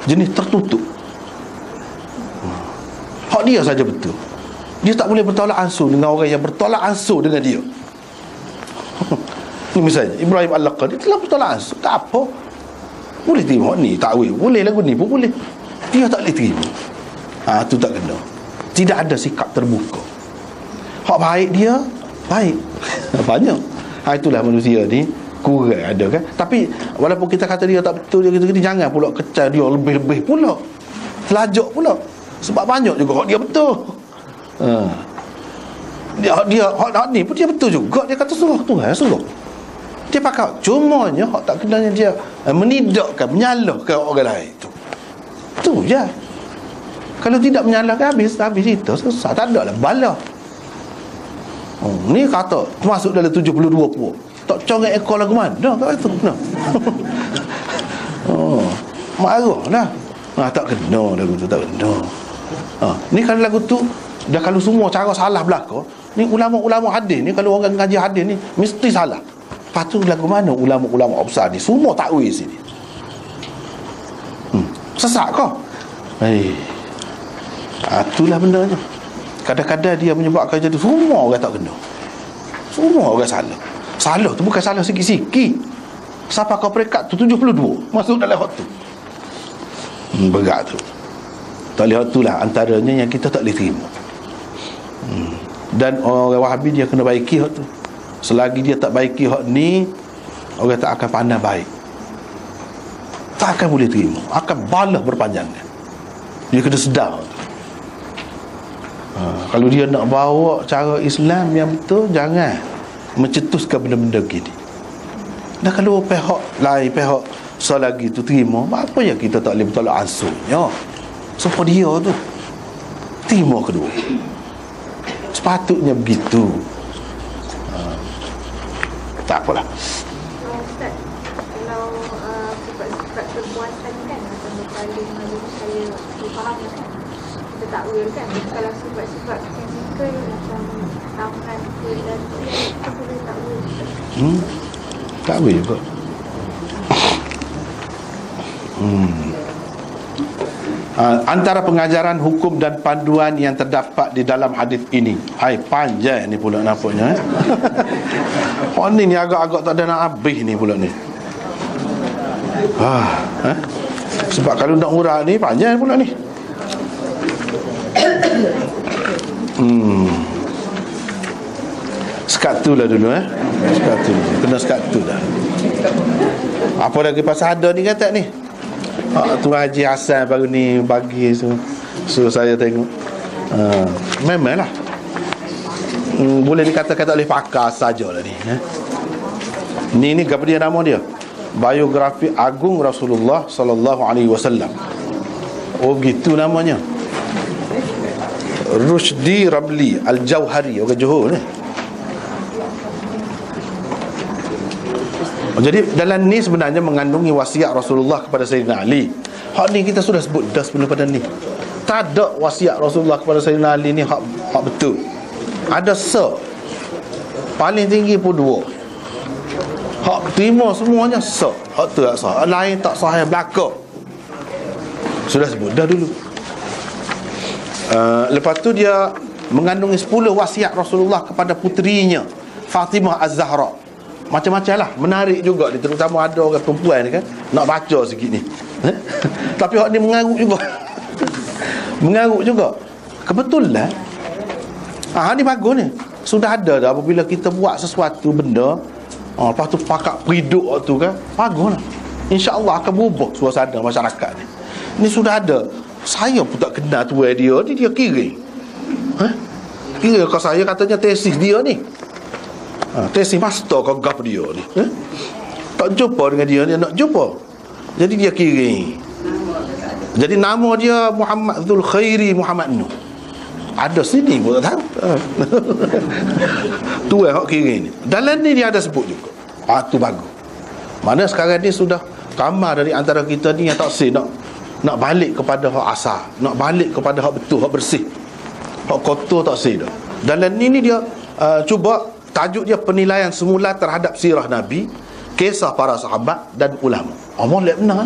jenis tertutup. Hak dia saja betul. Dia tak boleh bertolak ansur dengan orang yang bertolak ansur dengan dia. Ni misalnya Ibrahim Al-Laqani telah bertolak ansur, tak apa. Boleh terima ni takwil, boleh lagu ni pun boleh. Dia tak boleh terima. Tu tak kena. Tidak ada sikap terbuka. Hak baik dia baik. Banyak. Itulah manusia ni kurang ada kan. Tapi walaupun kita kata dia tak betul, dia gini, jangan pula kecil dia lebih-lebih pula, telajak pula. Sebab banyak juga hak dia betul. Dia hak ni pun dia betul juga. Dia kata suruh Tuhan, suruh. Dia pakai cumanya hak tak kenanya dia menidakkan, menyalahkan orang lain tu. Tu je. Kalau tidak menyalahkan habis itu selesai, tak ada lah bala. Ni kata termasuk dalam 72 puak. Tak corek ekor lagu mana kata itu kena. Marah lah. Tak kena lagu tu, tak kena. Ni kalau lagu tu dah, kalau semua cara salah belaka, ni ulama-ulama hadis ni, kalau orang ngaji hadis ni mesti salah. Patut lagu mana ulama-ulama besar ni semua takwil sini. Sesak kau. Itulah bendanya. Kadang-kadang dia menyebabkan jadi semua orang tak kena, semua orang salah. Salah tu bukan salah sikit-sikit. Siapa kau peringkat tu 72 masuk dalam hot tu. Berat tu. Tak boleh hot tu lah antaranya yang kita tak boleh terima. Dan orang Wahabi dia kena baiki hot tu. Selagi dia tak baiki hot ni, orang tak akan pandang baik, tak akan boleh terima, akan balah berpanjangnya. Dia kena sedar. Kalau dia nak bawa cara Islam yang betul, jangan mencetuskan benda-benda gini. Dan kalau pihak lain, pihak selagi tu terima, apa yang kita tak boleh bertolak ansurnya? Siapa dia tu? Terima kedua. Sepatutnya begitu. Tak apalah. Ustaz, kalau sifat-sifat perbuatan kan macam berpaling, malu, saya faham kan, kita takwil kan. Kalau sifat-sifat fizikal macam tangan ke dan kita boleh takwil. Takwil juga. Antara pengajaran hukum dan panduan yang terdapat di dalam hadis ini. Hai, panjang ni pula nampaknya. Oh ni agak-agak tak ada nak habis ni pula ni. Sebab kalau nak urang ni panjang pula ni. Sekat tu lah dulu Sekat tu. Kena sekat tu dah. Apa lagi pasal ada ni kata ni? Tuan Haji Hassan baru ni bagi suruh saya tengok. Memanglah boleh dikatakan tak boleh pakar sajalah ni. Ni apa dia nama dia? Biografi Agung Rasulullah sallallahu alaihi wasallam. Oh begitu namanya. Rushdi Rabli Al-Jauhari, orang Johor ni. Jadi dalam ni sebenarnya mengandungi wasiat Rasulullah kepada Sayyidina Ali. Hak ni kita sudah sebut dah sebelum pada ni. Tak ada wasiat Rasulullah kepada Sayyidina Ali ni hak betul. Ada paling tinggi pun 2. Hak terima semuanya hak tu tak sah. Lain tak sah belaka. Sudah sebut dah dulu. Lepas tu dia mengandungi 10 wasiat Rasulullah kepada puterinya Fatimah Az-Zahra. Macam-macam lah, menarik juga ni. Terutama ada orang perempuan ni kan nak baca sikit ni. Tapi hak ni mengarut juga. Mengarut juga. Kebetulan ni bagus ni. Sudah ada dah apabila kita buat sesuatu benda, lepas tu pakak periduk tu kan, bagus lah. InsyaAllah akan berubah suasana masyarakat ni. Ni sudah ada. Saya pun tak kenal tuan dia ni, dia kira kalau saya katanya tesis dia ni. Tesis master kau gap dia ni. Tak jumpa dengan dia ni, nak jumpa. Jadi dia kirim. Jadi nama dia Muhammad Zul Khairi Muhammad Nuh. Ada sini pun tak tahu. Tu hak kirim ni. Dalam ni dia ada sebut juga. Tu bagus. Mana sekarang ni sudah ramai dari antara kita ni yang tak sih nak balik kepada hak asal, nak balik kepada hak betul, hak bersih. Hak kotor tak sih dah. Dalam ni dia cuba. Tajuk dia penilaian semula terhadap sirah Nabi, kisah para sahabat dan ulama. Molek benar.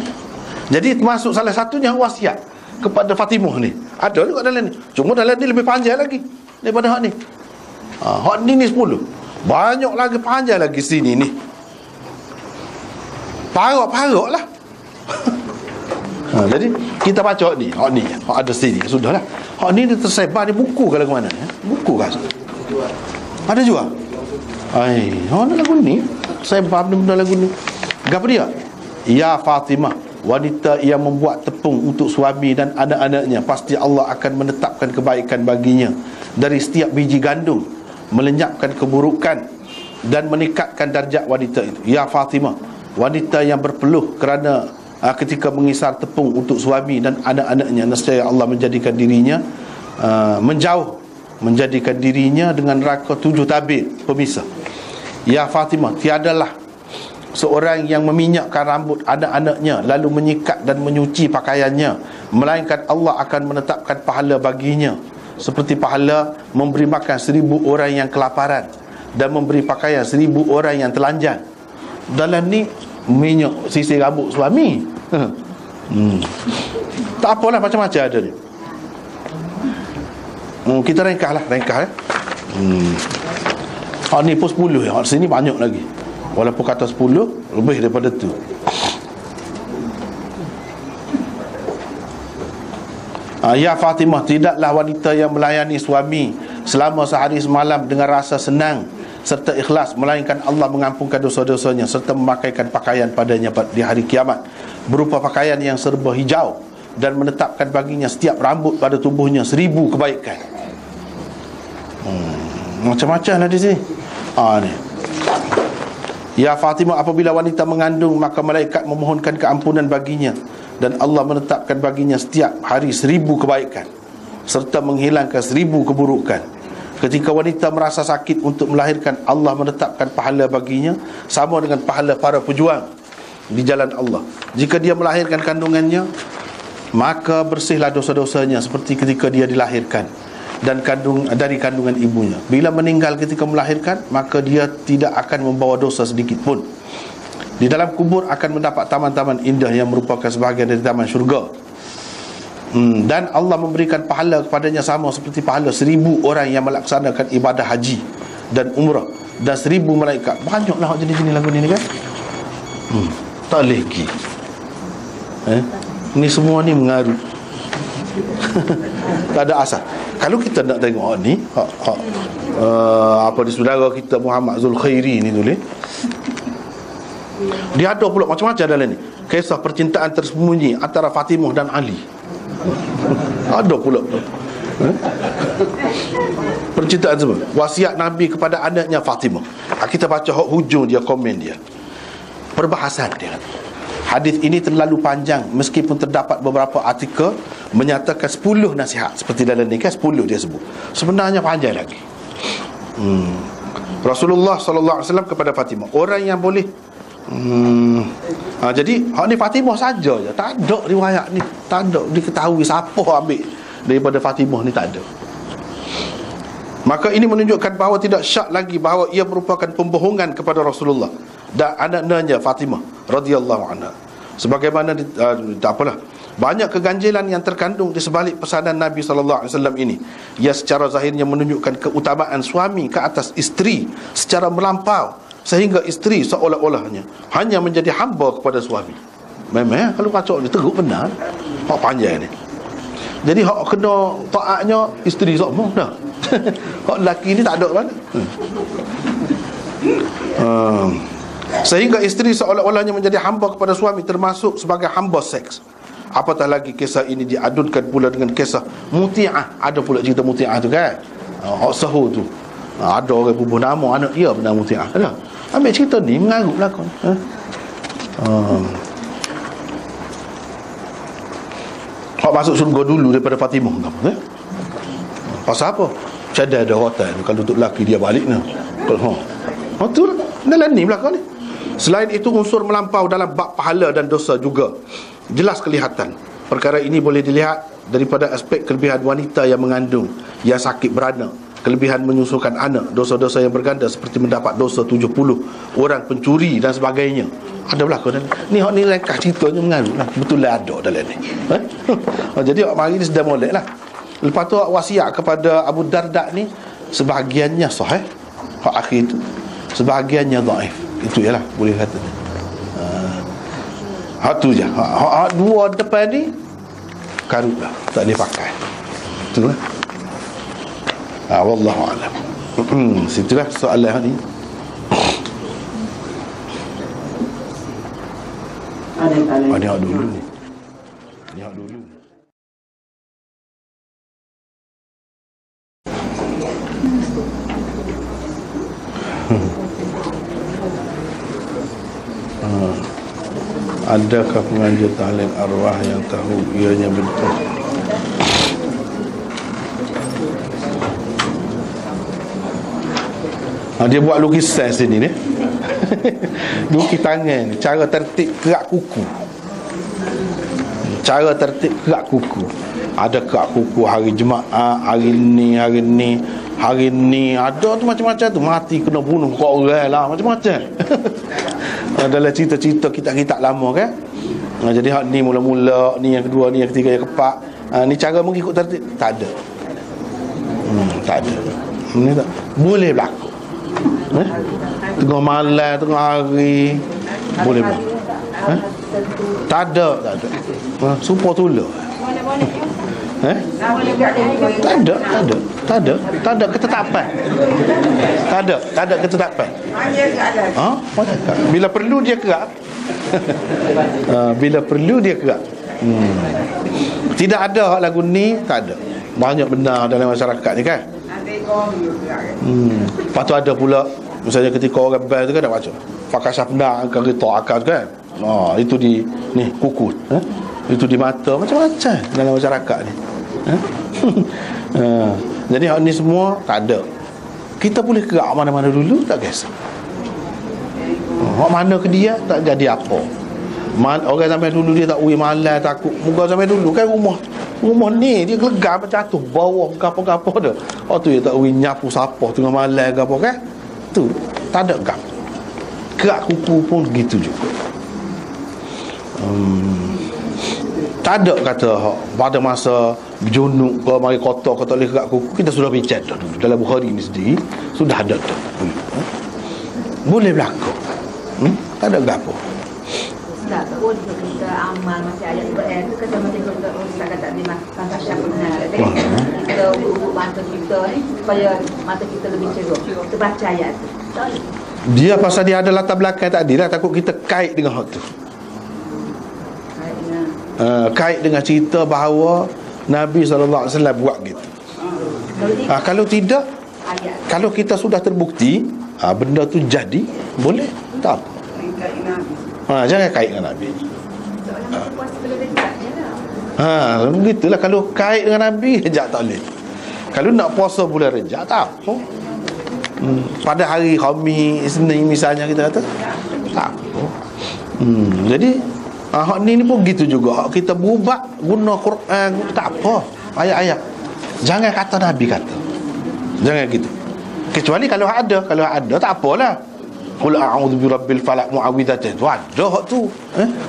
Jadi termasuk salah satunya wasiat kepada Fatimah ni. Ada juga dalam ni. Cuma dalam ni lebih panjang lagi daripada hak ni. Hak ni 10. Banyak lagi panjang lagi sini ni. Parok-parok lah. Jadi kita baca hak ni. Hak ada sini. Sudahlah. Hak ni dia tersebar di buku ke lagu mana? Buku kan? Ada juga. Ada lagu ni. Saya faham benda lagu ni. Apa dia? Ya Fatimah, wanita yang membuat tepung untuk suami dan anak-anaknya, pasti Allah akan menetapkan kebaikan baginya dari setiap biji gandum, melenyapkan keburukan dan meningkatkan darjat wanita itu. Ya Fatimah, wanita yang berpeluh kerana ketika mengisar tepung untuk suami dan anak-anaknya, nescaya Allah menjadikan dirinya menjadikan dirinya dengan neraka 7 tabir pemisah. Ya Fatimah, tiadalah seorang yang meminyakkan rambut anak-anaknya lalu menyikat dan menyuci pakaiannya, melainkan Allah akan menetapkan pahala baginya seperti pahala memberi makan 1000 orang yang kelaparan dan memberi pakaian 1000 orang yang telanjang. Dalam ni minyak sisir rambut suami. Tak apalah, macam-macam ada ni. Kita ringkas lah, ni pun 10 ya. Sini banyak lagi. Walaupun kata 10, lebih daripada tu. Ya Fatimah, tidaklah wanita yang melayani suami selama sehari semalam dengan rasa senang serta ikhlas, melainkan Allah mengampunkan dosa-dosanya serta memakaikan pakaian padanya di hari kiamat berupa pakaian yang serba hijau, dan menetapkan baginya setiap rambut pada tubuhnya 1000 kebaikan. Macam-macam lah di sini. Ni. Ya Fatimah, apabila wanita mengandung, maka malaikat memohonkan keampunan baginya, dan Allah menetapkan baginya setiap hari 1000 kebaikan serta menghilangkan 1000 keburukan. Ketika wanita merasa sakit untuk melahirkan, Allah menetapkan pahala baginya sama dengan pahala para pejuang di jalan Allah. Jika dia melahirkan kandungannya, maka bersihlah dosa-dosanya seperti ketika dia dilahirkan dan dari kandungan ibunya. Bila meninggal ketika melahirkan, maka dia tidak akan membawa dosa sedikit pun. Di dalam kubur akan mendapat taman-taman indah yang merupakan sebahagian dari taman syurga. Dan Allah memberikan pahala kepadanya sama seperti pahala 1000 orang yang melaksanakan ibadah haji dan umrah, dan 1000 malaikat. Banyaklah jenis-jenis lagu ni kan. Tak lagi. Ni semua ni mengaruh. Tak ada asal. Kalau kita nak tengok ni, apa di saudara kita Muhammad Zulkhairi ni tulis, dia ada pula macam-macam dalam ni. Kisah percintaan tersembunyi antara Fatimah dan Ali. Ada pula percintaan semua. Wasiat Nabi kepada anaknya Fatimah. Kita baca hujung dia, komen dia, perbahasan dia. Hadis ini terlalu panjang, meskipun terdapat beberapa artikel menyatakan 10 nasihat. Seperti dalam ni kan 10 dia sebut. Sebenarnya panjang lagi. Rasulullah SAW kepada Fatimah, orang yang boleh jadi hak ni Fatimah saja je, tak ada riwayat ni, tak ada diketahui siapa ambil daripada Fatimah ni, tak ada. Maka ini menunjukkan bahawa tidak syak lagi bahawa ia merupakan pembohongan kepada Rasulullah dan anak-anaknya Fatimah radhiyallahu anha. Sebagaimana tak apalah, banyak keganjilan yang terkandung di sebalik pesanan Nabi sallallahu alaihi wasallam ini. Ia secara zahirnya menunjukkan keutamaan suami ke atas isteri secara melampau, sehingga isteri seolah-olahnya hanya menjadi hamba kepada suami. Memang kalau kacau ni teruk benar. Hak panjang ni. Jadi hak kena taatnya isteri semua dah. Hak lelaki ni tak ada mana. Sehingga isteri seolah-olahnya menjadi hamba kepada suami, termasuk sebagai hamba seks. Apatah lagi kisah ini diadunkan pula dengan kisah muti'ah. Ada pula cerita muti'ah tu kan. Hak sahur tu. Ada orang bubuh nama anak dia bernama Muti'ah. Ada. Ambil cerita ni mengarut lakon. Hak masuk syurga dulu daripada Fatimah apa? Pasal apa? Cadar ada hotel kalau untuk lelaki dia balik ni. Betul. Dalam ni belakang ni. Selain itu, unsur melampau dalam bab pahala dan dosa juga jelas kelihatan. Perkara ini boleh dilihat daripada aspek kelebihan wanita yang mengandung, yang sakit beranak, kelebihan menyusukan anak, dosa-dosa yang berganda seperti mendapat dosa 70 orang pencuri dan sebagainya. Ada belakang ni. Hak ni ringkas ceritanya mengarut lah. Betul lah ada dalam ni. Jadi mari ni sedang molek lah. Lepas tu wasiat kepada Abu Darda ni, sebahagiannya sahih, hak akhir tu sebahagiannya dhaif. Itu ialah boleh kata. Hak tu je. Hak dua depan ni karut lah, tak boleh pakai. Itulah. Wallahu a'lam. Situlah soalan ni. Ada hak dulu ni. Ni hak dulu. Adakah pengajar tahlil arwah yang tahu ianya betul? Dia buat lukisan sini ni. Lukis tangan, cara tertib kerak kuku. Cara tertib kerak kuku. Ada kerak kuku hari Jumaat, hari ni ada tu macam-macam tu, mati kena bunuh kau orang lah, macam-macam. Dalam cerita-cerita kitab-kitab lama kan. Jadi hak ni mula-mula, ni yang kedua, ni yang ketiga, yang keempat. Ni cara mengikut tertib tak ada. Tak ada. Ini tak boleh berlaku. Tengah malam, tengah hari boleh berlaku. Tak ada. Supaya tula. Tak ada ketetapan. Tak ada ketetapan. Bila perlu dia gerak. Bila perlu dia gerak. Tidak ada hak lagu ni, tak ada. Banyak benar dalam masyarakat ni kan. Lepas tu ada pula, misalnya ketika orang bel tu kan nak baca pakai syafna kereta akal kan. Itu di ni kuku, itu di mata, macam-macam dalam masyarakat ni. Jadi hak ni semua tak ada. Kita boleh gerak mana-mana dulu, tak kisah. Hak mana ke dia tak jadi apa. Orang sampai dulu dia tak uwi malam, takut muka sampai dulu kan rumah ni dia gelegam jatuh bawah gapo-gapo dah. Tu dia tak uwi nyapu siapa tengah malam gapo kan. Tu tak ada gap. Gerak kuku pun gitu juga. Tak ada kata pada masa junub ke mari kotor kau tak boleh gerak kuku. Kita sudah bincang dah dulu dalam Bukhari ni sendiri sudah ada dah. Boleh berlaku. Tak ada gapo. Tak pun kita amal masih ayat Quran tu kata macam kita ustaz kata di masa syafna kita untuk mata kita ni supaya mata kita lebih cerah kita baca ayat dia pasal dia ada latar belakang tadi lah, takut kita kait dengan hak tu. Kait dengan cerita bahawa Nabi SAW buat gitu. Kalau tidak, kalau kita sudah terbukti benda tu jadi, boleh tak apa. Jangan kait dengan Nabi. Begitulah. Kalau kait dengan Nabi, Rejab tak boleh. Kalau nak puasa bulan Rejab, tak apa. Pada hari Khamis, Isnin misalnya kita kata, tak apa. Jadi hak ni pun gitu juga. Hak kita berubah guna Quran, tak apa. Ayat-ayat. Jangan kata Nabi kata. Jangan gitu. Kecuali kalau ada tak apalah. Qul a'udzu birabbil falaq mu'awwidhatain. Tu ada hak tu.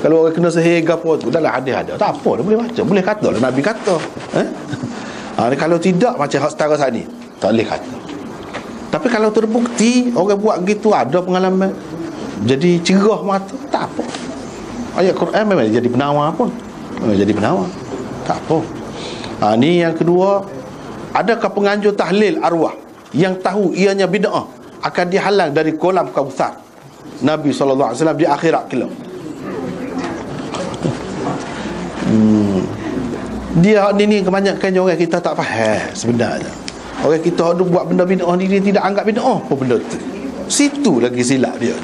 Kalau orang kena sihir ke apa tu dalam hadis ada. Tak apa dah boleh baca. Boleh kata lah Nabi kata. Kalau tidak macam hak setara saat ni, tak boleh kata. Tapi kalau terbukti orang buat gitu, ada pengalaman jadi cerah mata, tak apa. Ayat Quran memang jadi penawar pun. Jadi penawar. Tak apa. Ni yang kedua, adakah penganjur tahlil arwah yang tahu ianya bid'ah akan dihalang dari kolam Kautsar Nabi SAW di akhirat kelak? Dia ni kebanyakan orang kita tak faham sebenarnya. Orang kita ada buat benda bid'ah ni, dia tidak anggap bid'ah apa benda tu. Situ lagi silap dia.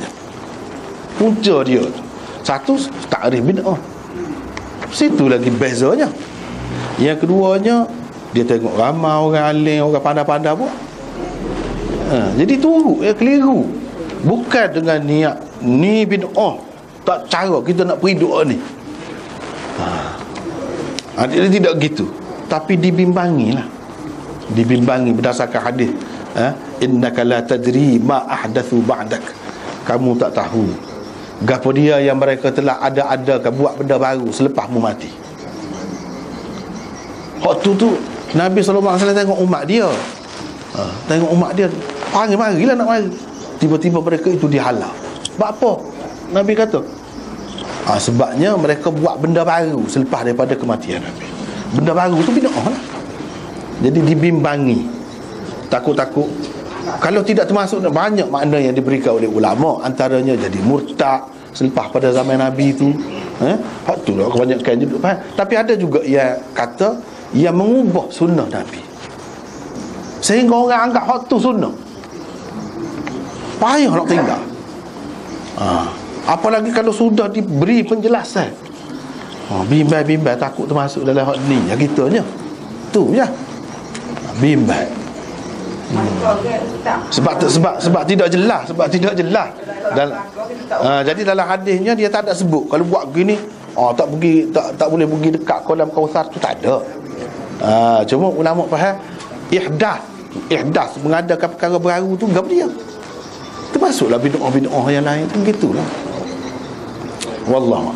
Punca dia tu. Satu, takrif bid'ah. Situ lagi bezanya. Yang keduanya, dia tengok ramai orang alim, orang pandai-pandai buat. Jadi turut, keliru. Bukan dengan niat ni bid'ah, tak cara kita nak pergi doa ni. Dia tidak gitu. Tapi dibimbangilah. Dibimbangi berdasarkan hadis, innaka la tadri ma ahdathu ba'dak. Kamu tak tahu gapo dia yang mereka telah ada-adakan, buat benda baru selepasmu mati. Waktu tu Nabi SAW tengok umat dia. Tengok umat dia panggil marilah nak mari. Tiba-tiba mereka itu dihalau. Sebab apa? Nabi kata sebabnya mereka buat benda baru selepas daripada kematian Nabi. Benda baru tu bid'ah lah. Jadi dibimbangi. Takut-takut. Kalau tidak termasuk, banyak makna yang diberikan oleh ulama. Antaranya jadi murtad selepas pada zaman Nabi tu. Hak tu lah kebanyakan juga. Tapi ada juga yang kata yang mengubah sunnah Nabi, sehingga orang anggap hak tu sunnah. Payah nak tinggal. Apalagi kalau sudah diberi penjelasan. Bimbang-bimbang takut termasuk dalam hak ni. Ya gitunya. Tu je. Bimbang. Sebab tidak jelas, dan jadi dalam hadisnya dia tak ada sebut kalau buat gini tak boleh pergi dekat kolam Kautsar tu, tak ada. Cuma ulama faham ihdas mengadakan perkara baru tu enggak dia. Termasuklah bid'ah yang lain tu, gitulah. Wallahu